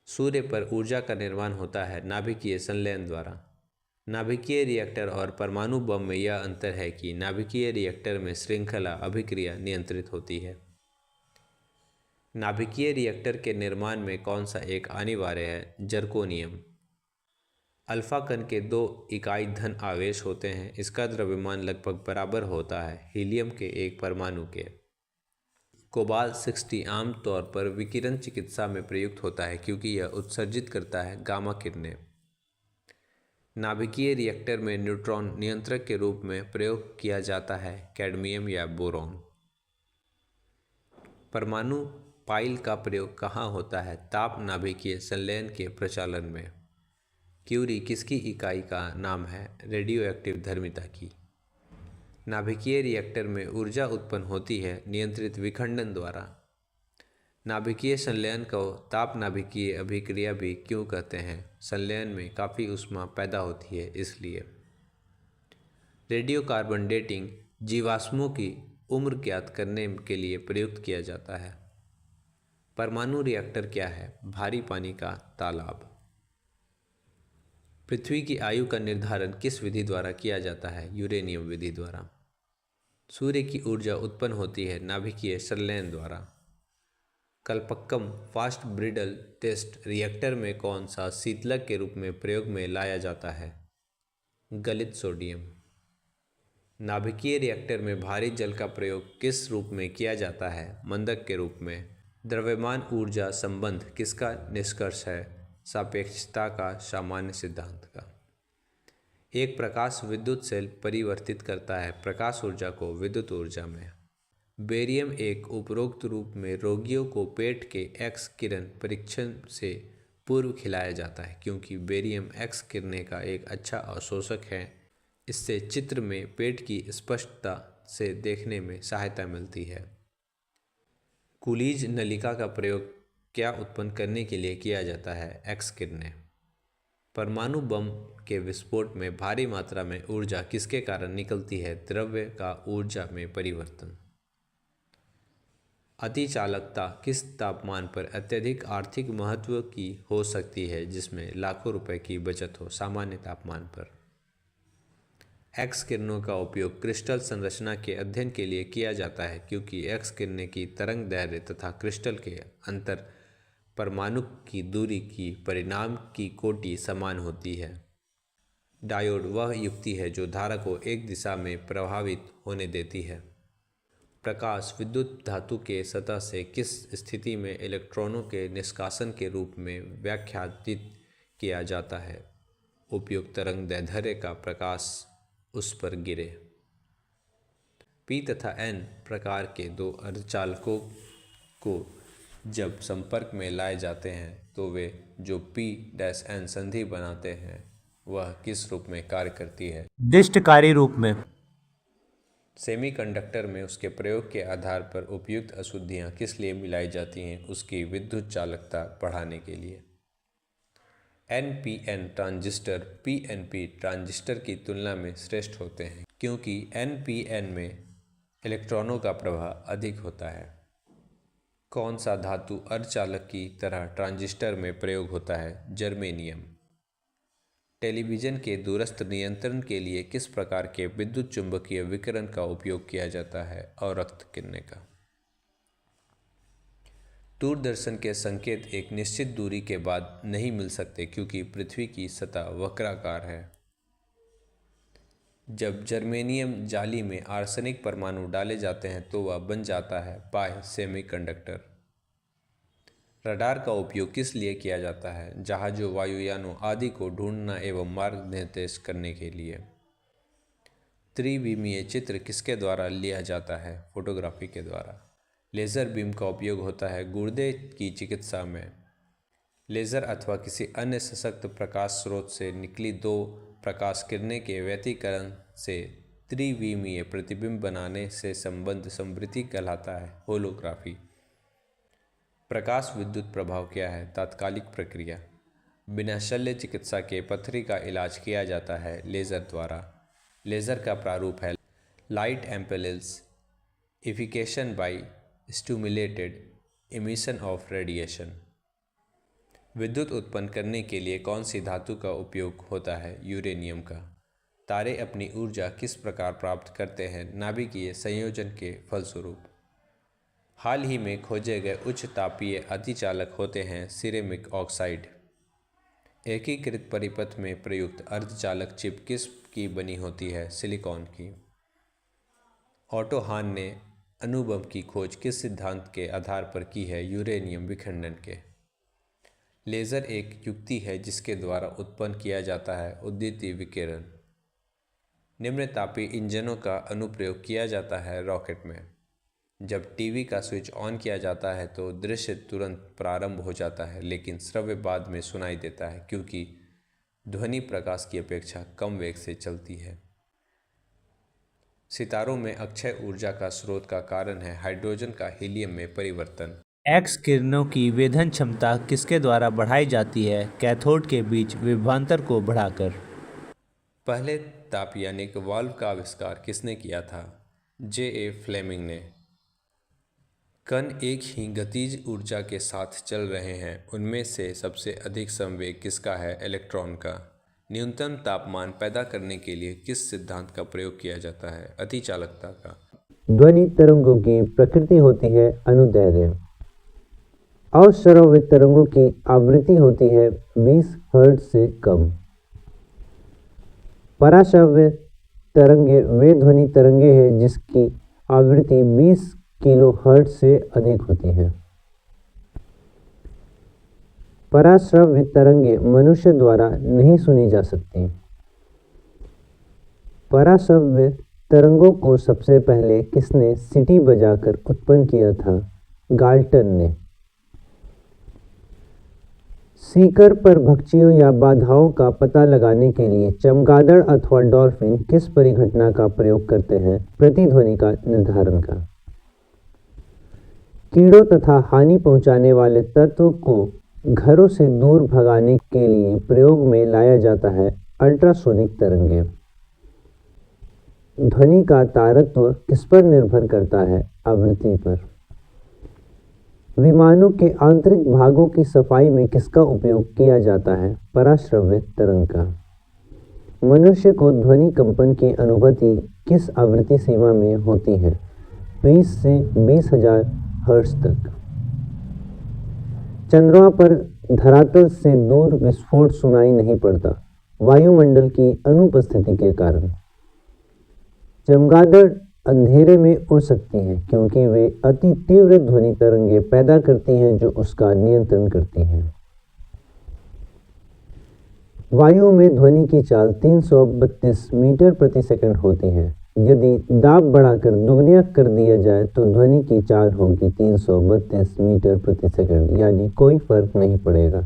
सूर्य पर ऊर्जा का निर्माण होता है नाभिकीय संलयन द्वारा। नाभिकीय रिएक्टर और परमाणु बम में यह अंतर है कि नाभिकीय रिएक्टर में श्रृंखला अभिक्रिया नियंत्रित होती है। नाभिकीय रिएक्टर के निर्माण में कौन सा एक अनिवार्य है? जर्कोनियम। अल्फा कण के 2 इकाई धन आवेश होते हैं। इसका द्रव्यमान लगभग बराबर होता है हीलियम के एक परमाणु के। कोबाल्ट 60 आमतौर पर विकिरण चिकित्सा में प्रयुक्त होता है क्योंकि यह उत्सर्जित करता है गामा किरणें। नाभिकीय रिएक्टर में न्यूट्रॉन नियंत्रक के रूप में प्रयोग किया जाता है कैडमियम या बोरॉन। परमाणु पाइल का प्रयोग कहाँ होता है? ताप नाभिकीय संलयन के प्रचालन में। क्यूरी किसकी इकाई का नाम है रेडियोएक्टिव धर्मिता की? नाभिकीय रिएक्टर में ऊर्जा उत्पन्न होती है नियंत्रित विखंडन द्वारा। नाभिकीय संलयन को ताप नाभिकीय अभिक्रिया भी क्यों कहते हैं? संलयन में काफ़ी ऊष्मा पैदा होती है इसलिए। रेडियोकार्बन डेटिंग जीवाश्मों की उम्र ज्ञात करने के लिए प्रयुक्त किया जाता है। परमाणु रिएक्टर क्या है? भारी पानी का तालाब। पृथ्वी की आयु का निर्धारण किस विधि द्वारा किया जाता है? यूरेनियम विधि द्वारा। सूर्य की ऊर्जा उत्पन्न होती है नाभिकीय संलयन द्वारा। Kalpakkam fast breeder test reactor में कौन सा शीतलक के रूप में प्रयोग में लाया जाता है? गलित सोडियम। नाभिकीय रिएक्टर में भारी जल का प्रयोग किस रूप में किया जाता है? मंदक के रूप में। द्रव्यमान ऊर्जा संबंध किसका निष्कर्ष है? सापेक्षता का सामान्य सिद्धांत का। एक प्रकाश विद्युत सेल परिवर्तित करता है प्रकाश ऊर्जा को विद्युत ऊर्जा में। बेरियम एक उपरोक्त रूप में रोगियों को पेट के एक्स किरण परीक्षण से पूर्व खिलाया जाता है क्योंकि बेरियम एक्स किरणें का एक अच्छा अवशोषक है। इससे चित्र में पेट की स्पष्टता से देखने में सहायता मिलती है। कूलीज नलिका का प्रयोग क्या उत्पन्न करने के लिए किया जाता है? एक्स किरणें। परमाणु बम के विस्फोट में भारी मात्रा में ऊर्जा किसके कारण निकलती है? द्रव्य का ऊर्जा में परिवर्तन। अतिचालकता किस तापमान पर अत्यधिक आर्थिक महत्व की हो सकती है जिसमें लाखों रुपए की बचत हो? सामान्य तापमान पर। एक्स किरणों का उपयोग क्रिस्टल संरचना के अध्ययन के लिए किया जाता है क्योंकि एक्स किरणें की तरंग दैर्ध्य तथा क्रिस्टल के अंतर परमाणु की दूरी की परिणाम की कोटि समान होती है। डायोड वह युक्ति है जो धारा को एक दिशा में प्रभावित होने देती है। प्रकाश विद्युत धातु के सतह से किस स्थिति में इलेक्ट्रॉनों के निष्कासन के रूप में व्याख्यायित किया जाता है? उपयुक्त तरंग दैर्ध्य का प्रकाश उस पर गिरे। पी तथा एन प्रकार के दो अर्धचालकों को जब संपर्क में लाए जाते हैं तो वे जो P-N संधि बनाते हैं वह किस रूप में कार्य करती है? दिष्टकारी रूप में। सेमीकंडक्टर में उसके प्रयोग के आधार पर उपयुक्त अशुद्धियाँ किस लिए मिलाई जाती हैं? उसकी विद्युत चालकता बढ़ाने के लिए। NPN ट्रांजिस्टर PNP ट्रांजिस्टर की तुलना में श्रेष्ठ होते हैं क्योंकि NPN में इलेक्ट्रॉनों का प्रवाह अधिक होता है। कौन सा धातु अर्धचालक की तरह ट्रांजिस्टर में प्रयोग होता है? जर्मेनियम। टेलीविज़न के दूरस्थ नियंत्रण के लिए किस प्रकार के विद्युत चुंबकीय विकिरण का उपयोग किया जाता है? अवरक्त किरणें का। दूरदर्शन के संकेत एक निश्चित दूरी के बाद नहीं मिल सकते क्योंकि पृथ्वी की सतह वक्राकार है। जब जर्मेनियम जाली में आर्सेनिक परमाणु डाले जाते हैं तो वह बन जाता है पाई सेमीकंडक्टर। रडार का उपयोग किस लिए किया जाता है? जहाज़ों, वायुयानों आदि को ढूंढना एवं मार्ग निर्देश करने के लिए। त्रिविमीय चित्र किसके द्वारा लिया जाता है? फोटोग्राफी के द्वारा। लेज़र बीम का उपयोग होता है गुर्दे की चिकित्सा में। लेज़र अथवा किसी अन्य सशक्त प्रकाश स्रोत से निकली दो प्रकाश किरणें के व्यतिकरण से त्रिविमीय प्रतिबिंब बनाने से संबंध समृद्धि कहलाता है होलोग्राफी। प्रकाश विद्युत प्रभाव क्या है? तात्कालिक प्रक्रिया। बिना शल्य चिकित्सा के पथरी का इलाज किया जाता है लेज़र द्वारा। लेज़र का प्रारूप है light amplification by stimulated emission of radiation. विद्युत उत्पन्न करने के लिए कौन सी धातु का उपयोग होता है? यूरेनियम का। तारे अपनी ऊर्जा किस प्रकार प्राप्त करते हैं? नाभिकीय संयोजन के फलस्वरूप। हाल ही में खोजे गए उच्च तापीय अतिचालक होते हैं सिरेमिक ऑक्साइड। एकीकृत परिपथ में प्रयुक्त अर्धचालक चिप किस की बनी होती है? सिलिकॉन की। ऑटो हान ने अणुबम की खोज किस सिद्धांत के आधार पर की है? यूरेनियम विखंडन के। लेज़र एक युक्ति है जिसके द्वारा उत्पन्न किया जाता है उद्दीपित विकिरण। निम्न तापीय इंजनों का अनुप्रयोग किया जाता है रॉकेट में। जब टीवी का स्विच ऑन किया जाता है तो दृश्य तुरंत प्रारंभ हो जाता है लेकिन श्रव्य बाद में सुनाई देता है क्योंकि ध्वनि प्रकाश की अपेक्षा कम वेग से चलती है। सितारों में अक्षय ऊर्जा का स्रोत का कारण है हाइड्रोजन का हीलियम में परिवर्तन। एक्स किरणों की वेधन क्षमता किसके द्वारा बढ़ाई जाती है? कैथोड के बीच विभवांतर को बढ़ाकर। पहले तापयानिक वाल्व का आविष्कार किसने किया था? J.A. फ्लेमिंग ने। कण एक ही गतिज ऊर्जा के साथ चल रहे हैं, उनमें से सबसे अधिक संवेग किसका है? इलेक्ट्रॉन का। न्यूनतम तापमान पैदा करने के लिए किस सिद्धांत का प्रयोग किया जाता है? अतिचालकता का। ध्वनि तरंगों की प्रकृति होती है अनुदैर्ध्य। अश्रव्य तरंगों की आवृत्ति होती है 20 हर्ट्ज से कम। पराश्रव्य तरंगे वे ध्वनि तरंगे हैं जिसकी आवृत्ति 20 किलो हर्ट्ज से अधिक होती है। पराश्रव्य तरंगे मनुष्य द्वारा नहीं सुनी जा सकती। पराश्रव्य तरंगों को सबसे पहले किसने सीटी बजाकर उत्पन्न किया था? गाल्टन ने। सीकर पर भक्षियों या बाधाओं का पता लगाने के लिए चमगादड़ अथवा डॉल्फिन किस परिघटना का प्रयोग करते हैं प्रतिध्वनि का निर्धारण का? कीड़ों तथा हानि पहुंचाने वाले तत्वों को घरों से दूर भगाने के लिए प्रयोग में लाया जाता है अल्ट्रासोनिक तरंगे। ध्वनि का तारतम्य किस पर निर्भर करता है? आवृत्ति पर। विमानों के आंतरिक भागों की सफाई में किसका उपयोग किया जाता है? पराश्रव्य तरंग का। मनुष्य को ध्वनि कंपन की अनुभूति किस आवृत्ति सीमा में होती है? 20 से 20,000 हर्ट्ज तक। चंद्रमा पर धरातल से दूर विस्फोट सुनाई नहीं पड़ता, वायुमंडल की अनुपस्थिति के कारण। चमगादड़ अंधेरे में उड़ सकती हैं क्योंकि वे अति तीव्र ध्वनि तरंगे पैदा करती हैं जो उसका नियंत्रण करती हैं। वायु में ध्वनि की चाल 332 मीटर प्रति सेकंड होती है। यदि दाब बढ़ाकर दुगना कर दिया जाए तो ध्वनि की चाल होगी 332 मीटर प्रति सेकंड, यानी कोई फर्क नहीं पड़ेगा।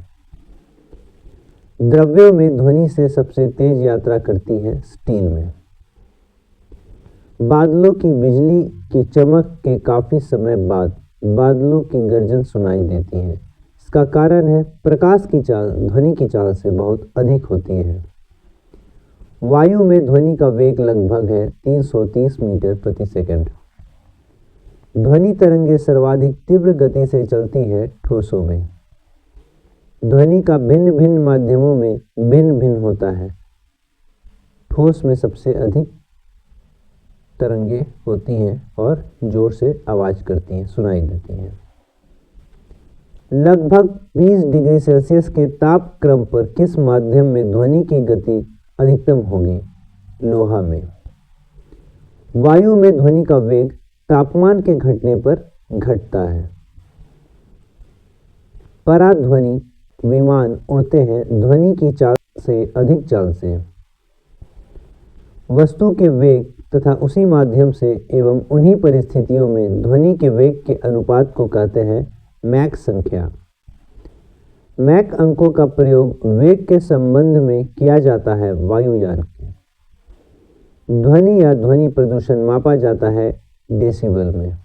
द्रव्यों में ध्वनि से सबसे तेज यात्रा करती है स्टील में। बादलों की बिजली की चमक के काफ़ी समय बाद बादलों की गर्जन सुनाई देती है। इसका कारण है प्रकाश की चाल ध्वनि की चाल से बहुत अधिक होती है। वायु में ध्वनि का वेग लगभग है 330 मीटर प्रति सेकंड। ध्वनि तरंगे सर्वाधिक तीव्र गति से चलती है ठोसों में। ध्वनि का भिन्न भिन्न माध्यमों में भिन्न भिन्न होता है। ठोस में सबसे अधिक तरंगे होती हैं और जोर से आवाज़ करती हैं, सुनाई देती हैं। लगभग 20 डिग्री सेल्सियस के तापक्रम पर किस माध्यम में ध्वनि की गति अधिकतम होगी? लोहा में। वायु में ध्वनि का वेग तापमान के घटने पर घटता है। पराध्वनि विमान उड़ते हैं ध्वनि की चाल से अधिक चाल से। वस्तु के वेग तथा उसी माध्यम से एवं उन्हीं परिस्थितियों में ध्वनि के वेग के अनुपात को कहते हैं मैक संख्या। मैक अंकों का प्रयोग वेग के संबंध में किया जाता है वायुयान के। ध्वनि या ध्वनि प्रदूषण मापा जाता है डेसिबल में।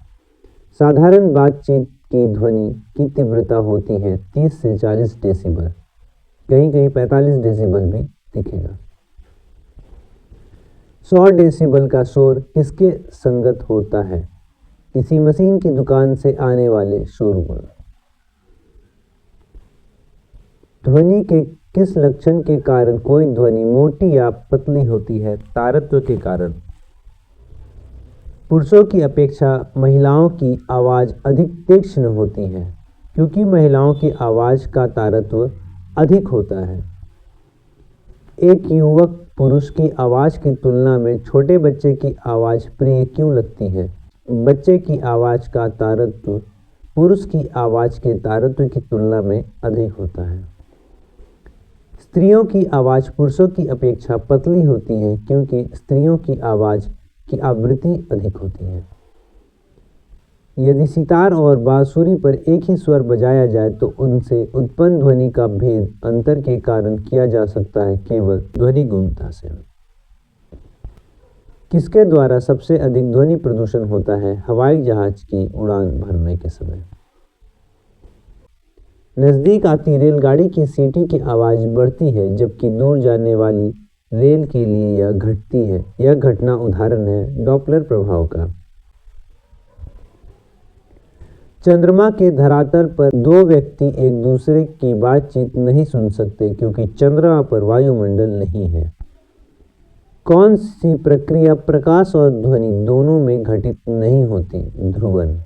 साधारण बातचीत की ध्वनि की तीव्रता होती है 30 से 40 डेसिबल, कहीं कहीं 45 डेसिबल भी दिखेगा। 100 डेसिबल का शोर किसके संगत होता है? किसी मशीन की दुकान से आने वाले शोरगुल। ध्वनि के किस लक्षण के कारण कोई ध्वनि मोटी या पतली होती है? तारत्व के कारण। पुरुषों की अपेक्षा महिलाओं की आवाज़ अधिक तीक्ष्ण होती है क्योंकि महिलाओं की आवाज़ का तारत्व अधिक होता है। एक युवक पुरुष की आवाज़ की तुलना में छोटे बच्चे की आवाज़ प्रिय क्यों लगती है? बच्चे की आवाज़ का तारत्व पुरुष की आवाज़ के तारत्व की तुलना में अधिक होता है। स्त्रियों की आवाज़ पुरुषों की अपेक्षा पतली होती है क्योंकि स्त्रियों की आवाज़ की आवृत्ति अधिक होती है। यदि सितार और बांसुरी पर एक ही स्वर बजाया जाए तो उनसे उत्पन्न ध्वनि का भेद अंतर के कारण किया जा सकता है केवल ध्वनि गुणता से। किसके द्वारा सबसे अधिक ध्वनि प्रदूषण होता है हवाई जहाज की उड़ान भरने के समय। नज़दीक आती रेलगाड़ी की सीटी की आवाज़ बढ़ती है जबकि दूर जाने वाली रेल के लिए यह घटती है। यह घटना उदाहरण है डॉपलर प्रभाव का। चंद्रमा के धरातल पर दो व्यक्ति एक दूसरे की बातचीत नहीं सुन सकते क्योंकि चंद्रमा पर वायुमंडल नहीं है। कौन सी प्रक्रिया प्रकाश और ध्वनि दोनों में घटित नहीं होती? ध्रुवन।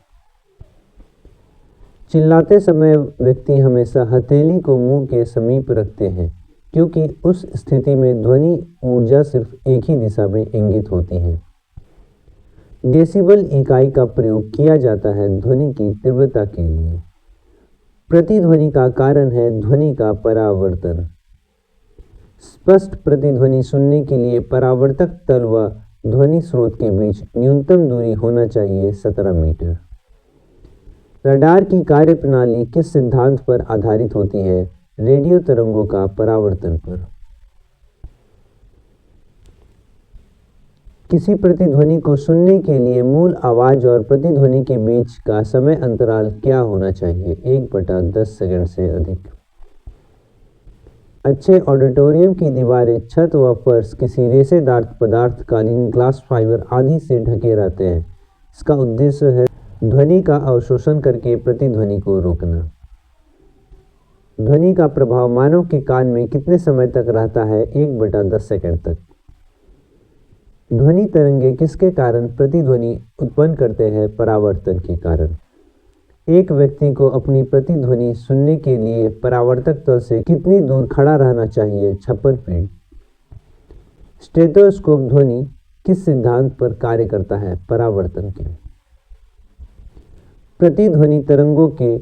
चिल्लाते समय व्यक्ति हमेशा हथेली को मुंह के समीप रखते हैं क्योंकि उस स्थिति में ध्वनि ऊर्जा सिर्फ एक ही दिशा में इंगित होती है। डेसिबल इकाई का प्रयोग किया जाता है ध्वनि की तीव्रता के लिए। प्रतिध्वनि का कारण है ध्वनि का परावर्तन। स्पष्ट प्रतिध्वनि सुनने के लिए परावर्तक तल व ध्वनि स्रोत के बीच न्यूनतम दूरी होना चाहिए 17 मीटर। रडार की कार्यप्रणाली किस सिद्धांत पर आधारित होती है? रेडियो तरंगों का परावर्तन पर। किसी प्रतिध्वनि को सुनने के लिए मूल आवाज़ और प्रतिध्वनि के बीच का समय अंतराल क्या होना चाहिए? 1/10 सेकंड से अधिक। अच्छे ऑडिटोरियम की दीवारें, छत व फर्श किसी रेशेदार पदार्थ, कालीन, ग्लास फाइबर आदि से ढके रहते हैं। इसका उद्देश्य है ध्वनि का अवशोषण करके प्रतिध्वनि को रोकना। ध्वनि का प्रभाव मानव के कान में कितने समय तक रहता है? 1/10 सेकंड तक। ध्वनि तरंगे किसके कारण प्रतिध्वनि उत्पन्न करते हैं? परावर्तन के कारण। एक व्यक्ति को अपनी प्रतिध्वनि सुनने के लिए परावर्तक तल से कितनी दूर खड़ा रहना चाहिए? 56 फीट। स्टेथोस्कोप ध्वनि किस सिद्धांत पर कार्य करता है? परावर्तन के। प्रतिध्वनि तरंगों के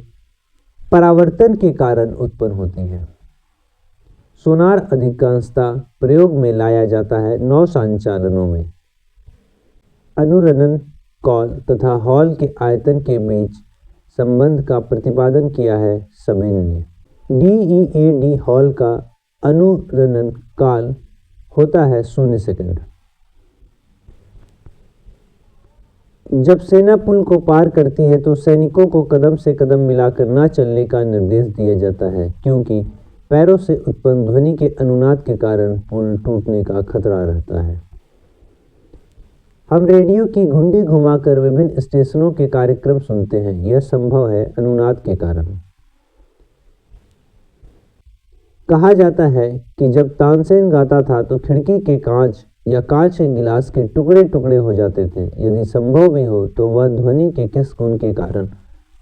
परावर्तन के कारण उत्पन्न होती है। सोनार अधिकांशतः प्रयोग में लाया जाता है नौ संचालनों में। अनुरणन कॉल तथा हॉल के आयतन के बीच संबंध का प्रतिपादन किया है सबिन ने। DEAD हॉल का अनुरणन काल होता है 0 सेकंड। जब सेना पुल को पार करती है तो सैनिकों को कदम से कदम मिलाकर न चलने का निर्देश दिया जाता है क्योंकि पैरों से उत्पन्न ध्वनि के अनुनाद के कारण पुल टूटने का खतरा रहता है। हम रेडियो की घुंडी घुमाकर विभिन्न स्टेशनों के कार्यक्रम सुनते हैं। यह संभव है अनुनाद के कारण। कहा जाता है कि जब तानसेन गाता था तो खिड़की के कांच या कांच के गिलास के टुकड़े टुकड़े हो जाते थे। यदि संभव भी हो तो वह ध्वनि के किस गुण के कारण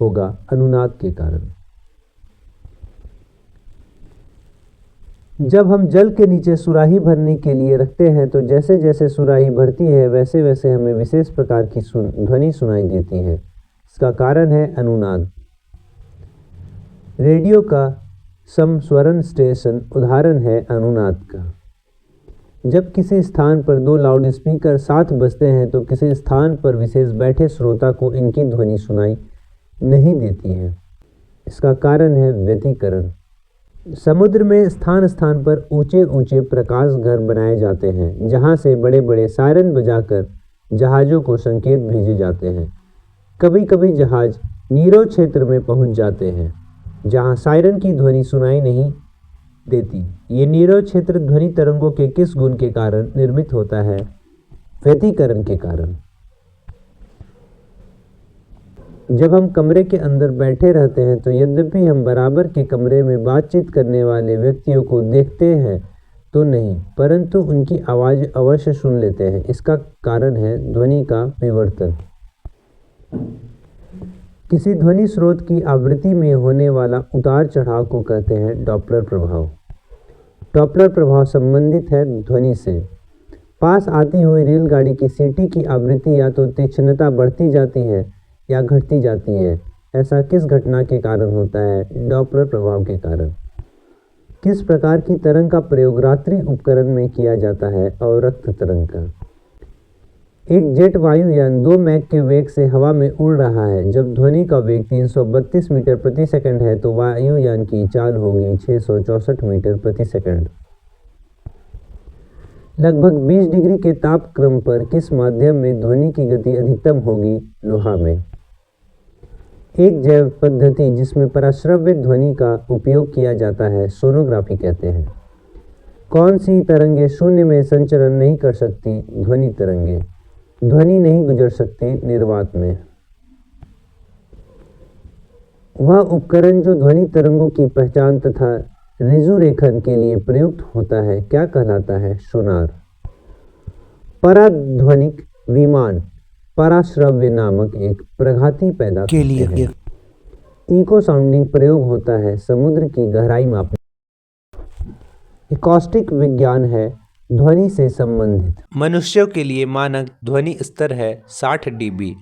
होगा? अनुनाद के कारण। जब हम जल के नीचे सुराही भरने के लिए रखते हैं तो जैसे जैसे सुराही भरती है वैसे वैसे हमें विशेष प्रकार की ध्वनि सुनाई देती है। इसका कारण है अनुनाद। रेडियो का समस्वरण स्टेशन उदाहरण है अनुनाद का। जब किसी स्थान पर दो लाउड स्पीकर साथ बजते हैं तो किसी स्थान पर विशेष बैठे श्रोता को इनकी ध्वनि सुनाई नहीं देती है। इसका कारण है व्यतिकरण। समुद्र में स्थान स्थान पर ऊंचे ऊंचे प्रकाश घर बनाए जाते हैं जहां से बड़े बड़े सायरन बजाकर जहाज़ों को संकेत भेजे जाते हैं। कभी कभी जहाज़ नीरो क्षेत्र में पहुंच जाते हैं जहां सायरन की ध्वनि सुनाई नहीं देती। ये नीरो क्षेत्र ध्वनि तरंगों के किस गुण के कारण निर्मित होता है? व्यतिकरण के कारण। जब हम कमरे के अंदर बैठे रहते हैं तो यद्यपि हम बराबर के कमरे में बातचीत करने वाले व्यक्तियों को देखते हैं तो नहीं, परंतु उनकी आवाज़ अवश्य सुन लेते हैं। इसका कारण है ध्वनि का विवर्तन। किसी ध्वनि स्रोत की आवृत्ति में होने वाला उतार चढ़ाव को कहते हैं डॉपलर प्रभाव। डॉपलर प्रभाव संबंधित है ध्वनि से। पास आती हुई रेलगाड़ी की सीटी की आवृत्ति या तो तीक्ष्णता बढ़ती जाती है या घटती जाती है। ऐसा किस घटना के कारण होता है? डॉपलर प्रभाव के कारण। किस प्रकार की तरंग का प्रयोग रात्रि उपकरण में किया जाता है? अवरक्त तरंग का। एक जेट वायुयान 2 मैक के वेग से हवा में उड़ रहा है। जब ध्वनि का वेग 332 मीटर प्रति सेकंड है तो वायुयान की चाल होगी 664 मीटर प्रति सेकंड। लगभग 20 डिग्री के तापक्रम पर किस माध्यम में ध्वनि की गति अधिकतम होगी? लोहा में। एक जैव पद्धति जिसमें पराश्रव्य ध्वनि का उपयोग किया जाता है सोनोग्राफी कहते हैं। कौन सी तरंगें शून्य में संचरण नहीं कर सकती? ध्वनि तरंगें। ध्वनि नहीं गुजर सकती निर्वात में। वह उपकरण जो ध्वनि तरंगों की पहचान तथा रिजुरेखन के लिए प्रयुक्त होता है क्या कहलाता है? सोनार। पराध्वनिक विमान पराश्रव्य नामक एक प्रघाती पैदा के लिए करते हैं। इको साउंडिंग प्रयोग होता है समुद्र की गहराई मापने। एकॉस्टिक विज्ञान है ध्वनि से संबंधित। मनुष्यों के लिए मानक ध्वनि स्तर है 60 डीबी।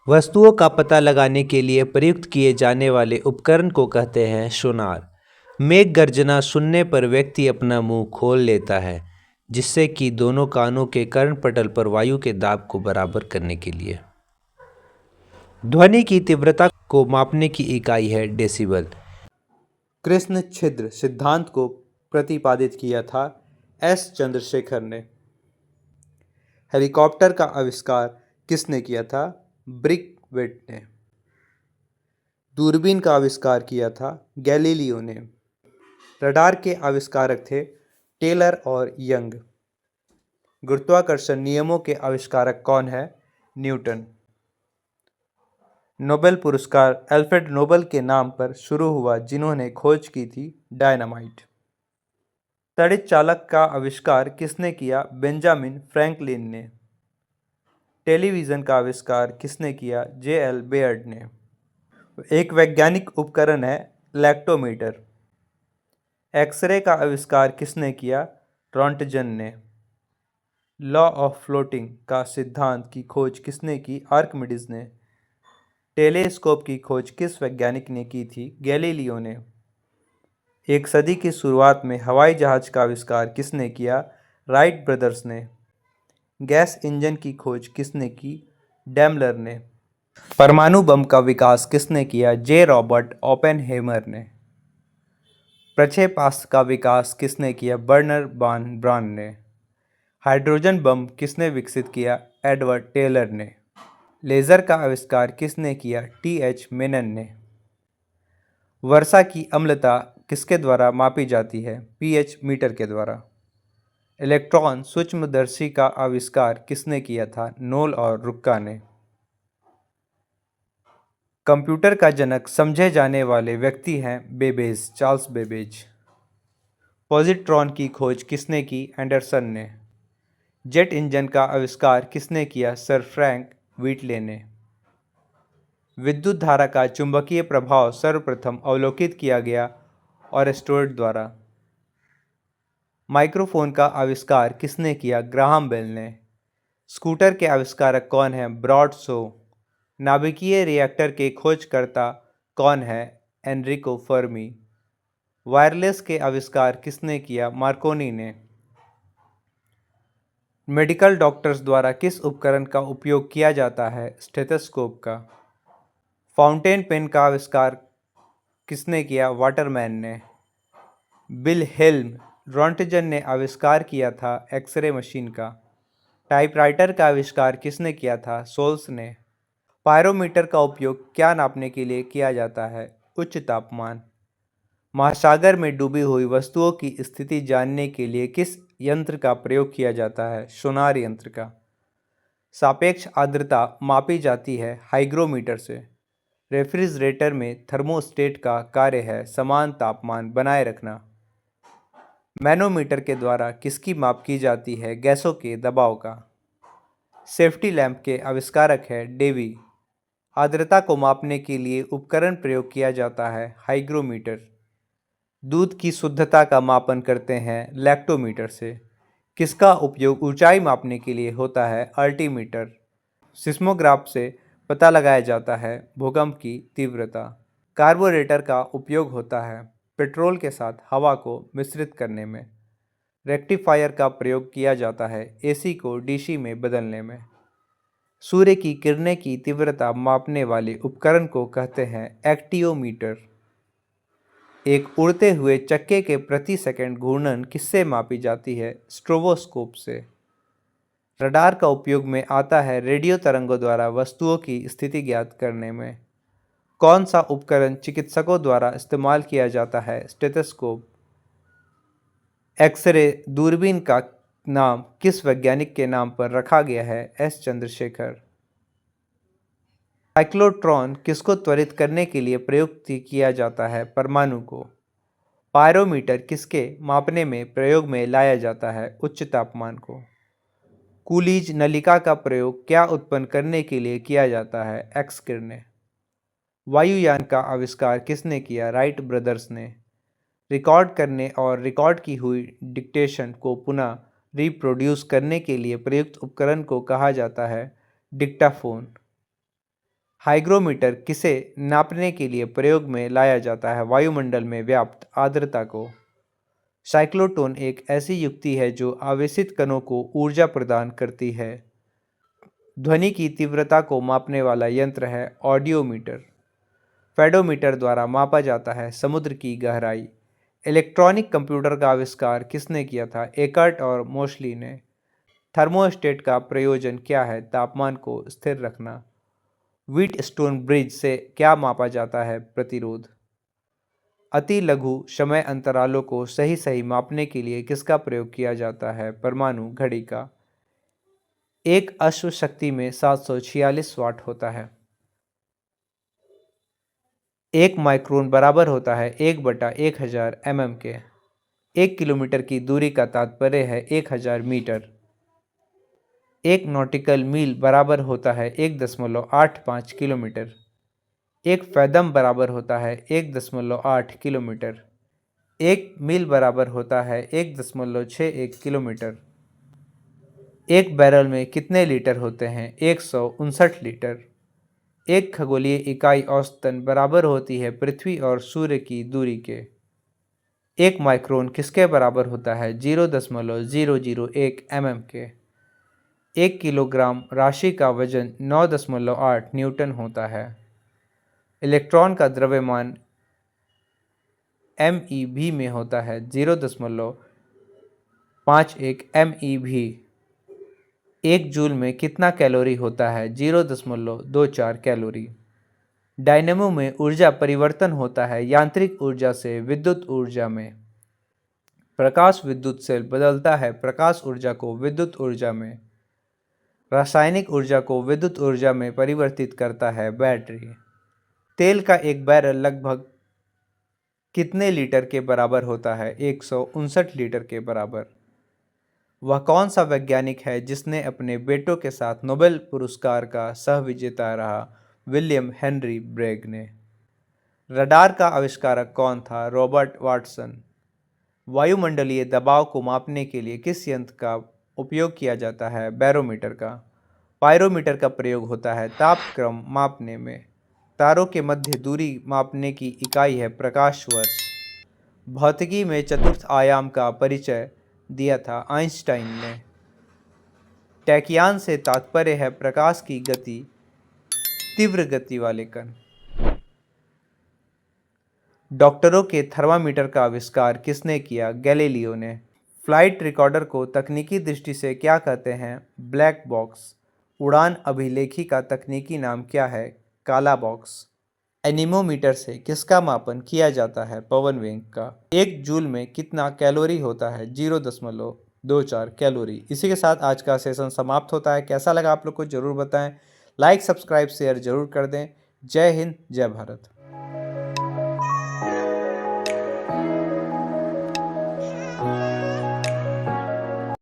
वस्तुओं का पता लगाने के लिए प्रयुक्त किए जाने वाले उपकरण को कहते हैं सोनार। मेघ गर्जना सुनने पर व्यक्ति अपना मुंह खोल लेता है, जिससे कि दोनों कानों के कर्णपटल पर वायु के दाब को बराबर करने के लिए। ध्वनि की तीव्रता को मापने की इकाई है डेसिबल। कृष्ण छिद्र सिद्धांत को प्रतिपादित किया था एस चंद्रशेखर ने। हेलीकॉप्टर का आविष्कार किसने किया था? ब्रिकवेट ने। दूरबीन का आविष्कार किया था गैलीलियो ने। रडार के आविष्कारक थे टेलर और यंग। गुरुत्वाकर्षण नियमों के आविष्कारक कौन है? न्यूटन। नोबेल पुरस्कार अल्फ्रेड नोबेल के नाम पर शुरू हुआ जिन्होंने खोज की थी डायनामाइट। तड़ित चालक का आविष्कार किसने किया? बेंजामिन फ्रैंकलिन ने। टेलीविज़न का आविष्कार किसने किया? जे.एल. बेयर्ड ने। एक वैज्ञानिक उपकरण है लैक्टोमीटर। एक्सरे का आविष्कार किसने किया? रॉन्टजन ने। लॉ ऑफ फ्लोटिंग का सिद्धांत की खोज किसने की? आर्किमिडीज ने। टेलीस्कोप की खोज किस वैज्ञानिक ने की थी? गैलीलियो ने। एक सदी की शुरुआत में हवाई जहाज का आविष्कार किसने किया? राइट ब्रदर्स ने। गैस इंजन की खोज किसने की? डैमलर ने। परमाणु बम का विकास किसने किया? जे. रॉबर्ट ओपेनहेमर ने। प्रक्षेपास्त्र का विकास किसने किया? बर्नर बान ब्रान ने। हाइड्रोजन बम किसने विकसित किया? एडवर्ड टेलर ने। लेज़र का आविष्कार किसने किया? टी.एच. मेनन ने। वर्षा की अम्लता किसके द्वारा मापी जाती है? pH मीटर के द्वारा। इलेक्ट्रॉन सूक्ष्मदर्शी का आविष्कार किसने किया था? नोल और रुक्का ने। कंप्यूटर का जनक समझे जाने वाले व्यक्ति हैं बेबेज, चार्ल्स बेबेज। पॉजिट्रॉन की खोज किसने की? एंडरसन ने। जेट इंजन का आविष्कार किसने किया? सर फ्रैंक व्हीटले ने। विद्युत धारा का चुंबकीय प्रभाव सर्वप्रथम अवलोकित किया गया ऑरेस्टोड द्वारा। माइक्रोफोन का आविष्कार किसने किया? ग्राहम बेल ने। स्कूटर के आविष्कारक कौन हैं? Broad show. नाभिकीय रिएक्टर के खोजकर्ता कौन है? Enrico Fermi. वायरलेस के आविष्कार किसने किया? मार्कोनी ने। मेडिकल डॉक्टर्स द्वारा किस उपकरण का उपयोग किया जाता है? स्टेथोस्कोप का। फाउंटेन पेन का आविष्कार किसने किया? वाटरमैन ने। विल्हेल्म रॉन्टजन ने आविष्कार किया था एक्सरे मशीन का। टाइपराइटर का आविष्कार किसने किया था? सोल्स ने। पायरोमीटर का उपयोग क्या नापने के लिए किया जाता है? उच्च तापमान। महासागर में डूबी हुई वस्तुओं की स्थिति जानने के लिए किस यंत्र का प्रयोग किया जाता है? सोनार यंत्र का। सापेक्ष आर्द्रता मापी जाती है हाइग्रोमीटर से। रेफ्रिजरेटर में थर्मोस्टेट का कार्य है समान तापमान बनाए रखना। मैनोमीटर के द्वारा किसकी माप की जाती है? गैसों के दबाव का। सेफ्टी लैंप के आविष्कारक है डेवी। आर्द्रता को मापने के लिए उपकरण प्रयोग किया जाता है हाइग्रोमीटर। दूध की शुद्धता का मापन करते हैं लैक्टोमीटर से। किसका उपयोग ऊंचाई मापने के लिए होता है? अल्टीमीटर। सिस्मोग्राफ से पता लगाया जाता है भूकंप की तीव्रता। कार्बोरेटर का उपयोग होता है पेट्रोल के साथ हवा को मिश्रित करने में। रेक्टिफायर का प्रयोग किया जाता है एसी को डीसी में बदलने में। सूर्य की किरणें की तीव्रता मापने वाले उपकरण को कहते हैं एक्टियोमीटर। एक उड़ते हुए चक्के के प्रति सेकंड घूर्णन किससे मापी जाती है? स्ट्रोबोस्कोप से। रडार का उपयोग में आता है रेडियो तरंगों द्वारा वस्तुओं की स्थिति ज्ञात करने में। कौन सा उपकरण चिकित्सकों द्वारा इस्तेमाल किया जाता है? स्टेथोस्कोप। एक्सरे दूरबीन का नाम किस वैज्ञानिक के नाम पर रखा गया है? एस चंद्रशेखर। साइक्लोट्रॉन किसको त्वरित करने के लिए प्रयुक्त किया जाता है? परमाणु को। पायरोमीटर किसके मापने में प्रयोग में लाया जाता है? उच्च तापमान को। कूलीज नलिका का प्रयोग क्या उत्पन्न करने के लिए किया जाता है? एक्स किरणें। वायुयान का आविष्कार किसने किया? राइट ब्रदर्स ने। रिकॉर्ड करने और रिकॉर्ड की हुई डिक्टेशन को पुनः रिप्रोड्यूस करने के लिए प्रयुक्त उपकरण को कहा जाता है? डिक्टाफोन। हाइग्रोमीटर किसे नापने के लिए प्रयोग में लाया जाता है? वायुमंडल में व्याप्त आर्द्रता को। साइक्लोट्रॉन एक ऐसी युक्ति है जो आवेशित कणों को ऊर्जा प्रदान करती है। ध्वनि की तीव्रता को मापने वाला यंत्र है ऑडियोमीटर। फेडोमीटर द्वारा मापा जाता है समुद्र की गहराई। इलेक्ट्रॉनिक कंप्यूटर का आविष्कार किसने किया था? एकर्ट और मोशली ने। थर्मोस्टेट का प्रयोजन क्या है? तापमान को स्थिर रखना। व्हीट स्टोन ब्रिज से क्या मापा जाता है? प्रतिरोध। अति लघु समय अंतरालों को सही सही मापने के लिए किसका प्रयोग किया जाता है? परमाणु घड़ी का। एक अश्व शक्ति में 746 वाट होता है। एक माइक्रोन बराबर होता है 1/1000 mm के। 1 किलोमीटर की दूरी का तात्पर्य है 1000 मीटर। एक नॉटिकल मील बराबर होता है 1.85 किलोमीटर। एक फैदम बराबर होता है 1.8 किलोमीटर। एक मील बराबर होता है 1.61 किलोमीटर। एक बैरल में कितने लीटर होते हैं? 159 लीटर। एक खगोलीय इकाई औसतन बराबर होती है पृथ्वी और सूर्य की दूरी के। एक माइक्रोन किसके बराबर होता है? 0.001 mm के। एक किलोग्राम राशि का वजन 9.8 न्यूटन होता है। इलेक्ट्रॉन का द्रव्यमान MeV में होता है 0.51 MeV। एक जूल में कितना कैलोरी होता है? 0.24 कैलोरी। डायनेमो में ऊर्जा परिवर्तन होता है यांत्रिक ऊर्जा से विद्युत ऊर्जा में। प्रकाश विद्युत सेल बदलता है प्रकाश ऊर्जा को विद्युत ऊर्जा में। रासायनिक ऊर्जा को विद्युत ऊर्जा में परिवर्तित करता है बैटरी। तेल का एक बैरल लगभग कितने लीटर के बराबर होता है? 159 लीटर के बराबर। वह कौन सा वैज्ञानिक है जिसने अपने बेटों के साथ नोबेल पुरस्कार का सह विजेता रहा? विलियम हेनरी ब्रेग ने। रडार का आविष्कारक कौन था? Robert Watson. वायुमंडलीय दबाव को मापने के लिए किस यंत्र का उपयोग किया जाता है? बैरोमीटर का। पायरोमीटर का प्रयोग होता है तापक्रम मापने में। तारों के मध्य दूरी मापने की इकाई है प्रकाश वर्ष। भौतिकी में चतुर्थ आयाम का परिचय दिया था आइंस्टाइन ने। टैकियान से तात्पर्य है प्रकाश की गति, तीव्र गति वाले कण। डॉक्टरों के थर्मामीटर का आविष्कार किसने किया? गैलीलियो ने। फ्लाइट रिकॉर्डर को तकनीकी दृष्टि से क्या कहते हैं? Black box. उड़ान अभिलेखी का तकनीकी नाम क्या है? काला बॉक्स। एनीमोमीटर से किसका मापन किया जाता है? पवन वेग का। एक जूल में कितना कैलोरी होता है? 0.24 कैलोरी। इसी के साथ आज का सेशन समाप्त होता है। कैसा लगा आप लोग को जरूर बताएं। लाइक सब्सक्राइब शेयर जरूर कर दें। जय हिंद जय भारत।